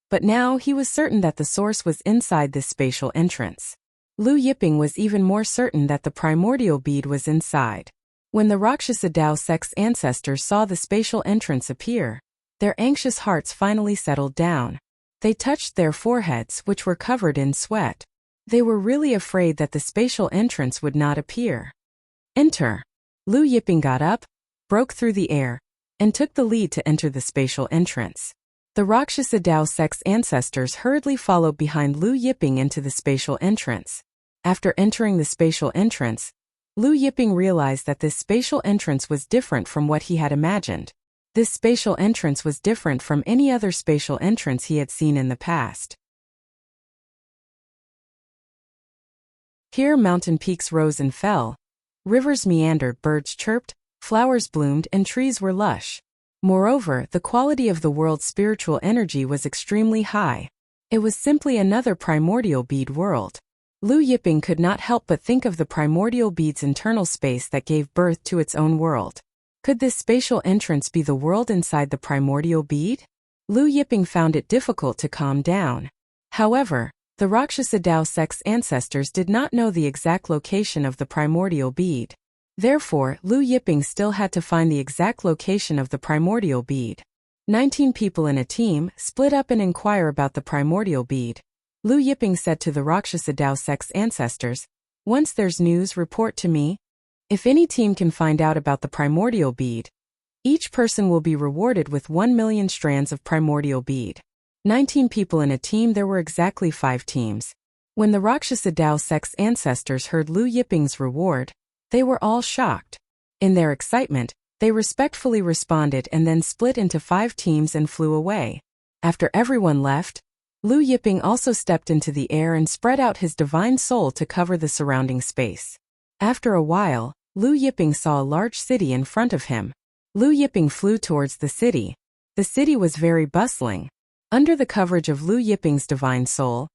but now he was certain that the source was inside this spatial entrance. Lu Yiping was even more certain that the primordial bead was inside. When the Rakshasa Dao sect's ancestors saw the spatial entrance appear, their anxious hearts finally settled down. They touched their foreheads, which were covered in sweat. They were really afraid that the spatial entrance would not appear. "Enter." Lu Yiping got up, broke through the air, and took the lead to enter the spatial entrance. The Rakshasa Dao sect's ancestors hurriedly followed behind Lu Yiping into the spatial entrance. After entering the spatial entrance, Lu Yiping realized that this spatial entrance was different from what he had imagined. This spatial entrance was different from any other spatial entrance he had seen in the past. Here mountain peaks rose and fell, rivers meandered, birds chirped, flowers bloomed, and trees were lush. Moreover, the quality of the world's spiritual energy was extremely high. It was simply another primordial bead world. Lu Yiping could not help but think of the primordial bead's internal space that gave birth to its own world. Could this spatial entrance be the world inside the primordial bead? Lu Yiping found it difficult to calm down. However, the Rakshasa Dao sect's ancestors did not know the exact location of the primordial bead. Therefore, Lu Yiping still had to find the exact location of the primordial bead. 19 people in a team split up and inquire about the primordial bead. Lu Yiping said to the Rakshasa Dao sect's ancestors, "Once there's news, report to me. If any team can find out about the primordial bead, each person will be rewarded with 1 million strands of primordial bead." 19 people in a team, there were exactly 5 teams. When the Rakshasa Dao sect's ancestors heard Lu Yiping's reward, they were all shocked. In their excitement, they respectfully responded and then split into 5 teams and flew away. After everyone left, Lu Yiping also stepped into the air and spread out his divine soul to cover the surrounding space. After a while, Lu Yiping saw a large city in front of him. Lu Yiping flew towards the city. The city was very bustling. Under the coverage of Lu Yiping's divine soul,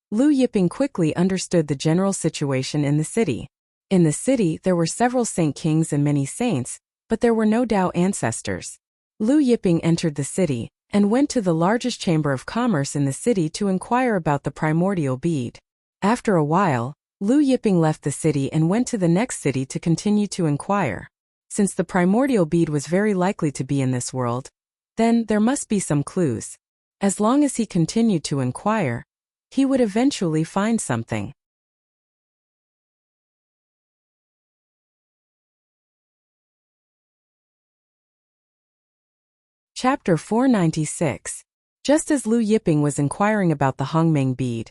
Lu Yiping quickly understood the general situation in the city. In the city, there were several saint kings and many saints, but there were no Dao ancestors. Lu Yiping entered the city and went to the largest chamber of commerce in the city to inquire about the primordial bead. After a while, Lu Yiping left the city and went to the next city to continue to inquire. Since the primordial bead was very likely to be in this world, then there must be some clues. As long as he continued to inquire, he would eventually find something. Chapter 496. Just as Lu Yiping was inquiring about the Hongmeng bead,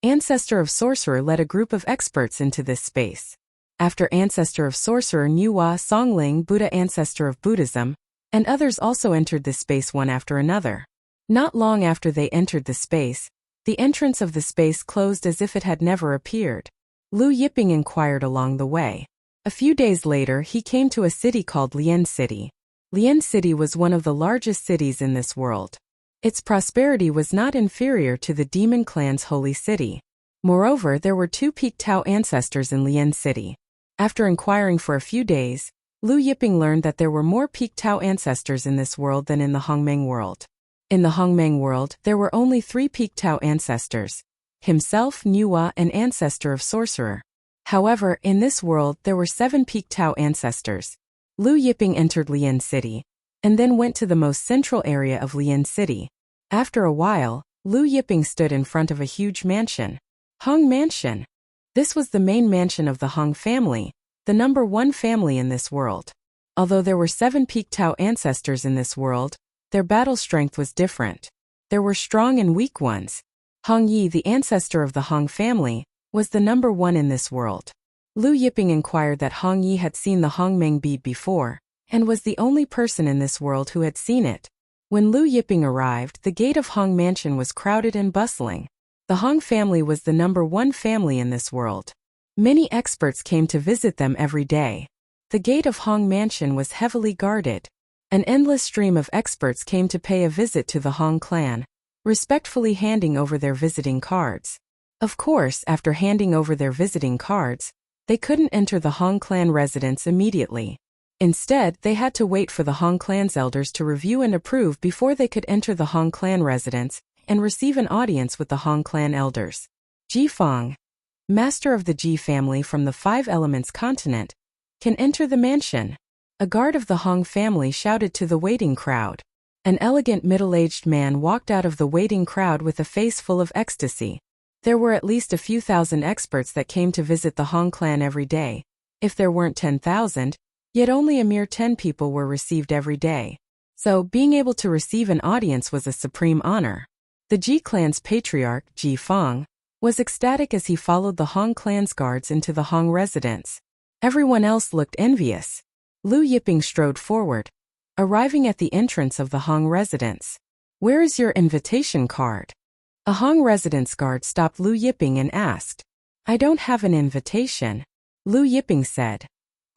Ancestor of Sorcerer led a group of experts into this space. After Ancestor of Sorcerer Niuhua Songling Buddha Ancestor of Buddhism, and others also entered this space one after another. Not long after they entered the space, the entrance of the space closed as if it had never appeared. Lu Yiping inquired along the way. A few days later he came to a city called Lian City. Lian City was one of the largest cities in this world. Its prosperity was not inferior to the Demon Clan's holy city. Moreover, there were 2 Peak Tao ancestors in Lian City. After inquiring for a few days, Lu Yiping learned that there were more Peak Tao ancestors in this world than in the Hongmeng world. In the Hongmeng world, there were only 3 Peak Tao ancestors: himself, Niuhua, an ancestor of Sorcerer. However, in this world there were 7 Peak Tao ancestors. Lu Yiping entered Lian City, and then went to the most central area of Lian City. After a while, Lu Yiping stood in front of a huge mansion. Hong Mansion. This was the main mansion of the Hong family, the number 1 family in this world. Although there were 7 Peak Tao ancestors in this world, their battle strength was different. There were strong and weak ones. Hong Yi, the ancestor of the Hong family, was the number 1 in this world. Lu Yiping inquired that Hong Yi had seen the Hongmeng bead before, and was the only person in this world who had seen it. When Lu Yiping arrived, the gate of Hong Mansion was crowded and bustling. The Hong family was the number 1 family in this world. Many experts came to visit them every day. The gate of Hong Mansion was heavily guarded. An endless stream of experts came to pay a visit to the Hong clan, respectfully handing over their visiting cards. Of course, after handing over their visiting cards, they couldn't enter the Hong clan residence immediately. Instead, they had to wait for the Hong clan's elders to review and approve before they could enter the Hong clan residence and receive an audience with the Hong clan elders. Ji Feng, master of the Ji family from the 5 Elements continent, can enter the mansion. A guard of the Hong family shouted to the waiting crowd. An elegant middle-aged man walked out of the waiting crowd with a face full of ecstasy. There were at least a few thousand experts that came to visit the Hong clan every day. If there weren't 10,000, yet only a mere 10 people were received every day. So, being able to receive an audience was a supreme honor. The Ji clan's patriarch, Ji Feng, was ecstatic as he followed the Hong clan's guards into the Hong residence. Everyone else looked envious. Lu Yiping strode forward, arriving at the entrance of the Hong residence. "Where is your invitation card?" A Hong residence guard stopped Lu Yiping and asked. "I don't have an invitation," Lu Yiping said.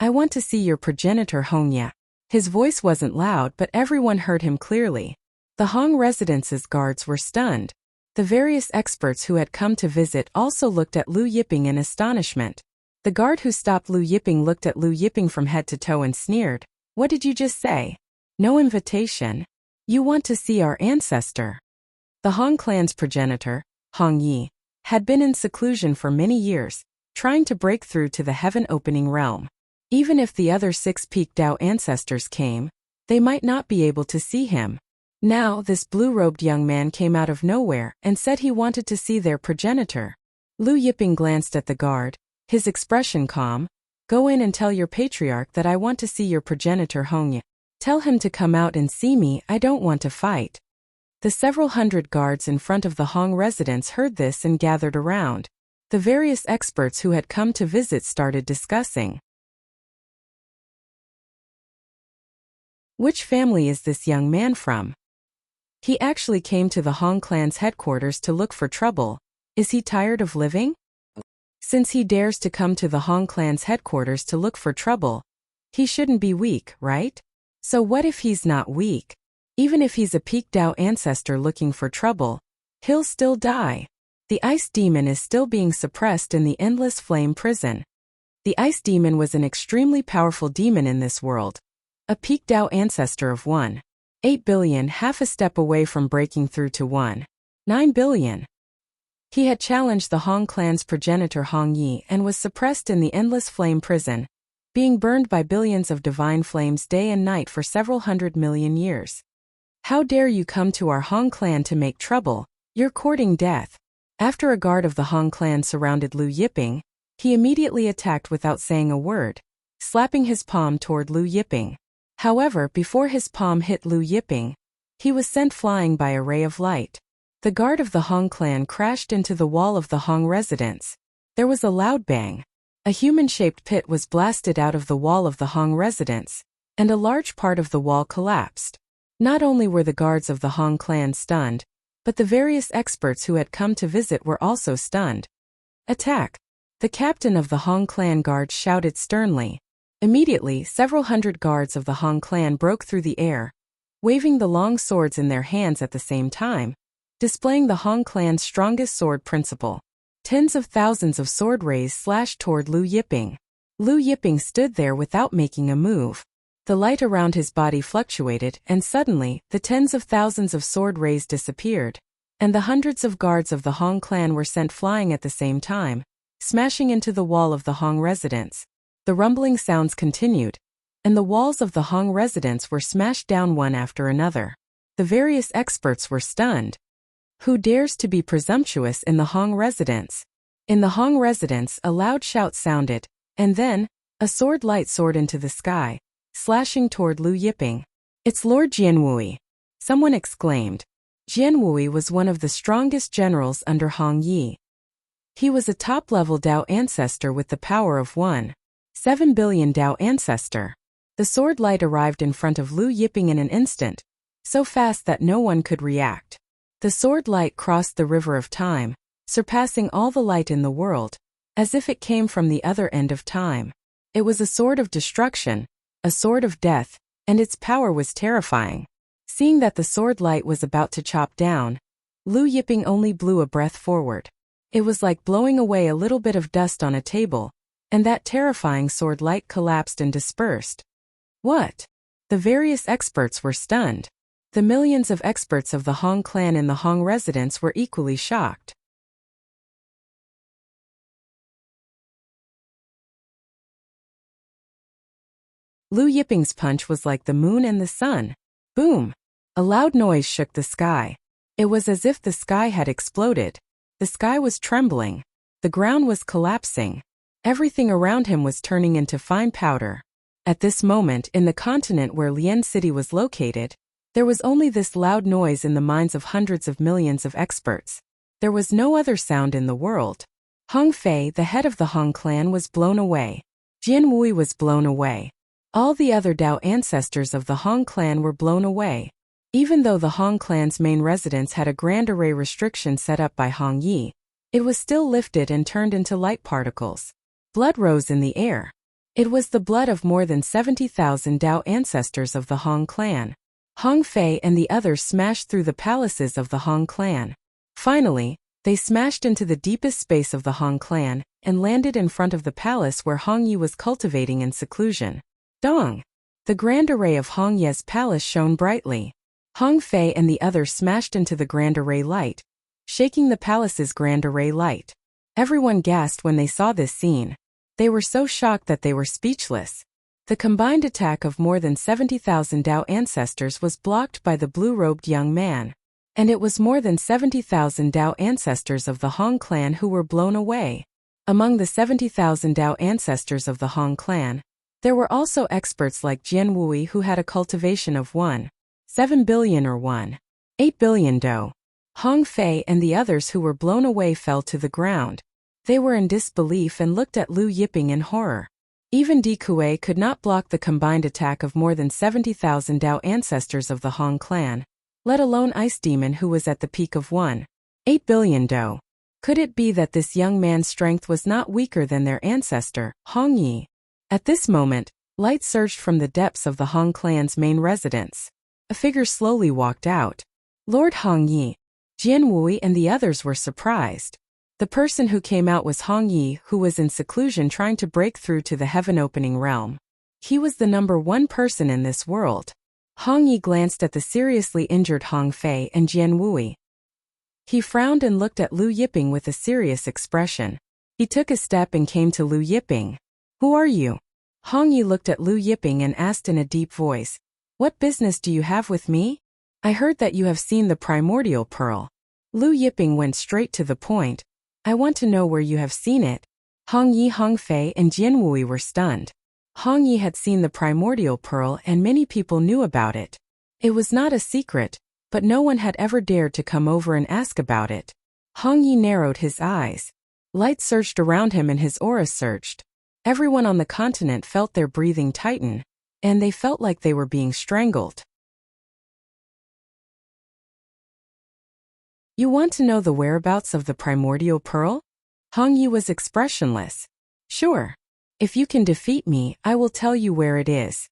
"I want to see your progenitor Hongya." His voice wasn't loud, but everyone heard him clearly. The Hong residence's guards were stunned. The various experts who had come to visit also looked at Lu Yiping in astonishment. The guard who stopped Lu Yiping looked at Lu Yiping from head to toe and sneered. "What did you just say? No invitation? You want to see our ancestor?" The Hong clan's progenitor, Hong Yi, had been in seclusion for many years, trying to break through to the heaven-opening realm. Even if the other 6 Peak Tao ancestors came, they might not be able to see him. Now, this blue-robed young man came out of nowhere and said he wanted to see their progenitor. Lu Yiping glanced at the guard, his expression calm. "Go in and tell your patriarch that I want to see your progenitor Hongya. Tell him to come out and see me, I don't want to fight." The several hundred guards in front of the Hong residence heard this and gathered around. The various experts who had come to visit started discussing. Which family is this young man from? He actually came to the Hong clan's headquarters to look for trouble. Is he tired of living? Since he dares to come to the Hong clan's headquarters to look for trouble, he shouldn't be weak, right? So what if he's not weak? Even if he's a Peak Tao ancestor looking for trouble, he'll still die. The ice demon is still being suppressed in the endless flame prison. The ice demon was an extremely powerful demon in this world. A Peak Tao ancestor of 1.8 billion, half a step away from breaking through to 1.9 billion. He had challenged the Hong clan's progenitor Hong Yi and was suppressed in the endless flame prison, being burned by billions of divine flames day and night for several 100 million years. "How dare you come to our Hong clan to make trouble? You're courting death." After a guard of the Hong clan surrounded Lu Yiping, he immediately attacked without saying a word, slapping his palm toward Lu Yiping. However, before his palm hit Lu Yiping, He was sent flying by a ray of light. The guard of the Hong clan crashed into the wall of the Hong residence. There was a loud bang. A human-shaped pit was blasted out of the wall of the Hong residence, and a large part of the wall collapsed. Not only were the guards of the Hong clan stunned, but the various experts who had come to visit were also stunned. Attack! The captain of the Hong clan guard shouted sternly. Immediately, several hundred guards of the Hong clan broke through the air, waving the long swords in their hands at the same time, displaying the Hong clan's strongest sword principle. Tens of thousands of sword rays slashed toward Lu Yiping. Lu Yiping stood there without making a move. The light around his body fluctuated, and suddenly, the tens of thousands of sword rays disappeared, and the hundreds of guards of the Hong clan were sent flying at the same time, smashing into the wall of the Hong residence. The rumbling sounds continued, and the walls of the Hong residence were smashed down one after another. The various experts were stunned. Who dares to be presumptuous in the Hong residence? In the Hong residence, a loud shout sounded, and then, a sword light soared into the sky, slashing toward Lu Yiping. "It's Lord Jianwui!" someone exclaimed. Jianwui was one of the strongest generals under Hong Yi. He was a top-level Dao ancestor with the power of 1.7 billion Dao ancestor. The sword light arrived in front of Lu Yiping in an instant, so fast that no one could react. The sword light crossed the river of time, surpassing all the light in the world, as if it came from the other end of time. It was a sword of destruction, a sword of death, and its power was terrifying. Seeing that the sword light was about to chop down, Lu Yiping only blew a breath forward. It was like blowing away a little bit of dust on a table, and that terrifying sword light collapsed and dispersed. What? The various experts were stunned. The millions of experts of the Hong clan in the Hong residence were equally shocked. Lu Yiping's punch was like the moon and the sun. Boom! A loud noise shook the sky. It was as if the sky had exploded. The sky was trembling. The ground was collapsing. Everything around him was turning into fine powder. At this moment, in the continent where Lian City was located, there was only this loud noise in the minds of hundreds of millions of experts. There was no other sound in the world. Hong Fei, the head of the Hong clan, was blown away. Jianwui was blown away. All the other Dao ancestors of the Hong clan were blown away. Even though the Hong clan's main residence had a grand array restriction set up by Hong Yi, it was still lifted and turned into light particles. Blood rose in the air. It was the blood of more than 70,000 Dao ancestors of the Hong clan. Hong Fei and the others smashed through the palaces of the Hong clan. Finally, they smashed into the deepest space of the Hong clan and landed in front of the palace where Hong Yi was cultivating in seclusion. Dong! The grand array of Hong Ye's palace shone brightly. Hong Fei and the others smashed into the grand array light, shaking the palace's grand array light. Everyone gasped when they saw this scene. They were so shocked that they were speechless. The combined attack of more than 70,000 Dao ancestors was blocked by the blue-robed young man. And it was more than 70,000 Dao ancestors of the Hong clan who were blown away. Among the 70,000 Dao ancestors of the Hong clan, there were also experts like Jianwui who had a cultivation of 1.7 billion or 1.8 billion Dao. Hong Fei and the others who were blown away fell to the ground. They were in disbelief and looked at Lu Yiping in horror. Even Di Kuei could not block the combined attack of more than 70,000 Dao ancestors of the Hong clan, let alone Ice Demon who was at the peak of 1.8 billion Dao. Could it be that this young man's strength was not weaker than their ancestor, Hong Yi? At this moment, light surged from the depths of the Hong clan's main residence. A figure slowly walked out. Lord Hong Yi. Jianwui and the others were surprised. The person who came out was Hong Yi, who was in seclusion trying to break through to the heaven-opening realm. He was the number one person in this world. Hong Yi glanced at the seriously injured Hong Fei and Jianwui. He frowned and looked at Lu Yiping with a serious expression. He took a step and came to Lu Yiping. "Who are you?" Hong Yi looked at Lu Yiping and asked in a deep voice, "What business do you have with me? I heard that you have seen the primordial pearl." Lu Yiping went straight to the point. "I want to know where you have seen it." Hong Yi, Hong Fei, and Jianwui were stunned. Hong Yi had seen the primordial pearl and many people knew about it. It was not a secret, but no one had ever dared to come over and ask about it. Hong Yi narrowed his eyes. Light surged around him and his aura surged. Everyone on the continent felt their breathing tighten, and they felt like they were being strangled. You want to know the whereabouts of the primordial pearl? Hong Yi was expressionless. Sure. If you can defeat me, I will tell you where it is.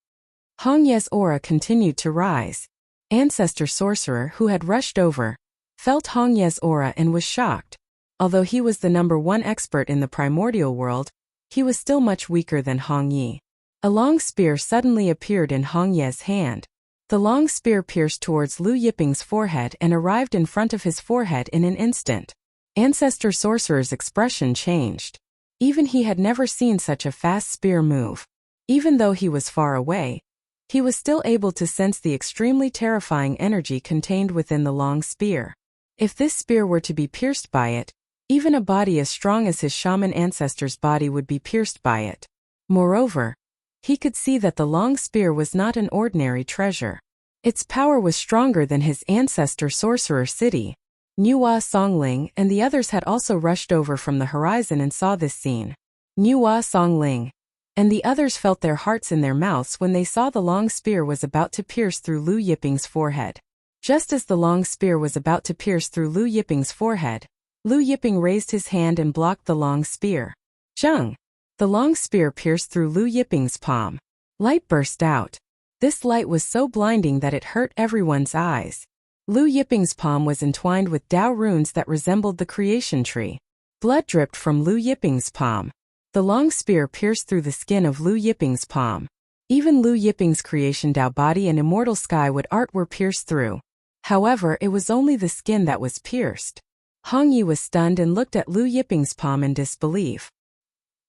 Hong Ye's aura continued to rise. Ancestor Sorcerer, who had rushed over, felt Hong Ye's aura and was shocked. Although he was the #1 expert in the primordial world, he was still much weaker than Hong Yi. A long spear suddenly appeared in Hong Ye's hand. The long spear pierced towards Lu Yiping's forehead and arrived in front of his forehead in an instant. Ancestor Sorcerer's expression changed. Even he had never seen such a fast spear move. Even though he was far away, he was still able to sense the extremely terrifying energy contained within the long spear. If this spear were to be pierced by it, even a body as strong as his shaman ancestor's body would be pierced by it. Moreover, he could see that the long spear was not an ordinary treasure. Its power was stronger than his ancestor Sorcerer City. Nuwa Songling and the others had also rushed over from the horizon and saw this scene. Nuwa Songling and the others felt their hearts in their mouths when they saw the long spear was about to pierce through Lu Yiping's forehead. Just as the long spear was about to pierce through Lu Yiping's forehead, Lu Yiping raised his hand and blocked the long spear. Zheng! The long spear pierced through Lu Yiping's palm. Light burst out. This light was so blinding that it hurt everyone's eyes. Lu Yiping's palm was entwined with Dao runes that resembled the creation tree. Blood dripped from Lu Yiping's palm. The long spear pierced through the skin of Lu Yiping's palm. Even Lu Yiping's creation Dao body and immortal skywood art were pierced through. However, it was only the skin that was pierced. Hong Yi was stunned and looked at Lu Yiping's palm in disbelief.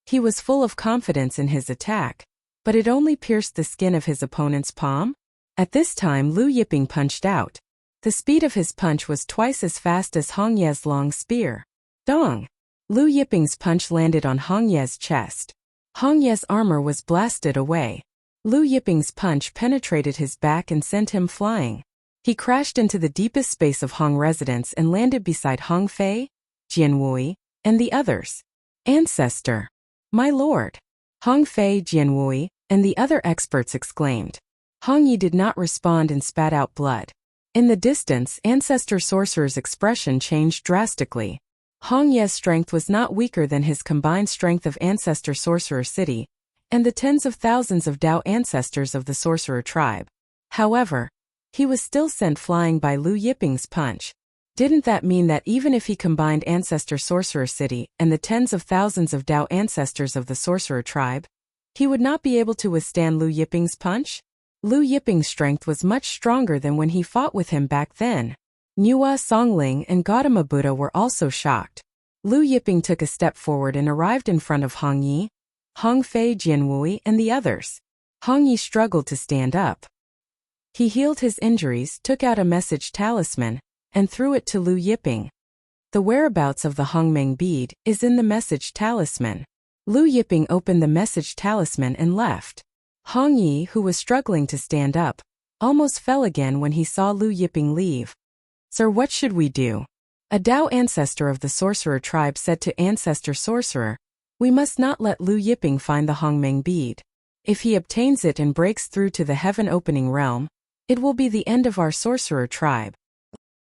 He was full of confidence in his attack, but it only pierced the skin of his opponent's palm? At this time Lu Yiping punched out. The speed of his punch was twice as fast as Hong Ye's long spear. Dong! Lu Yiping's punch landed on Hong Ye's chest. Hong Ye's armor was blasted away. Lu Yiping's punch penetrated his back and sent him flying. He crashed into the deepest space of Hong residence and landed beside Hong Fei, Jianwui, and the others. Ancestor! My lord! Hong Fei, Jianwui, and the other experts exclaimed. Hong Yi did not respond and spat out blood. In the distance, Ancestor Sorcerer's expression changed drastically. Hong Ye's strength was not weaker than his combined strength of Ancestor Sorcerer City, and the tens of thousands of Dao ancestors of the Sorcerer tribe. However, he was still sent flying by Lu Yiping's punch. Didn't that mean that even if he combined Ancestor Sorcerer City and the tens of thousands of Dao ancestors of the Sorcerer tribe, he would not be able to withstand Lu Yiping's punch? Lu Yiping's strength was much stronger than when he fought with him back then. Nuwa Songling and Gautama Buddha were also shocked. Lu Yiping took a step forward and arrived in front of Hong Yi, Hong Fei, Jianwui, and the others. Hong Yi struggled to stand up. He healed his injuries, took out a message talisman, and threw it to Lu Yiping. The whereabouts of the Hongmeng bead is in the message talisman. Lu Yiping opened the message talisman and left. Hong Yi, who was struggling to stand up, almost fell again when he saw Lu Yiping leave. Sir, what should we do? A Dao ancestor of the Sorcerer tribe said to Ancestor Sorcerer, we must not let Lu Yiping find the Hongmeng bead. If he obtains it and breaks through to the heaven-opening realm, it will be the end of our Sorcerer tribe.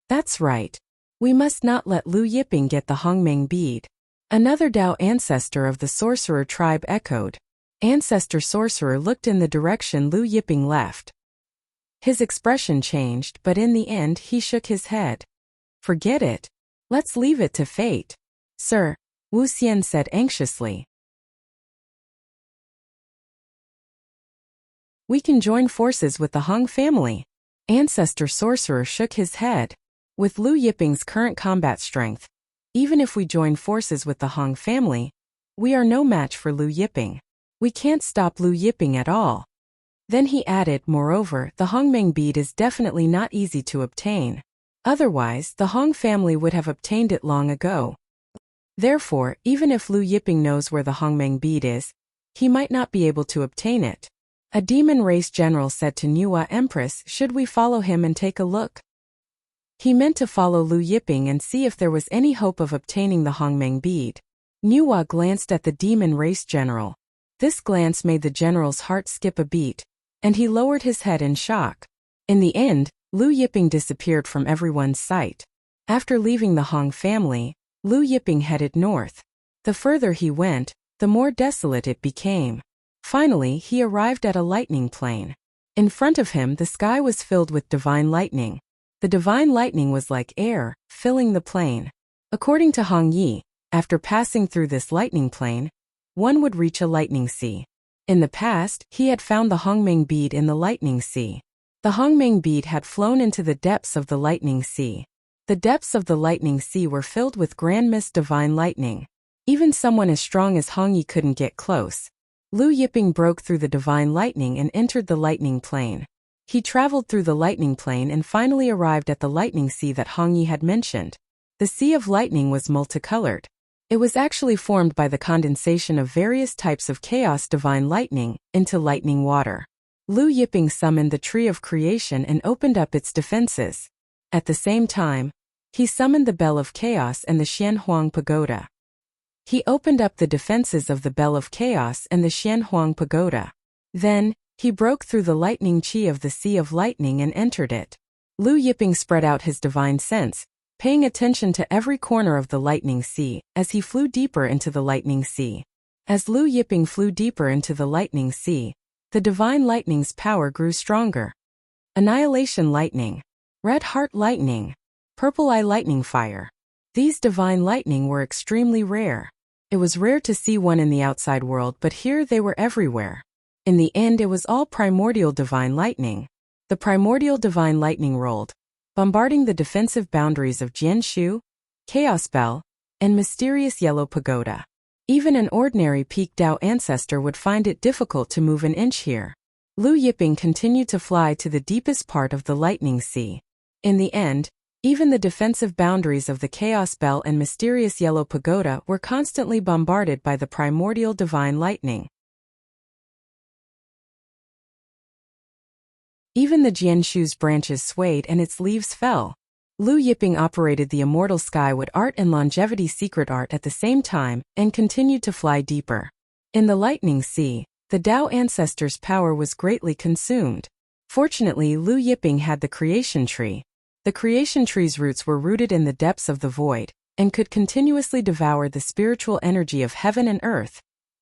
That's right. We must not let Lu Yiping get the Hongmeng bead. Another Dao ancestor of the Sorcerer tribe echoed. Ancestor Sorcerer looked in the direction Lu Yiping left. His expression changed, but in the end he shook his head. Forget it. Let's leave it to fate. Sir, Wuxia said anxiously. We can join forces with the Hong family. Ancestor Sorcerer shook his head. With Lu Yiping's current combat strength, even if we join forces with the Hong family, we are no match for Lu Yiping. We can't stop Lu Yiping at all. Then he added, moreover, the Hongmeng bead is definitely not easy to obtain. Otherwise, the Hong family would have obtained it long ago. Therefore, even if Lu Yiping knows where the Hongmeng bead is, he might not be able to obtain it. A demon race general said to Nuwa Empress, should we follow him and take a look? He meant to follow Lu Yiping and see if there was any hope of obtaining the Hongmeng bead. Nuwa glanced at the demon race general. This glance made the general's heart skip a beat, and he lowered his head in shock. In the end, Lu Yiping disappeared from everyone's sight. After leaving the Hong family, Lu Yiping headed north. The further he went, the more desolate it became. Finally, he arrived at a lightning plain. In front of him, the sky was filled with divine lightning. The divine lightning was like air, filling the plain. According to Hong Yi, after passing through this lightning plain, one would reach a lightning sea. In the past, he had found the Hongmeng bead in the lightning sea. The Hongmeng bead had flown into the depths of the lightning sea. The depths of the lightning sea were filled with grand mist divine lightning. Even someone as strong as Hong Yi couldn't get close. Lu Yiping broke through the divine lightning and entered the lightning plain. He traveled through the lightning plain and finally arrived at the lightning sea that Hong Yi had mentioned. The sea of lightning was multicolored. It was actually formed by the condensation of various types of chaos divine lightning into lightning water. Lu Yiping summoned the tree of creation and opened up its defenses. At the same time, he summoned the bell of chaos and the Xianhuang pagoda. He opened up the defenses of the bell of chaos and the Xianhuang pagoda. Then, he broke through the lightning qi of the sea of lightning and entered it. Lu Yiping spread out his divine sense, paying attention to every corner of the lightning sea as he flew deeper into the lightning sea. As Lu Yiping flew deeper into the lightning sea, the divine lightning's power grew stronger. Annihilation lightning, red heart lightning, purple eye lightning fire. These divine lightning were extremely rare. It was rare to see one in the outside world, but here they were everywhere. In the end, it was all primordial divine lightning. The primordial divine lightning rolled, bombarding the defensive boundaries of Jianshu, Chaos Bell, and mysterious Yellow Pagoda. Even an ordinary peak Dao ancestor would find it difficult to move an inch here. Lu Yiping continued to fly to the deepest part of the lightning sea. In the end, even the defensive boundaries of the Chaos Bell and mysterious Yellow Pagoda were constantly bombarded by the primordial divine lightning. Even the Jianshu's branches swayed and its leaves fell. Lu Yiping operated the immortal Skywood art and longevity secret art at the same time and continued to fly deeper. In the lightning sea, the Dao ancestor's power was greatly consumed. Fortunately, Lu Yiping had the creation tree. The creation tree's roots were rooted in the depths of the void, and could continuously devour the spiritual energy of heaven and earth,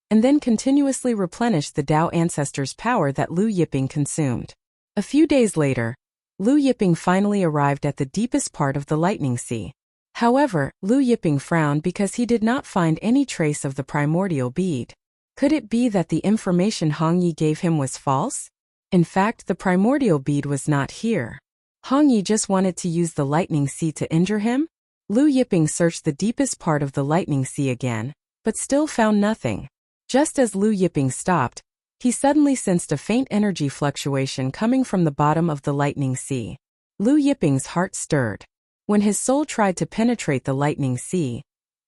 and then continuously replenish the Dao ancestor's power that Lu Yiping consumed. A few days later, Lu Yiping finally arrived at the deepest part of the lightning sea. However, Lu Yiping frowned because he did not find any trace of the primordial bead. Could it be that the information Hong Yi gave him was false? In fact, the primordial bead was not here. Hong Yi just wanted to use the lightning sea to injure him? Lu Yiping searched the deepest part of the lightning sea again, but still found nothing. Just as Lu Yiping stopped, he suddenly sensed a faint energy fluctuation coming from the bottom of the lightning sea. Lu Yiping's heart stirred. When his soul tried to penetrate the lightning sea,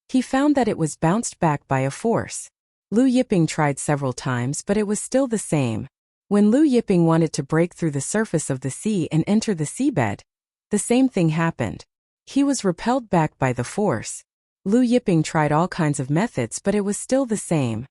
he found that it was bounced back by a force. Lu Yiping tried several times, but it was still the same. When Lu Yiping wanted to break through the surface of the sea and enter the seabed, the same thing happened. He was repelled back by the force. Lu Yiping tried all kinds of methods, but it was still the same.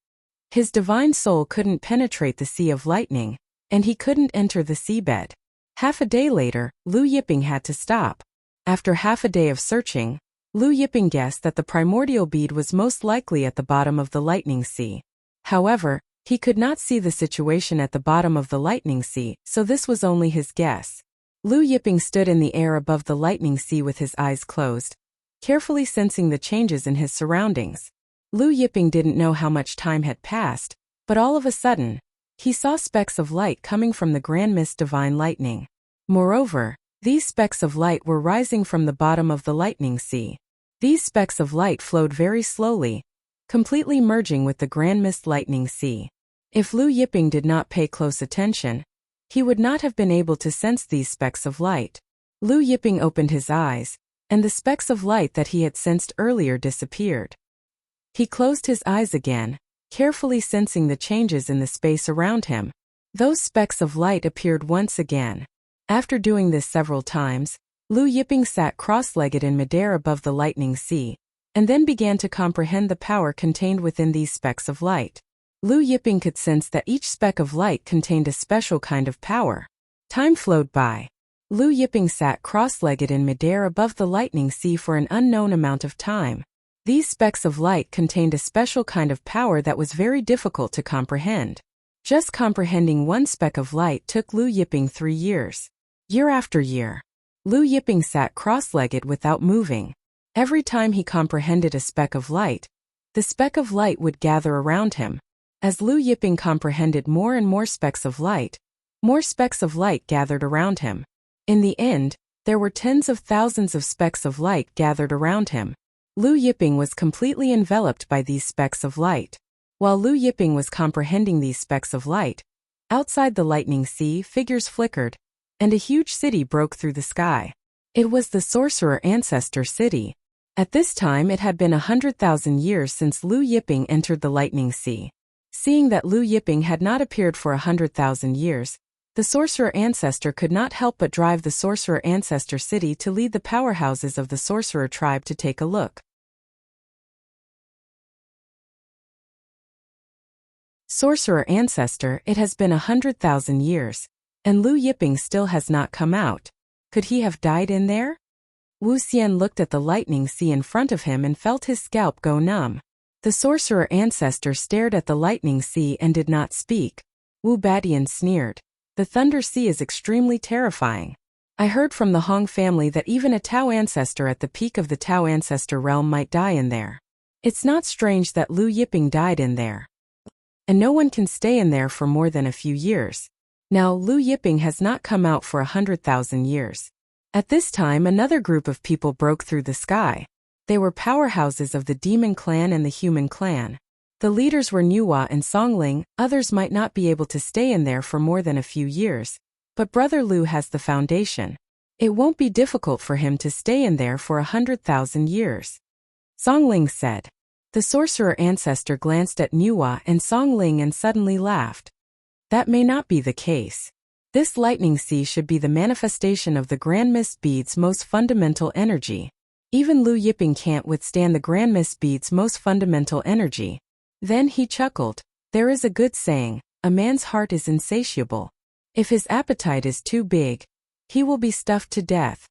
His divine soul couldn't penetrate the sea of lightning, and he couldn't enter the seabed. Half a day later, Lu Yiping had to stop. After half a day of searching, Lu Yiping guessed that the primordial bead was most likely at the bottom of the lightning sea. However, he could not see the situation at the bottom of the lightning sea, so this was only his guess. Lu Yiping stood in the air above the lightning sea with his eyes closed, carefully sensing the changes in his surroundings. Lu Yiping didn't know how much time had passed, but all of a sudden, he saw specks of light coming from the grand mist divine lightning. Moreover, these specks of light were rising from the bottom of the lightning sea. These specks of light flowed very slowly, completely merging with the grand mist lightning sea. If Lu Yiping did not pay close attention, he would not have been able to sense these specks of light. Lu Yiping opened his eyes, and the specks of light that he had sensed earlier disappeared. He closed his eyes again, carefully sensing the changes in the space around him. Those specks of light appeared once again. After doing this several times, Lu Yiping sat cross-legged in midair above the lightning sea, and then began to comprehend the power contained within these specks of light. Lu Yiping could sense that each speck of light contained a special kind of power. Time flowed by. Lu Yiping sat cross-legged in midair above the lightning sea for an unknown amount of time. These specks of light contained a special kind of power that was very difficult to comprehend. Just comprehending one speck of light took Lu Yiping 3 years. Year after year, Lu Yiping sat cross-legged without moving. Every time he comprehended a speck of light, the speck of light would gather around him. As Lu Yiping comprehended more and more specks of light gathered around him. In the end, there were tens of thousands of specks of light gathered around him. Lu Yiping was completely enveloped by these specks of light. While Lu Yiping was comprehending these specks of light, outside the lightning sea figures flickered, and a huge city broke through the sky. It was the sorcerer ancestor city. At this time it had been 100,000 years since Lu Yiping entered the lightning sea. Seeing that Lu Yiping had not appeared for 100,000 years, the sorcerer ancestor could not help but drive the sorcerer ancestor city to lead the powerhouses of the sorcerer tribe to take a look. Sorcerer ancestor, it has been 100,000 years, and Lu Yiping still has not come out. Could he have died in there? Wuxia looked at the lightning sea in front of him and felt his scalp go numb. The sorcerer ancestor stared at the lightning sea and did not speak. Wu Badian sneered. The Thunder Sea is extremely terrifying. I heard from the Hong family that even a Tao ancestor at the peak of the Tao ancestor realm might die in there. It's not strange that Lu Yiping died in there. And no one can stay in there for more than a few years. Now Lu Yiping has not come out for 100,000 years. At this time another group of people broke through the sky. They were powerhouses of the demon clan and the human clan. The leaders were Nuwa and Songling. Others might not be able to stay in there for more than a few years, but Brother Lu has the foundation. It won't be difficult for him to stay in there for 100,000 years. Songling said. The sorcerer ancestor glanced at Nuwa and Songling and suddenly laughed. That may not be the case. This lightning sea should be the manifestation of the Grand Mist Bead's most fundamental energy. Even Lu Yiping can't withstand the Grand Mist Bead's most fundamental energy. Then he chuckled. There is a good saying, a man's heart is insatiable. If his appetite is too big, he will be stuffed to death.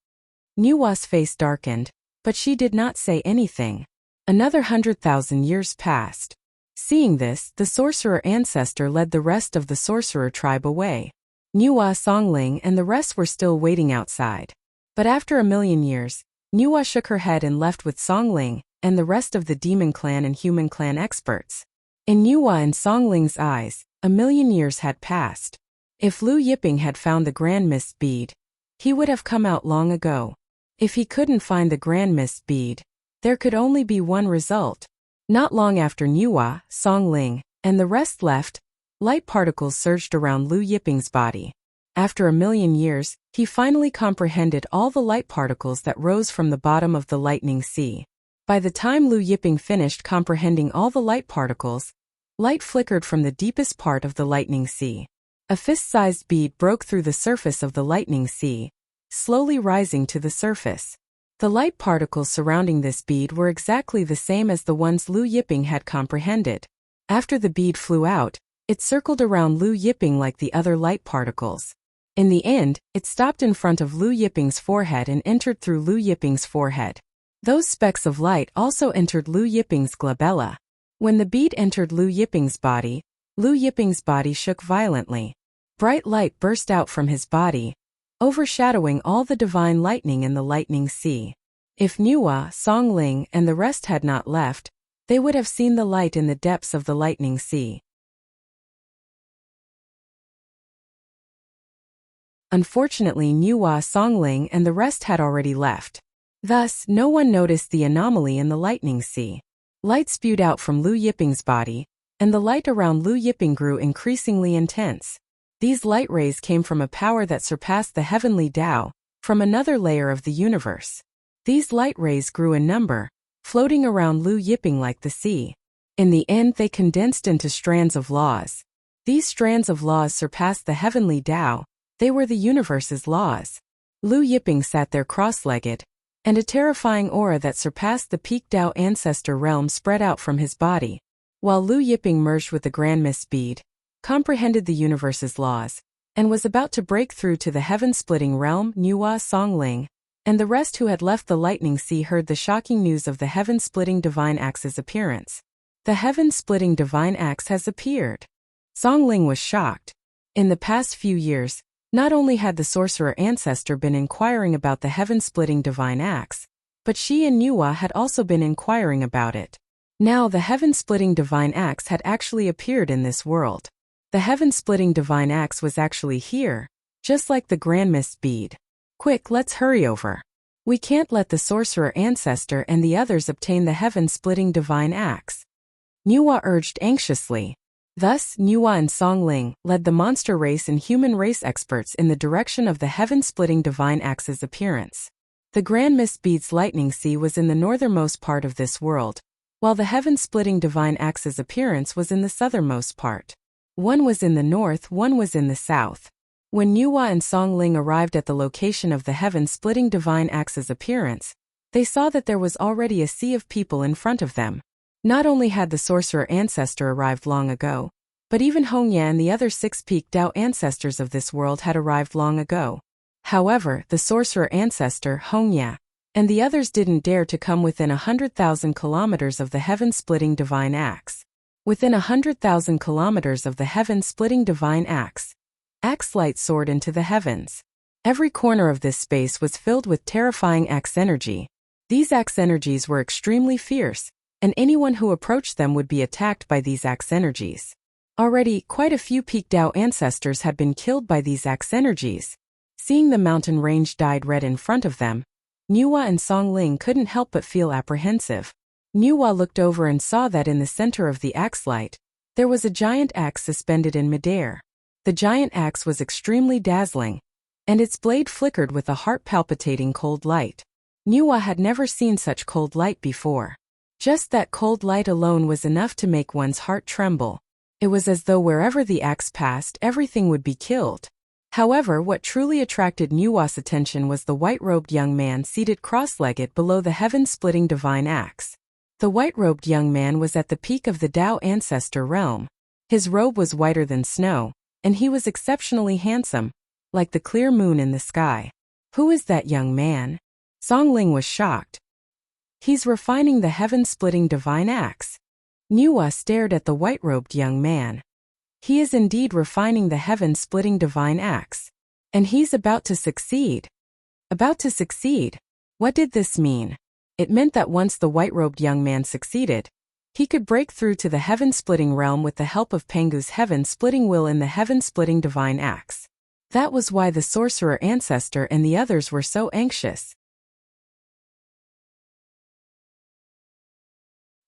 Nuwa's face darkened, but she did not say anything. Another 100,000 years passed. Seeing this, the sorcerer ancestor led the rest of the sorcerer tribe away. Nuwa, Songling, and the rest were still waiting outside. But after 1,000,000 years, Nuwa shook her head and left with Songling and the rest of the demon clan and human clan experts. In Nuwa and Songling's eyes, 1,000,000 years had passed. If Lu Yiping had found the Grand Mist Bead, he would have come out long ago. If he couldn't find the Grand Mist Bead, there could only be one result. Not long after Nuwa, Songling, and the rest left, light particles surged around Lu Yiping's body. After 1,000,000 years, he finally comprehended all the light particles that rose from the bottom of the lightning sea. By the time Lu Yiping finished comprehending all the light particles, light flickered from the deepest part of the lightning sea. A fist-sized bead broke through the surface of the lightning sea, slowly rising to the surface. The light particles surrounding this bead were exactly the same as the ones Lu Yiping had comprehended. After the bead flew out, it circled around Lu Yiping like the other light particles. In the end, it stopped in front of Lu Yiping's forehead and entered through Lu Yiping's forehead. Those specks of light also entered Lu Yiping's glabella. When the bead entered Lu Yiping's body shook violently. Bright light burst out from his body, overshadowing all the divine lightning in the lightning sea. If Nuwa, Songling, and the rest had not left, they would have seen the light in the depths of the lightning sea. Unfortunately, Nuwa, Songling, and the rest had already left. Thus, no one noticed the anomaly in the lightning sea. Light spewed out from Lu Yiping's body, and the light around Lu Yiping grew increasingly intense. These light rays came from a power that surpassed the heavenly Tao, from another layer of the universe. These light rays grew in number, floating around Lu Yiping like the sea. In the end, they condensed into strands of laws. These strands of laws surpassed the heavenly Tao. They were the universe's laws. Lu Yiping sat there cross-legged, and a terrifying aura that surpassed the peak Tao ancestor realm spread out from his body, while Lu Yiping merged with the Grand Mist Bead, comprehended the universe's laws, and was about to break through to the heaven-splitting realm. Nuwa, Songling, and the rest who had left the Lightning Sea heard the shocking news of the heaven-splitting divine axe's appearance. The heaven-splitting divine axe has appeared. Songling was shocked. In the past few years, not only had the sorcerer ancestor been inquiring about the heaven-splitting divine axe, but she and Nuwa had also been inquiring about it. Now the heaven-splitting divine axe had actually appeared in this world. The heaven-splitting divine axe was actually here, just like the Grand Mist Bead. Quick, let's hurry over. We can't let the sorcerer ancestor and the others obtain the heaven-splitting divine axe. Nuwa urged anxiously. Thus, Nuwa and Songling led the monster race and human race experts in the direction of the heaven-splitting divine axe's appearance. The Grand Mist Bead's Lightning Sea was in the northernmost part of this world, while the heaven-splitting divine axe's appearance was in the southernmost part. One was in the north, one was in the south. When Nuwa and Songling arrived at the location of the heaven-splitting divine axe's appearance, they saw that there was already a sea of people in front of them. Not only had the sorcerer ancestor arrived long ago, but even Hongya and the other 6 peak Tao ancestors of this world had arrived long ago. However, the sorcerer ancestor, Hongya, and the others didn't dare to come within 100,000 kilometers of the heaven-splitting divine axe. Within 100,000 kilometers of the heaven-splitting divine axe light soared into the heavens. Every corner of this space was filled with terrifying axe energy. These axe energies were extremely fierce, and anyone who approached them would be attacked by these axe energies. Already, quite a few peak Tao ancestors had been killed by these axe energies. Seeing the mountain range dyed red in front of them, Nuwa and Songling couldn't help but feel apprehensive. Nuwa looked over and saw that in the center of the axe light, there was a giant axe suspended in midair. The giant axe was extremely dazzling, and its blade flickered with a heart-palpitating cold light. Nuwa had never seen such cold light before. Just that cold light alone was enough to make one's heart tremble. It was as though wherever the axe passed, everything would be killed. However, what truly attracted Nuwa's attention was the white-robed young man seated cross-legged below the heaven-splitting divine axe. The white-robed young man was at the peak of the Tao ancestor realm. His robe was whiter than snow, and he was exceptionally handsome, like the clear moon in the sky. Who is that young man? Songling was shocked. He's refining the heaven-splitting divine axe. Nuwa stared at the white-robed young man. He is indeed refining the heaven-splitting divine axe. And he's about to succeed. About to succeed? What did this mean? It meant that once the white-robed young man succeeded, he could break through to the heaven-splitting realm with the help of Pengu's heaven-splitting will in the heaven-splitting divine axe. That was why the sorcerer ancestor and the others were so anxious.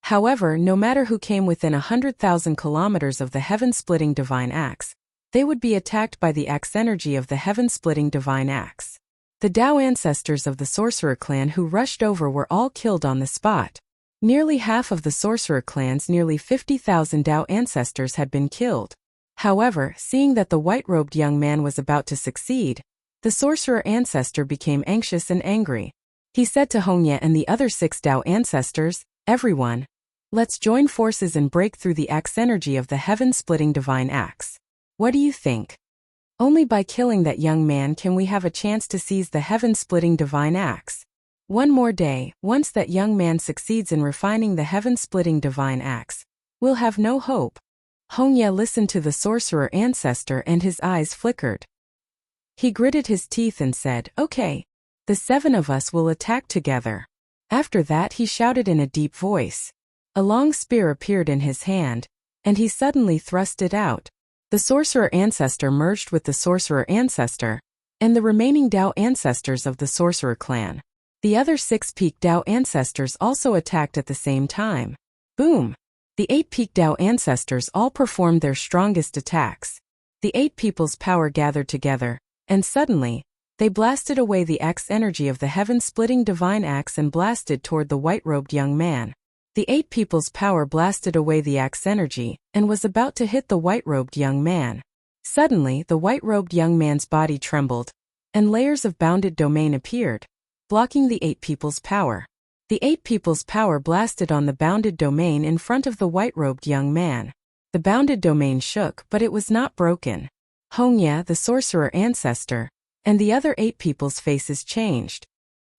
However, no matter who came within 100,000 kilometers of the heaven-splitting divine axe, they would be attacked by the axe energy of the heaven-splitting divine axe. The Tao ancestors of the sorcerer clan who rushed over were all killed on the spot. Nearly half of the sorcerer clan's nearly 50,000 Tao ancestors had been killed. However, seeing that the white-robed young man was about to succeed, the sorcerer ancestor became anxious and angry. He said to Hongya and the other 6 Tao ancestors, "Everyone, let's join forces and break through the axe energy of the heaven-splitting divine axe. What do you think? Only by killing that young man can we have a chance to seize the heaven-splitting divine axe. One more day, once that young man succeeds in refining the heaven-splitting divine axe, we'll have no hope." Hongya listened to the sorcerer ancestor and his eyes flickered. He gritted his teeth and said, "Okay, the 7 of us will attack together." After that he shouted in a deep voice. A long spear appeared in his hand, and he suddenly thrust it out. The sorcerer ancestor merged with the sorcerer ancestor, and the remaining Tao ancestors of the sorcerer clan. The other 6 peak Tao ancestors also attacked at the same time. Boom! The 8 peak Tao ancestors all performed their strongest attacks. The 8 people's power gathered together, and suddenly, they blasted away the axe energy of the heaven-splitting divine axe and blasted toward the white-robed young man. The 8 people's power blasted away the axe energy and was about to hit the white-robed young man. Suddenly, the white-robed young man's body trembled, and layers of bounded domain appeared, blocking the 8 people's power. The 8 people's power blasted on the bounded domain in front of the white-robed young man. The bounded domain shook, but it was not broken. Wuxia, the sorcerer ancestor, and the other 8 people's faces changed.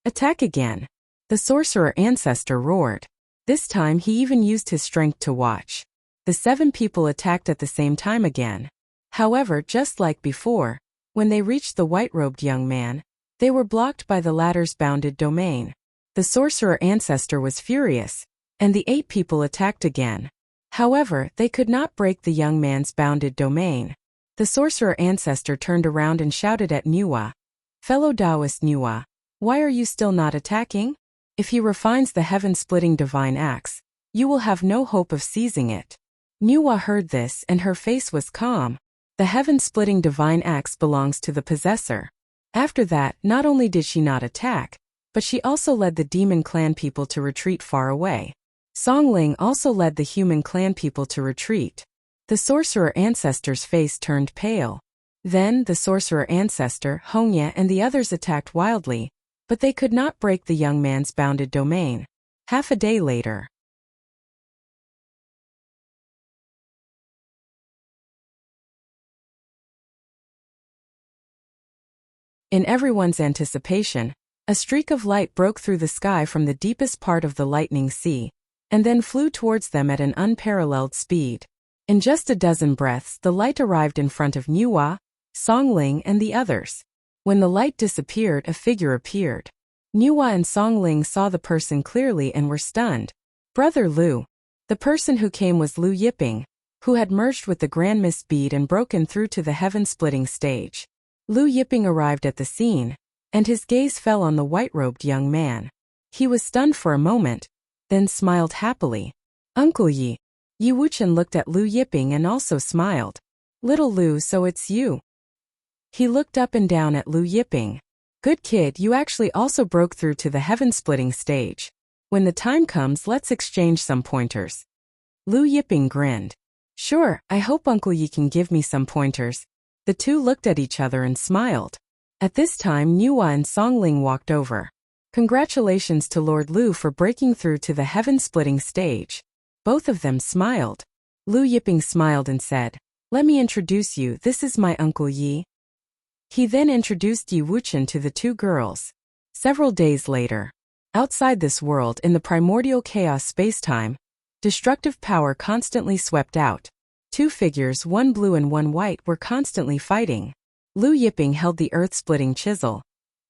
Attack again! The sorcerer ancestor roared. This time he even used his strength to watch. The 7 people attacked at the same time again. However, just like before, when they reached the white-robed young man, they were blocked by the latter's bounded domain. The sorcerer ancestor was furious, and the 8 people attacked again. However, they could not break the young man's bounded domain. The sorcerer ancestor turned around and shouted at Nuwa. Fellow Taoist Nuwa, why are you still not attacking? If he refines the heaven-splitting divine axe, you will have no hope of seizing it. Nuwa heard this and her face was calm. The heaven-splitting divine axe belongs to the possessor. After that, not only did she not attack, but she also led the demon clan people to retreat far away. Songling also led the human clan people to retreat. The sorcerer ancestor's face turned pale. Then, the sorcerer ancestor, Wuxia, and the others attacked wildly, but they could not break the young man's bounded domain. Half a day later. In everyone's anticipation, a streak of light broke through the sky from the deepest part of the lightning sea, and then flew towards them at an unparalleled speed. In just a dozen breaths, the light arrived in front of Nuwa, Songling, and the others. When the light disappeared, a figure appeared. Nuwa and Songling saw the person clearly and were stunned. Brother Lu. The person who came was Lu Yiping, who had merged with the Grand Mist Bead and broken through to the heaven-splitting stage. Lu Yiping arrived at the scene, and his gaze fell on the white-robed young man. He was stunned for a moment, then smiled happily. Uncle Yi. Yi Wuchen looked at Lu Yiping and also smiled. Little Lu, so it's you. He looked up and down at Lu Yiping. Good kid, you actually also broke through to the heaven-splitting stage. When the time comes, let's exchange some pointers. Lu Yiping grinned. Sure, I hope Uncle Yi can give me some pointers. The two looked at each other and smiled. At this time, Nuwa and Songling walked over. Congratulations to Lord Lu for breaking through to the heaven-splitting stage. Both of them smiled. Lu Yiping smiled and said, Let me introduce you, this is my Uncle Yi. He then introduced Yi Wuchen to the two girls. Several days later, outside this world in the primordial chaos spacetime, destructive power constantly swept out. 2 figures, one blue and one white, were constantly fighting. Lu Yiping held the earth-splitting chisel,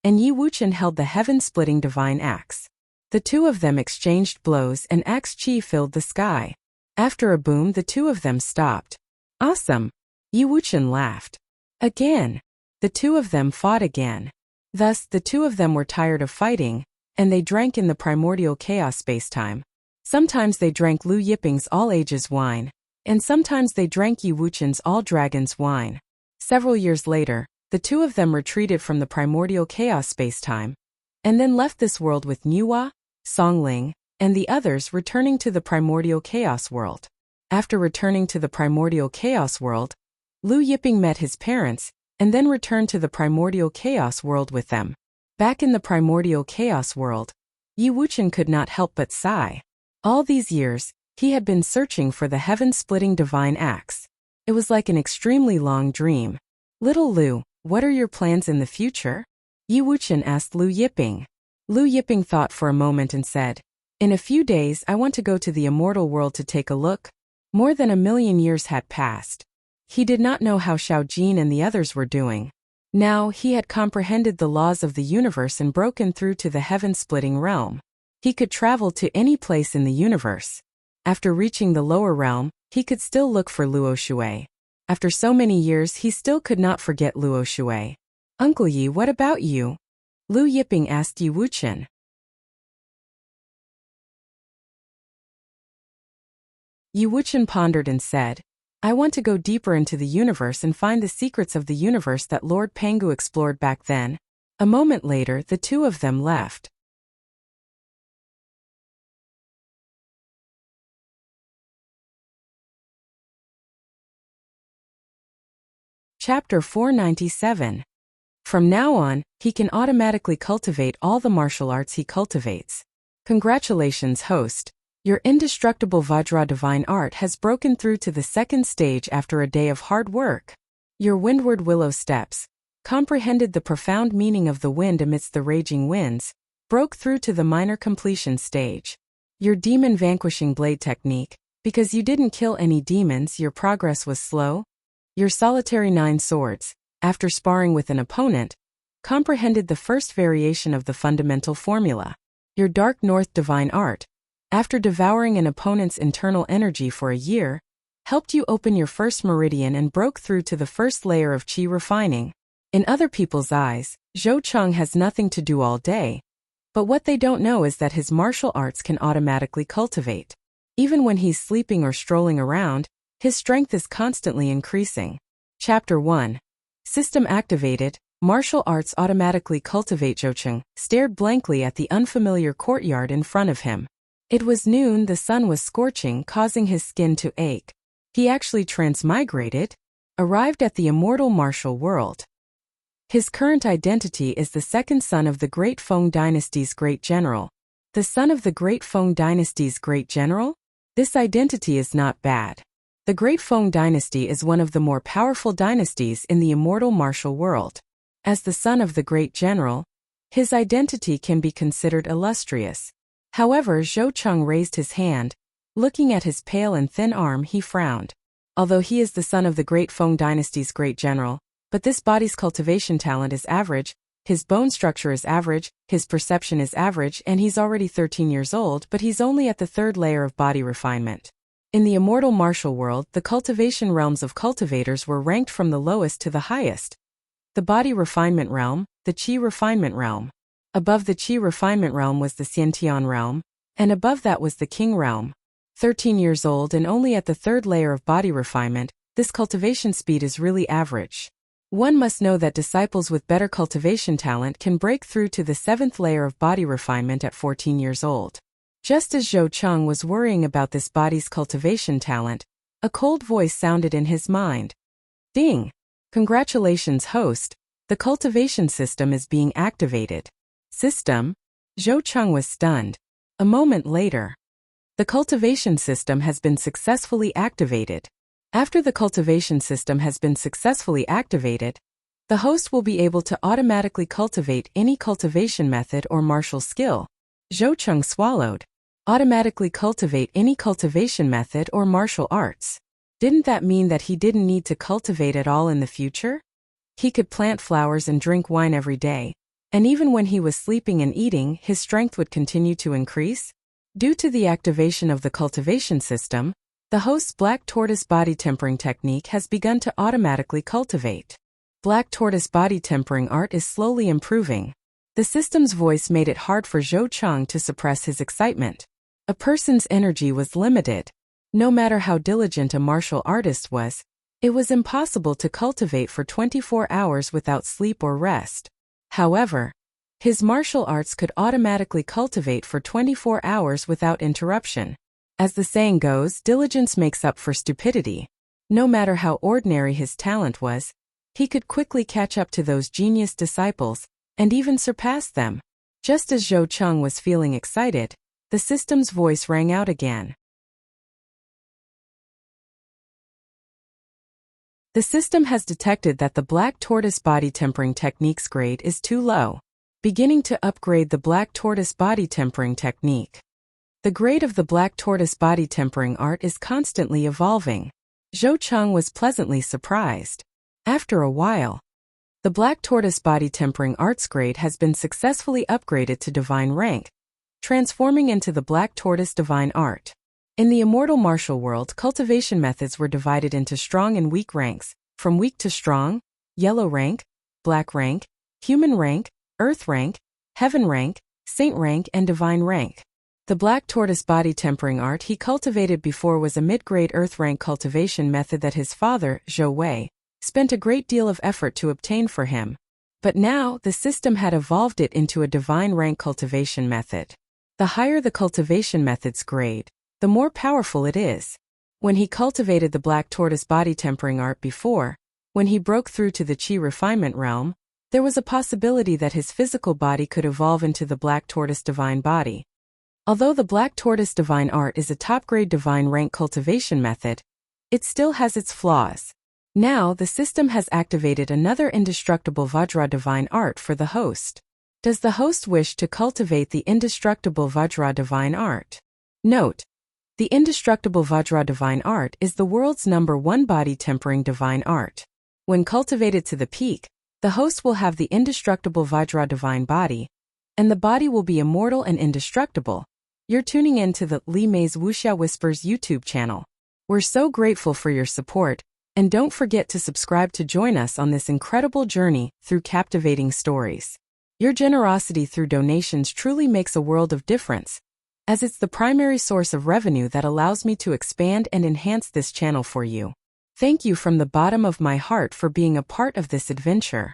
and Yi Wuchen held the heaven-splitting divine axe. The two of them exchanged blows and axe chi filled the sky. After a boom, the two of them stopped. Awesome! Yi Wuchen laughed. Again. The two of them fought again. Thus, the two of them were tired of fighting, and they drank in the primordial chaos spacetime. Sometimes they drank Lu Yiping's all-ages wine, and sometimes they drank Yi Wuchen's all-dragons wine. Several years later, the two of them retreated from the primordial chaos spacetime, and then left this world with Nuwa, Songling, and the others returning to the primordial chaos world. After returning to the primordial chaos world, Lu Yiping met his parents, and then returned to the primordial chaos world with them. Back in the primordial chaos world, Yi Wuchen could not help but sigh. All these years, he had been searching for the heaven-splitting divine axe. It was like an extremely long dream. Little Lu, what are your plans in the future? Yi Wuchen asked Lu Yiping. Lu Yiping thought for a moment and said, In a few days I want to go to the immortal world to take a look. More than 1,000,000 years had passed. He did not know how Xiao Jin and the others were doing. Now, he had comprehended the laws of the universe and broken through to the heaven-splitting realm. He could travel to any place in the universe. After reaching the lower realm, he could still look for Luo Shui. After so many years, he still could not forget Luo Shui. Uncle Yi, what about you? Lu Yiping asked Yi Wuchen. Yi Wuchen pondered and said, I want to go deeper into the universe and find the secrets of the universe that Lord Pangu explored back then. A moment later, the two of them left. Chapter 497. From now on, he can automatically cultivate all the martial arts he cultivates. Congratulations, host. Your indestructible Vajra divine art has broken through to the second stage after a day of hard work. Your windward willow steps comprehended the profound meaning of the wind amidst the raging winds, broke through to the minor completion stage. Your demon vanquishing blade technique, because you didn't kill any demons, your progress was slow. Your solitary 9 swords, after sparring with an opponent, comprehended the first variation of the fundamental formula. Your dark north divine art, after devouring an opponent's internal energy for a year, helped you open your first meridian and broke through to the first layer of qi refining. In other people's eyes, Zhou Cheng has nothing to do all day, but what they don't know is that his martial arts can automatically cultivate. Even when he's sleeping or strolling around, his strength is constantly increasing. Chapter 1. System activated. Martial arts automatically cultivate. Zhou Cheng stared blankly at the unfamiliar courtyard in front of him. It was noon, the sun was scorching, causing his skin to ache. He actually transmigrated, arrived at the immortal martial world. His current identity is the second son of the Great Feng Dynasty's great general. The son of the Great Feng Dynasty's great general? This identity is not bad. The Great Feng Dynasty is one of the more powerful dynasties in the immortal martial world. As the son of the great general, his identity can be considered illustrious. However, Zhou Cheng raised his hand. Looking at his pale and thin arm, he frowned. Although he is the son of the Great Feng Dynasty's great general, but this body's cultivation talent is average, his bone structure is average, his perception is average, and he's already 13 years old, but he's only at the 3rd layer of body refinement. In the immortal martial world, the cultivation realms of cultivators were ranked from the lowest to the highest. The body refinement realm, the qi refinement realm. Above the qi refinement realm was the Xiantian realm, and above that was the king realm. 13 years old and only at the 3rd layer of body refinement, this cultivation speed is really average. One must know that disciples with better cultivation talent can break through to the 7th layer of body refinement at 14 years old. Just as Zhou Cheng was worrying about this body's cultivation talent, a cold voice sounded in his mind. Ding! Congratulations, host. The cultivation system is being activated. System? Zhou Cheng was stunned. A moment later, the cultivation system has been successfully activated. After the cultivation system has been successfully activated, the host will be able to automatically cultivate any cultivation method or martial skill. Zhou Cheng swallowed. Automatically cultivate any cultivation method or martial arts. Didn't that mean that he didn't need to cultivate at all in the future? He could plant flowers and drink wine every day, and even when he was sleeping and eating, his strength would continue to increase? Due to the activation of the cultivation system, the host's black tortoise body tempering technique has begun to automatically cultivate. Black tortoise body tempering art is slowly improving. The system's voice made it hard for Zhou Cheng to suppress his excitement. A person's energy was limited. No matter how diligent a martial artist was, it was impossible to cultivate for 24 hours without sleep or rest. However, his martial arts could automatically cultivate for 24 hours without interruption. As the saying goes, diligence makes up for stupidity. No matter how ordinary his talent was, he could quickly catch up to those genius disciples, and even surpass them. Just as Zhou Cheng was feeling excited, the system's voice rang out again. The system has detected that the black tortoise body tempering technique's grade is too low. Beginning to upgrade the black tortoise body tempering technique. The grade of the black tortoise body tempering art is constantly evolving. Zhou Cheng was pleasantly surprised. After a while, the black tortoise body tempering art's grade has been successfully upgraded to divine rank, transforming into the black tortoise divine art. In the immortal martial world, cultivation methods were divided into strong and weak ranks, from weak to strong, yellow rank, black rank, human rank, earth rank, heaven rank, saint rank, and divine rank. The black tortoise body tempering art he cultivated before was a mid-grade earth rank cultivation method that his father, Zhou Wei, spent a great deal of effort to obtain for him. But now, the system had evolved it into a divine rank cultivation method. The higher the cultivation method's grade, the more powerful it is. When he cultivated the black tortoise body tempering art before, when he broke through to the qi refinement realm, There was a possibility that his physical body could evolve into the Black Tortoise Divine Body. Although the Black Tortoise Divine Art is a top-grade divine rank cultivation method, it still has its flaws. Now, the system has activated another indestructible Vajra Divine Art for the host. Does the host wish to cultivate the indestructible Vajra Divine Art? Note: the indestructible Vajra Divine Art is the world's #1 body-tempering divine art. When cultivated to the peak, the host will have the indestructible Vajra Divine Body, and the body will be immortal and indestructible. You're tuning in to the Li Mei's Wuxia Whispers YouTube channel. We're so grateful for your support, and don't forget to subscribe to join us on this incredible journey through captivating stories. Your generosity through donations truly makes a world of difference, as it's the primary source of revenue that allows me to expand and enhance this channel for you. Thank you from the bottom of my heart for being a part of this adventure.